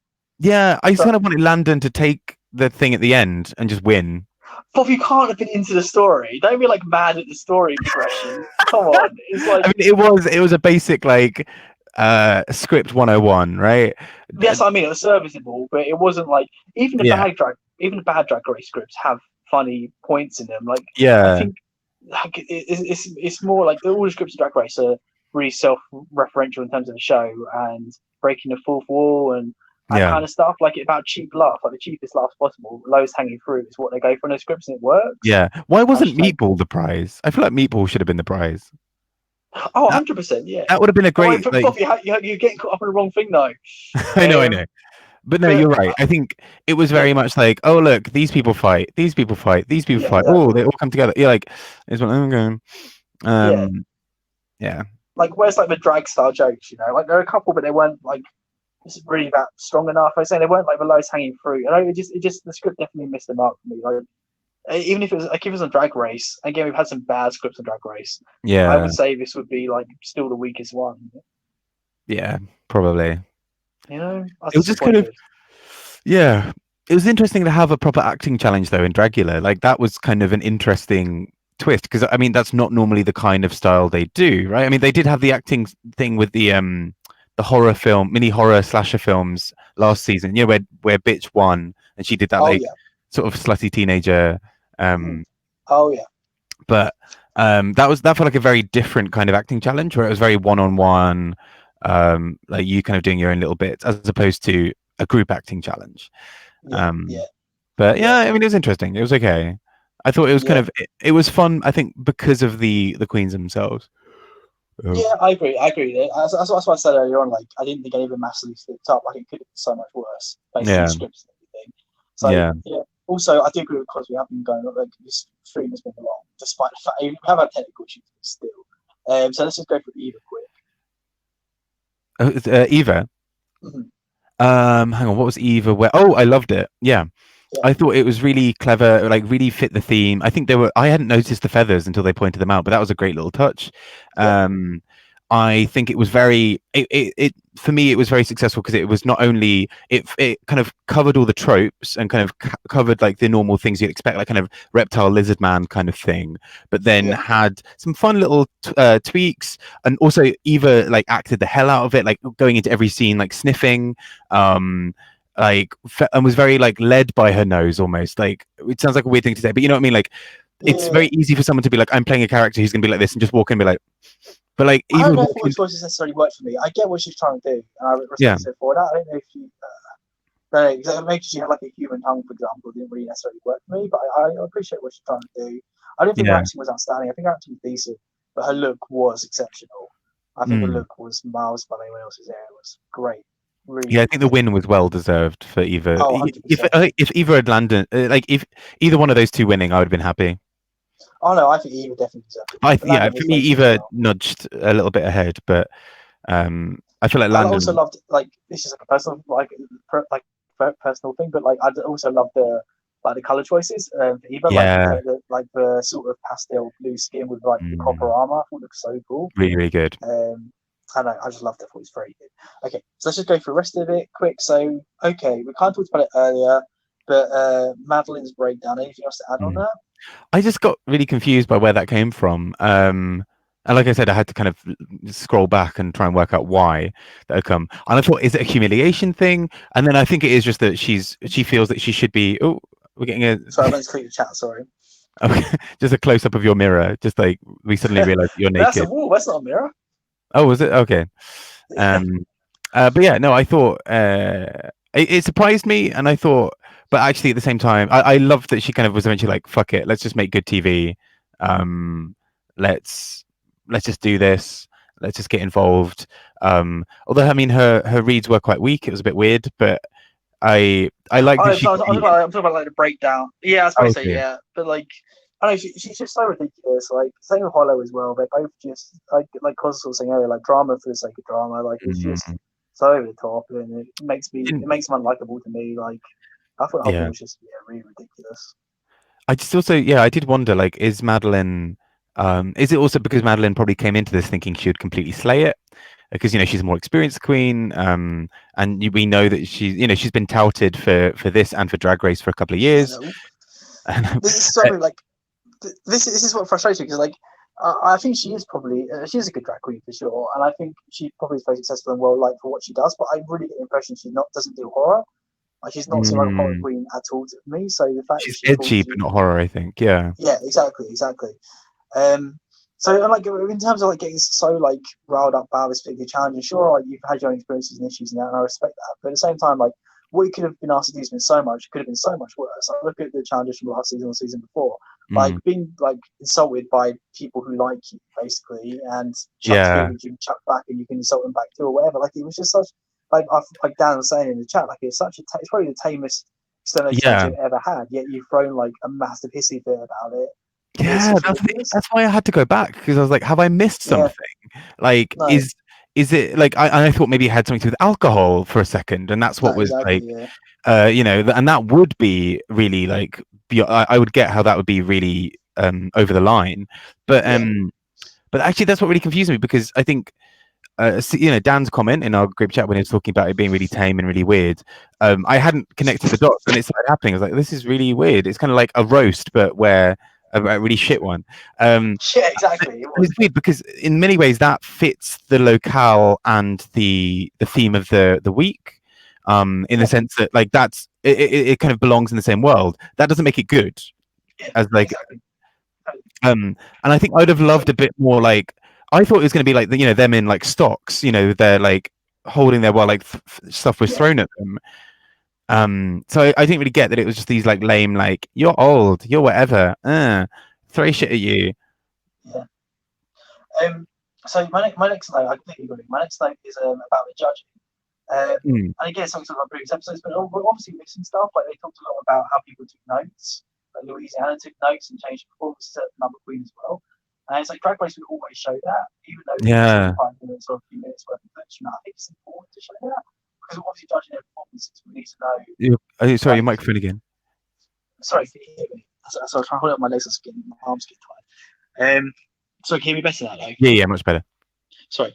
I just kind of wanted Landon to take the thing at the end and just win. Bob, you can't have been into the story. Don't be like mad at the story progression. Come on, it's like. I mean, it was a basic like script 101, right? Yes, I mean it was serviceable, but it wasn't like even the bad drag race scripts have funny points in them. Like I think like it's more like all the scripts of Drag Race are really self-referential in terms of the show and breaking the fourth wall and that kind of stuff. Like about cheap laugh, like the cheapest laughs possible, lowest hanging fruit is what they go for in those scripts, and it works. Yeah. Why wasn't Meatball the prize? I feel like Meatball should have been the prize. Oh, 100%, yeah. That would have been a great. You're getting caught up in the wrong thing, though. I know. But no, you're right. I think it was very much like, oh look, these people fight, these people fight, these people fight. Exactly. Oh, they all come together. You're like, it's one. I'm going. Yeah. Like, where's like the drag style jokes? You know, like there are a couple, but they weren't like really that strong enough. I was saying they weren't like the lowest hanging fruit. And it just the script definitely missed the mark for me. Like, even if it was on Drag Race, again, we've had some bad scripts on Drag Race. Yeah, I would say this would be like still the weakest one. Yeah, probably. You know, it was just kind of, it was interesting to have a proper acting challenge though in Dragula. Like that was kind of an interesting twist because I mean that's not normally the kind of style they do, right? I mean they did have the acting thing with the horror film, mini horror slasher films last season. You know where bitch won and she did that sort of slutty teenager. But that felt like a very different kind of acting challenge where it was very one-on-one. Like you kind of doing your own little bits as opposed to a group acting challenge. But I mean it was interesting. It was okay. I thought it was kind of it was fun. I think because of the queens themselves. Yeah, I agree. That's what I said earlier on. Like I didn't think any of them massively slipped up. Like it could have been so much worse based on the scripts and everything. So yeah. Also, I do agree with because we have been going like this stream has been long, despite the fact we have had technical issues still. So let's just go for Eva quick. Eva. Hang on, what was Eva? Oh, I loved it. Yeah. I thought it was really clever, like really fit the theme. I think I hadn't noticed the feathers until they pointed them out, but that was a great little touch. I think it was very it for me it was very successful because it was not only it kind of covered all the tropes and kind of covered like the normal things you'd expect, like kind of reptile lizard man kind of thing, but then Yeah. had some fun little tweaks, and also Eva like acted the hell out of it, like going into every scene like sniffing, like and was very like led by her nose almost. Like it sounds like a weird thing to say, but you know what I mean, like it's Yeah. very easy for someone to be like, I'm playing a character who's gonna be like this, and just walk in and be like, but like I even don't know if walking, voice voices necessarily work for me. I get what she's trying to do, and I yeah, respect her for that. I don't know if she, no, because maybe she had like a human tongue, for example, didn't really necessarily work for me. But I appreciate what she's trying to do. I don't think her yeah, acting was outstanding. I think her acting was decent, but her look was exceptional. I think her look was miles above anyone else's. It was great, really, yeah. I really think the good. win was well deserved for Eva. Oh, If 100%. if Eva had landed, like if either one of those two winning, I would have been happy. Oh no, I think Eva definitely deserved it. I But yeah, Landon for was me, very good as Eva well. nudged a little bit ahead, but I feel like I also Landon, loved, like, this is like a personal personal thing, but like I also love the color choices for Eva, like yeah, the sort of pastel blue skin with like the copper mm, armor. I thought it looked so cool. really, really good. I know, I just loved it. I thought it was very good. Okay, so let's just go through the rest of it quick. So okay, we kind of talked about it earlier, but Madeline's breakdown. Anything else to add on Mm. that? I just got really confused by where that came from. And like I said, I had to kind of scroll back and try and work out why that had come. And I thought, is it a humiliation thing? And then I think it is just that she feels that she should be. Oh, we're getting a Sorry, I meant to click the chat. Sorry. just a close up of your mirror. Just like we suddenly realized you're That's a naked. wall. That's not a mirror. Oh, was it? Okay. Um, but yeah, no, I thought it surprised me, and I thought, but actually at the same time, I loved that she kind of was eventually like, "Fuck it, let's just make good TV. Um, let's let's just do this. Let's just get involved." Although I mean, her reads were quite weak. It was a bit weird, but I like that I'm she. talking about like the breakdown. Yeah, I was probably say Okay. yeah, but like I know she's just so ridiculous. Like same with Hollow as well. They're both just like Cos was saying earlier, like drama for the sake of drama. Like it's just Mm, so over the top, and it makes didn't- them unlikable to me. Like I thought the whole thing yeah. was just really ridiculous. I just also, yeah, I did wonder, like, is Madeline, is it also because Madeline probably came into this thinking she would completely slay it? Because, you know, she's a more experienced queen, and we know that she's, you know, she's been touted for this and for Drag Race for a couple of I years. know And, this is something like this is what frustrates me because like I think she is probably she is a good drag queen for sure, and I think she probably is very successful and well liked for what she does. But I really get the impression she not doesn't do horror. Like she's not seem like a horror mm, queen at all to me. So the fact that she's she edgy, pulls but you, not horror, I think. Yeah. yeah, exactly. So and like in terms of like getting so like riled up by this particular challenge, and sure, like you've had your own experiences and issues and that, and I respect that. But at the same time, like what you could have been asked to do has been so much, could have been so much worse. Like, look at the challenges from last season or season before, like Mm, being like insulted by people who like you basically, and chucked yeah. food, you can chuck back, and you can insult them back too or whatever. Like it was just such like Dan was saying in the chat, like it's such it's probably the tamest external challenge Yeah. you've ever had. Yet you've thrown like a massive hissy fit about it. It's Yeah, just that's the, ridiculous. that's why I had to go back because I was like, have I missed Yeah, something? Like, no. is it like I thought maybe it had something to do with alcohol for a second, and that's No, what was exactly. like, Yeah, you know, and that would be really like, I would get how that would be really over the line, but yeah, actually that's what really confused me because I think. You know, Dan's comment in our group chat when he was talking about it being really tame and really weird. I hadn't connected the dots, and it started happening. I was like, "This is really weird." It's kind of like a roast, but where a really shit one. yeah, exactly. It was. It's weird because in many ways that fits the locale and the theme of the week. In the Yeah, sense that like it kind of belongs in the same world. That doesn't make it good yeah, as like exactly. and I think I'd have loved a bit more like I thought it was going to be like you know them in like stocks, you know, they're like holding there while like stuff was Yeah, thrown at them. So I didn't really get that it was just these like lame like you're old, you're whatever, throw shit at you. yeah. So my next note, I completely got it. My next note is about the judging. Mm, And again, something about previous episodes, but we're obviously missing stuff. Like they talked a lot about how people took notes. Like Louisiana took notes and changed performance to another queen as well. And it's like Drag Race would always show that, even though it's yeah. 5 minutes or a few minutes worth of footage. I think it's important to show that because we're obviously judging their performances. We need to know. Sorry, your Like, microphone again. sorry, can you hear me? So I was trying to hold up my legs. My arms getting tired. So can you hear me better now, though? Yeah, much better. Sorry.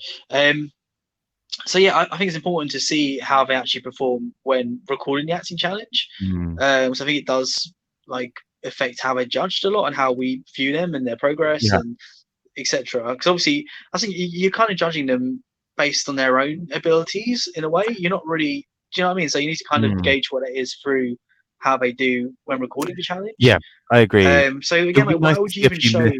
So yeah, I think it's important to see how they actually perform when recording the acting challenge. So I think it does like affect how they're judged a lot and how we view them and their progress and etc. Because obviously, I think you're kind of judging them based on their own abilities in a way. You're not really, do you know what I mean? So you need to kind of gauge what it is through how they do when recording the challenge. Yeah, I agree. So again, like, why would you even show?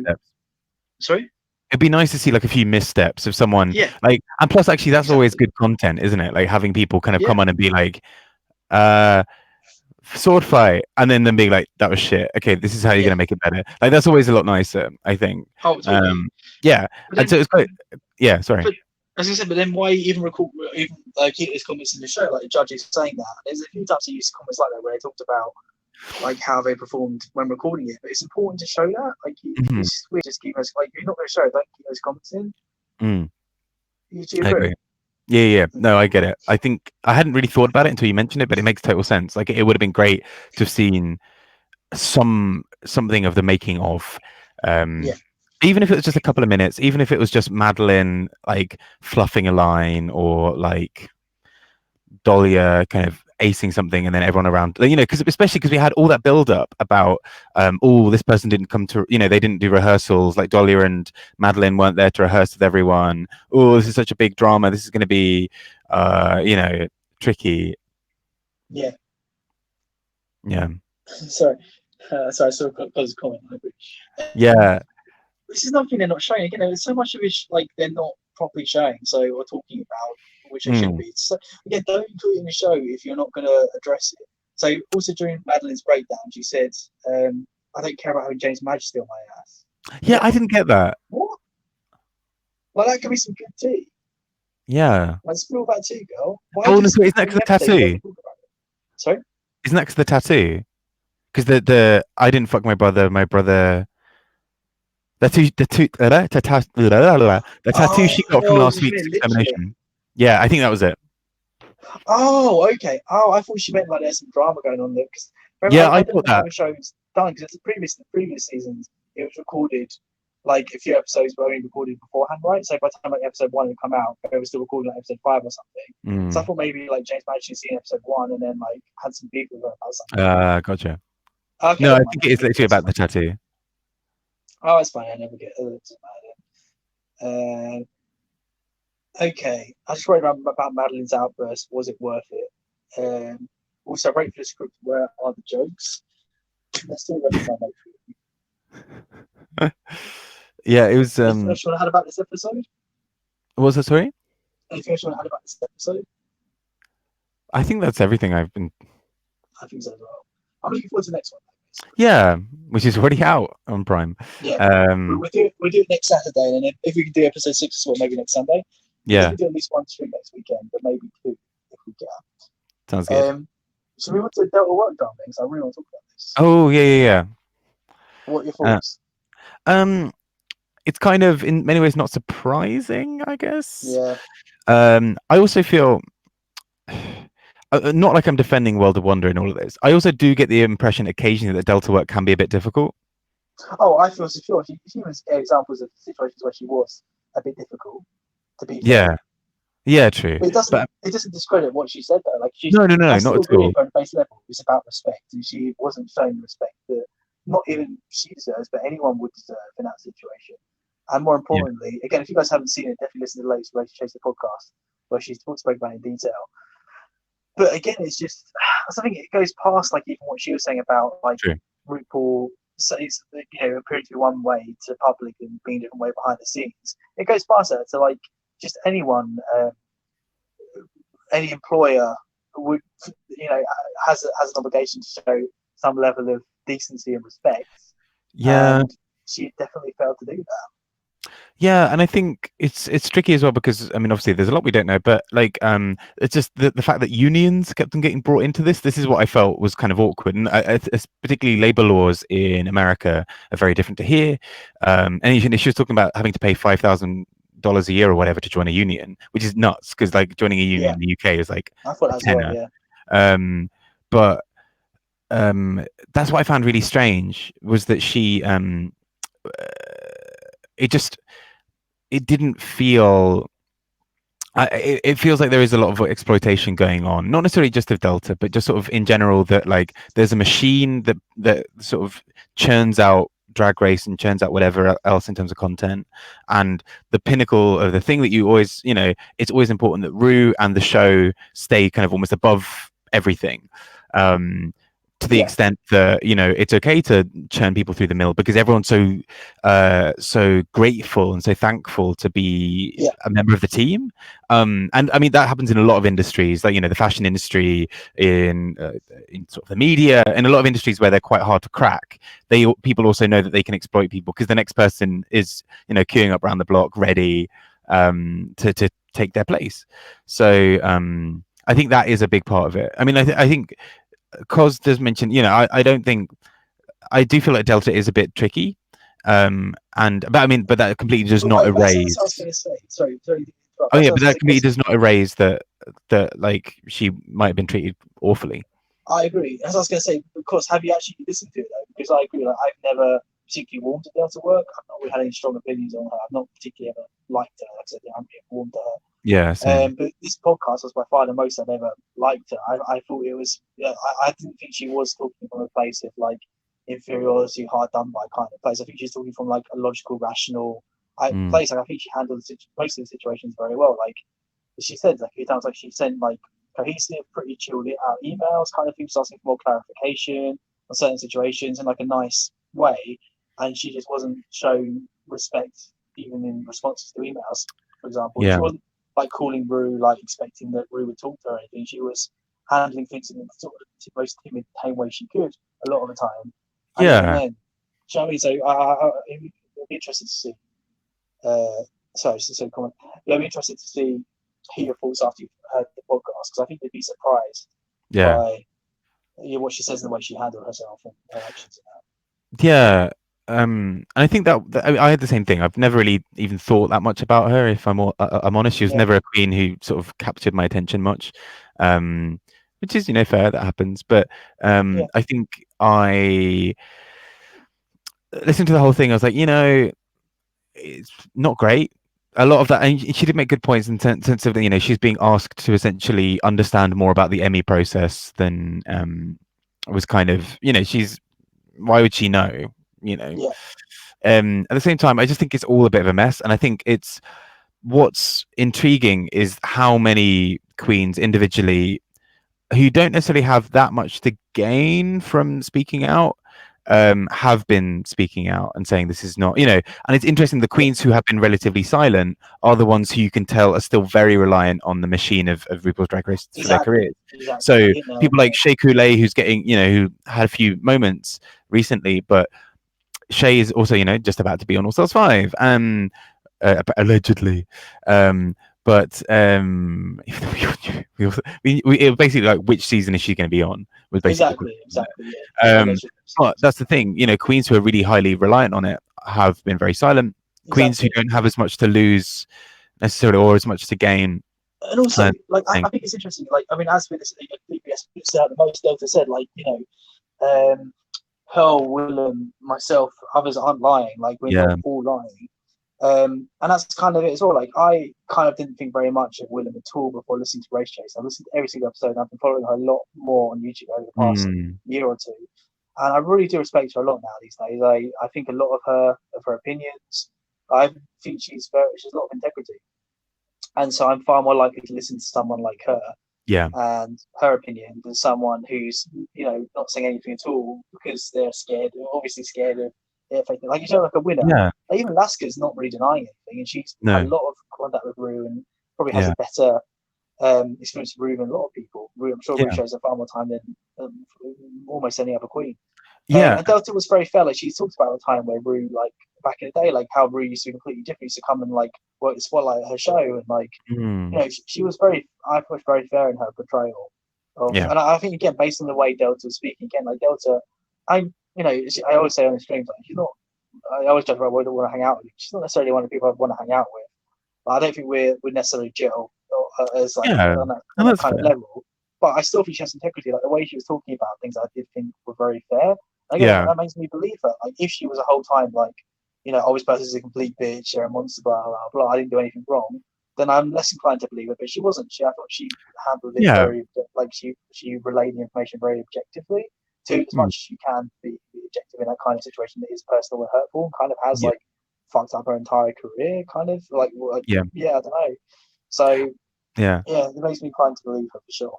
Sorry. It'd be nice to see like a few missteps of someone, Yeah. like, and plus actually that's always good content, isn't it? Like having people kind of come on and be like, sword fight, and then them being like, that was shit. Okay, this is how you're gonna make it better. Like that's always a lot nicer, I think. Oh, totally. Yeah, and so it's quite. Yeah, sorry. But, as I said, but then why even record, even keep these comments in the show? Like the judges saying that. There's a few times they used comments like that where they talked about like how they performed when recording it. But it's important to show that. Like it's weird just keep those, like you're not going to show it, don't keep those comments in. You do agree? Yeah. No, I get it. I think I hadn't really thought about it until you mentioned it, but it makes total sense. Like it would have been great to have seen something of the making of. Even if it was just a couple of minutes, even if it was just Madeline like fluffing a line or like Dahlia kind of acing something and then everyone around, you know, especially because we had all that build up about this person didn't come to, you know, they didn't do rehearsals, like Dahlia and Madeline weren't there to rehearse with everyone. Oh, this is such a big drama, this is going to be you know, tricky. Yeah Sorry, I saw a comment. Yeah, this is nothing they're not showing. Again, there's so much of it like they're not properly showing. So we're talking about which they should be. So again, don't include it in the show if you're not going to address it. So also during Madeline's breakdown, she said, "I don't care about having James Madge steal my ass." Yeah, I didn't get that. What? Well, that could be some good tea. Yeah. Like spill that tea, girl. Why isn't that because of the tattoo? Sorry. Isn't that because of the tattoo? Because the I didn't fuck my brother. The tattoo she got from last week's examination. Yeah, I think that was it. Oh, okay. Oh, I thought she meant like there's some drama going on there. I thought that. The show's done because the previous seasons it was recorded like a few episodes were only recorded beforehand, right? So by the time like episode 1 had come out, they were still recording like episode 5 or something. So I thought maybe like James Madge had seen episode 1 and then like had some beef with her about something. Gotcha. Okay, no, I think it is literally about the tattoo. Oh, it's fine. I never get it. Okay, I just worried about Madeline's outburst. Was it worth it? Also, rate for the script. Where are the jokes? Let's still Yeah, it was. Anything else you want to add about this episode? What was that, sorry? Anything else you want to add about this episode? I think that's everything I've been. I think so as well. I'm looking forward to the next one. Yeah, which is already out on Prime. Yeah, we'll do it next Saturday, and if we can do episode 6 as well, maybe next Sunday. Yeah, we do at least 1 stream next weekend, but maybe 2 if we get out. Sounds good. So we went to Delta Work drama things. I really want to talk about this. Oh yeah. What are your thoughts? It's kind of in many ways not surprising, I guess. Yeah. I also feel. Not like I'm defending World of Wonder in all of this. I also do get the impression occasionally that Delta Work can be a bit difficult. Oh, I feel secure. She was examples of situations where she was a bit difficult to be. Yeah, true. But it doesn't discredit what she said though. Like no, not at all. On base level, it's about respect, and she wasn't showing the respect that not even she deserves, but anyone would deserve in that situation. And more importantly, again, if you guys haven't seen it, definitely listen to the latest Race Chase the podcast where she spoke about it in detail. But again, it's just something. It goes past like even what she was saying about like RuPaul. So it's appearing to be one way to the public and being a different way behind the scenes. It goes past that to like just anyone, any employer would has an obligation to show some level of decency and respect. Yeah, and she definitely failed to do that. Yeah, and I think it's tricky as well because I mean, obviously, there's a lot we don't know, but like, it's just the fact that unions kept on getting brought into this. This is what I felt was kind of awkward, and particularly labor laws in America are very different to here. And she was talking about having to pay $5,000 a year or whatever to join a union, which is nuts because like joining a union in the UK is like I thought that was well, but that's what I found really strange was that she it didn't feel. It feels like there is a lot of exploitation going on, not necessarily just of Delta, but just sort of in general, that like there's a machine that sort of churns out Drag Race and churns out whatever else in terms of content, and the pinnacle of the thing that you always, it's always important that Rue and the show stay kind of almost above everything. To the extent that it's okay to churn people through the mill because everyone's so grateful and so thankful to be a member of the team. And I mean that happens in a lot of industries, like the fashion industry, in sort of the media, in a lot of industries where they're quite hard to crack. People also know that they can exploit people because the next person is queuing up around the block ready to take their place. So I think that is a big part of it. I mean, I think Cos does mention, I don't think, I do feel like Delta is a bit tricky, but that completely does not erase. I was going to say, sorry. Oh yeah, but that completely does not erase that like she might have been treated awfully. I agree. As I was going to say, of course, have you actually listened to it though? Because I agree. Like, I've never particularly warmed to Delta work. I've not really had any strong opinions on her. I've not particularly ever liked her. Like I said, I haven't been warmed to her. Yeah, same. But this podcast was by far the most I've ever liked her. I thought it was. I didn't think she was talking from a place of like inferiority, hard done by kind of place. I think she's talking from like a logical, rational place. Like I think she handled most of the situations very well. Like she said, like it sounds like she sent like cohesive, pretty chilled out emails, kind of things asking for more clarification on certain situations in like a nice way, and she just wasn't showing respect even in responses to emails. For example, she wasn't like calling Rue, like expecting that Rue would talk to her or anything. She was handling things in the sort of the most timid, tame way she could a lot of the time. And even then, do you know what I mean? So it'd be interested to see. Comment. It'd be interested to see your thoughts after you've heard the podcast, because I think you'd be surprised by what she says and the way she handled herself and her actions in that. Yeah. I think that I had the same thing. I've never really even thought that much about her. If I'm honest, she was never a queen who sort of captured my attention much, which is fair, that happens. But I think I listened to the whole thing. I was like, it's not great. A lot of that, and she did make good points in sense of that. She's being asked to essentially understand more about the Emmy process than was kind of she's. Why would she know? At the same time, I just think it's all a bit of a mess, and I think it's what's intriguing is how many queens individually who don't necessarily have that much to gain from speaking out have been speaking out and saying this is not, and it's interesting. The queens who have been relatively silent are the ones who you can tell are still very reliant on the machine of RuPaul's Drag Race for their careers. So people like Shea Coulee, who's getting, who had a few moments recently, but Shay is also, just about to be on All Stars 5, allegedly. But it was basically like, which season is she going to be on? Was basically exactly. Yeah. But that's the thing, queens who are really highly reliant on it have been very silent. Queens who don't have as much to lose necessarily or as much to gain. And also, I think it's interesting. Like, I mean, as with this, PBS puts out the most Delta said, like, Pearl, Willem, myself, others aren't lying. Like, we're not all lying. And that's kind of it as well. Like, I kind of didn't think very much of Willem at all before listening to Race Chase. I listened to every single episode, and I've been following her a lot more on YouTube over the past year or two. And I really do respect her a lot now these days. I think a lot of her opinions. I think she has a lot of integrity, and so I'm far more likely to listen to someone like her. And her opinion than someone who's not saying anything at all because they're obviously scared of it affecting. Like, you know, like a winner. Like, even Laska's not really denying anything, and she's had a lot of contact with Rue and probably has a better experience with Rue than a lot of people. I'm sure Rue shows her far more time than almost any other queen. And Delta was very fair. Like, she talked about the time where Rue, like back in the day, like how Rue used to be completely different, used to come and like work the spotlight at her show, and like she was very fair in her portrayal of. And I think again, based on the way Delta was speaking, again, like Delta, I always say on the streams, like, she's not. I always judge about whether I want to hang out with. She's not necessarily one of the people I want to hang out with. But I don't think we're necessarily gel as like on that kind of level. But I still think she has integrity. Like, the way she was talking about things, I did think were very fair. Again, that makes me believe her. Like, if she was a whole time like oh, this person's a complete bitch, they're a monster, blah, blah, blah, I didn't do anything wrong, then I'm less inclined to believe her. But she wasn't. I thought she handled it very, like, she relayed the information very objectively, to as much as you can be objective in that kind of situation that is personal and hurtful, and kind of has, like, fucked up her entire career, kind of, like I don't know. So, it makes me inclined to believe her for sure.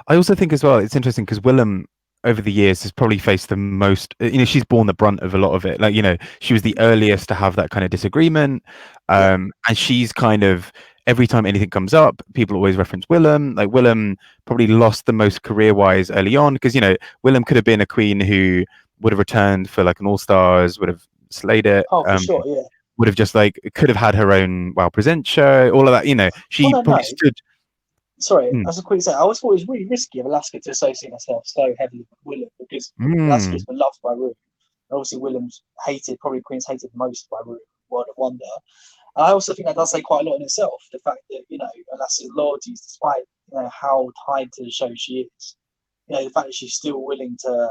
I also think as well, it's interesting because Willem over the years has probably faced the most, she's borne the brunt of a lot of it. Like, she was the earliest to have that kind of disagreement. And she's kind of, every time anything comes up, people always reference Willem. Like, Willem probably lost the most career-wise early on because, Willem could have been a queen who would have returned for like an All-Stars, would have slayed it. Oh, for sure, yeah. Would have just could have had her own Wow Present show, all of that, she probably stood. Sorry, as a quick say, I always thought it was really risky of Alaska to associate herself so heavily with Willem, because Alaska's been loved by Rue. Obviously, Willem's hated, probably Queen's hated most by Rue, World of Wonder. And I also think that does say quite a lot in itself, the fact that, Alaska's loyalties, despite, how tied to the show she is, the fact that she's still willing to,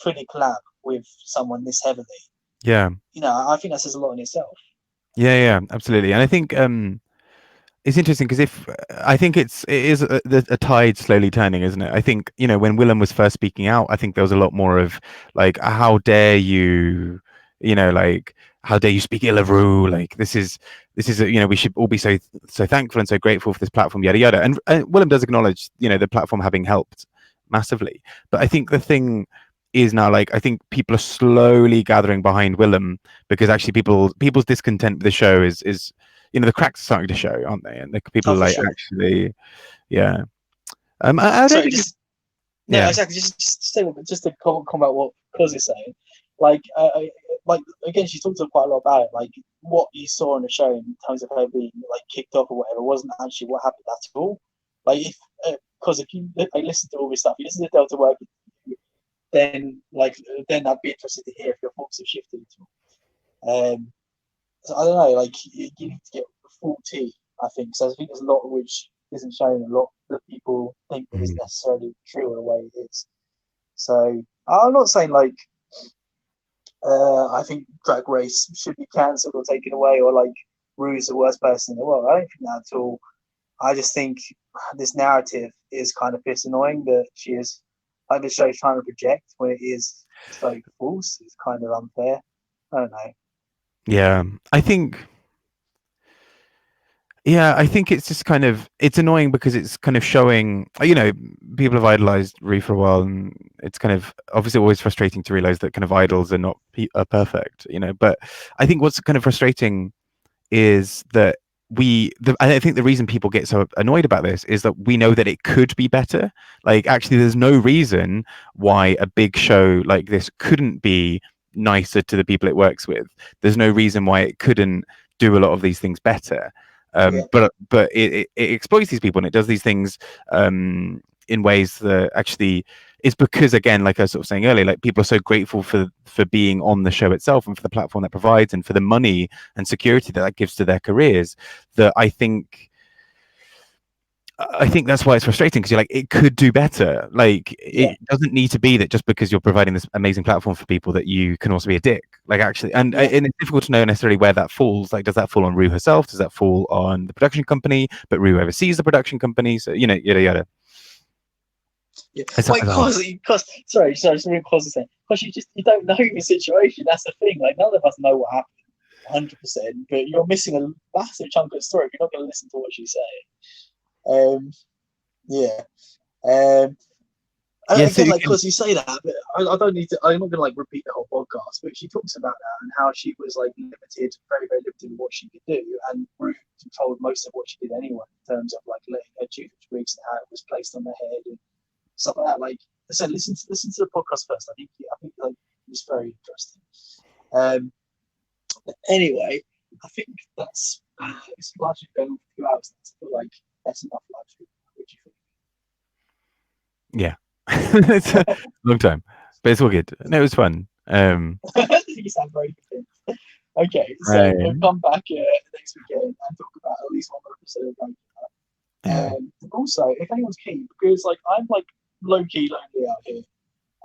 fully collab with someone this heavily. Yeah. I think that says a lot in itself. Yeah, absolutely. And I think, it's interesting because I think it is a tide slowly turning, isn't it? I think, when Willem was first speaking out, I think there was a lot more of like, how dare you, how dare you speak ill of Rue? Like, this is we should all be so thankful and so grateful for this platform, yada yada. And Willem does acknowledge, the platform having helped massively. But I think the thing is now, like, I think people are slowly gathering behind Willem because actually people's discontent with the show is the cracks are starting to show, aren't they? And the people actually, yeah. I don't think. Exactly. Just to comment about what Cos is saying. Like again, she talked quite a lot about it. Like, what you saw on the show in terms of her being like kicked off or whatever wasn't actually what happened at all. Like, if you listen to all this stuff, you listen to Delta Work, then I'd be interested to hear if your thoughts have shifted at all. So I don't know, like, you need to get full tea, I think. So I think there's a lot of which isn't shown, a lot that people think that is necessarily true in the way it is. So I'm not saying like I think Drag Race should be cancelled or taken away, or like Rue's the worst person in the world. I don't think that at all. I just think this narrative is kind of piss annoying that she is, like, the show's trying to project when it is so false. It's kind of unfair. I don't know. Yeah, I think it's just kind of, it's annoying because it's kind of showing, people have idolized Rue for a while, and it's kind of obviously always frustrating to realize that kind of idols are not perfect, but I think what's kind of frustrating is that I think the reason people get so annoyed about this is that we know that it could be better. Like, actually, there's no reason why a big show like this couldn't be nicer to the people it works with. There's no reason why it couldn't do a lot of these things better. But it exploits these people, and it does these things in ways that actually is because, again, like I was sort of saying earlier, like, people are so grateful for being on the show itself and for the platform that provides and for the money and security that gives to their careers, that I think that's why it's frustrating, because you're like, it could do better. Like, it doesn't need to be that just because you're providing this amazing platform for people that you can also be a dick. Like, actually, and it's difficult to know necessarily where that falls. Like, does that fall on Rue herself? Does that fall on the production company? But Rue oversees the production company, so yada yada. Yeah. Wait, sorry, something Cos is saying. Because you don't know the situation. That's the thing. Like, none of us know what happened 100%, but you're missing a massive chunk of the story if you're not going to listen to what she's saying. Again, like, because you say that, but I don't need to. I'm not going to like repeat the whole podcast. But she talks about that and how she was like limited, very very limited in what she could do, and Ruth controlled most of what she did anyway in terms of like letting her choose which wigs and how it was placed on her head and stuff like that. Like I said, listen to the podcast first. I think like it's very interesting. But anyway, I think that's it's largely going for 2 hours. But like, that's enough largely. What do you think? Yeah. It's a long time, but it's all good. No, it was fun. You sound very convinced. Okay, so we'll come back next weekend and talk about at least one more episode of Dragula. And also, if anyone's keen, because like I'm like low key lonely out here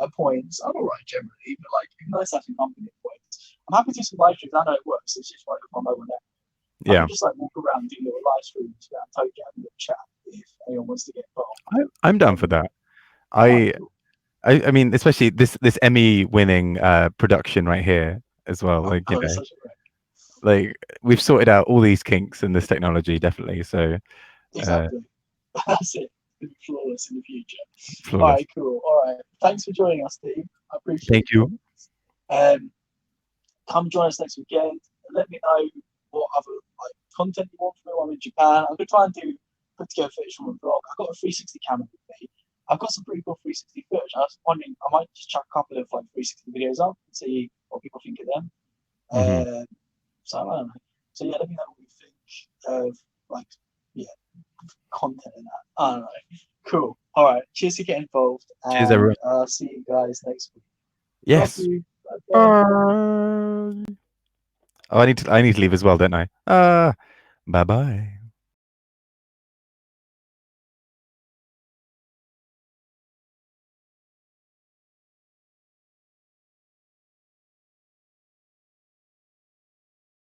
at points. I'm alright generally, but like it's nice having company at points. I'm happy to do some live streams. I know it works. It's just like on my own. I Yeah, can just like walk around, do little live streams around Tokyo, have a little chat if anyone wants to get involved. I'm down for that. Alright, cool. I mean, especially this Emmy-winning production right here as well. Like, you that's know, such a great. like we've sorted out all these kinks in this technology, definitely. So Exactly. That's it. It'll be flawless in the future. All flawless. right, cool. All right. Thanks for joining us, Steve. I appreciate Thank you. it. Come join us next weekend. Let me know what other like content you want from me while I'm in Japan. I'm gonna try and put together footage from a vlog. I've got a 360 camera with me. I've got some pretty cool 360 footage. I was wondering, I might just chuck a couple of like 360 videos up and see what people think of them. So I don't know. So yeah, let me know what you think of like content and that. I don't know. Cool. All right. Cheers for getting involved. Cheers, And everyone. I'll see you guys next week. Yes. Love you. Bye-bye. Oh, I need to leave as well, don't I? Bye bye.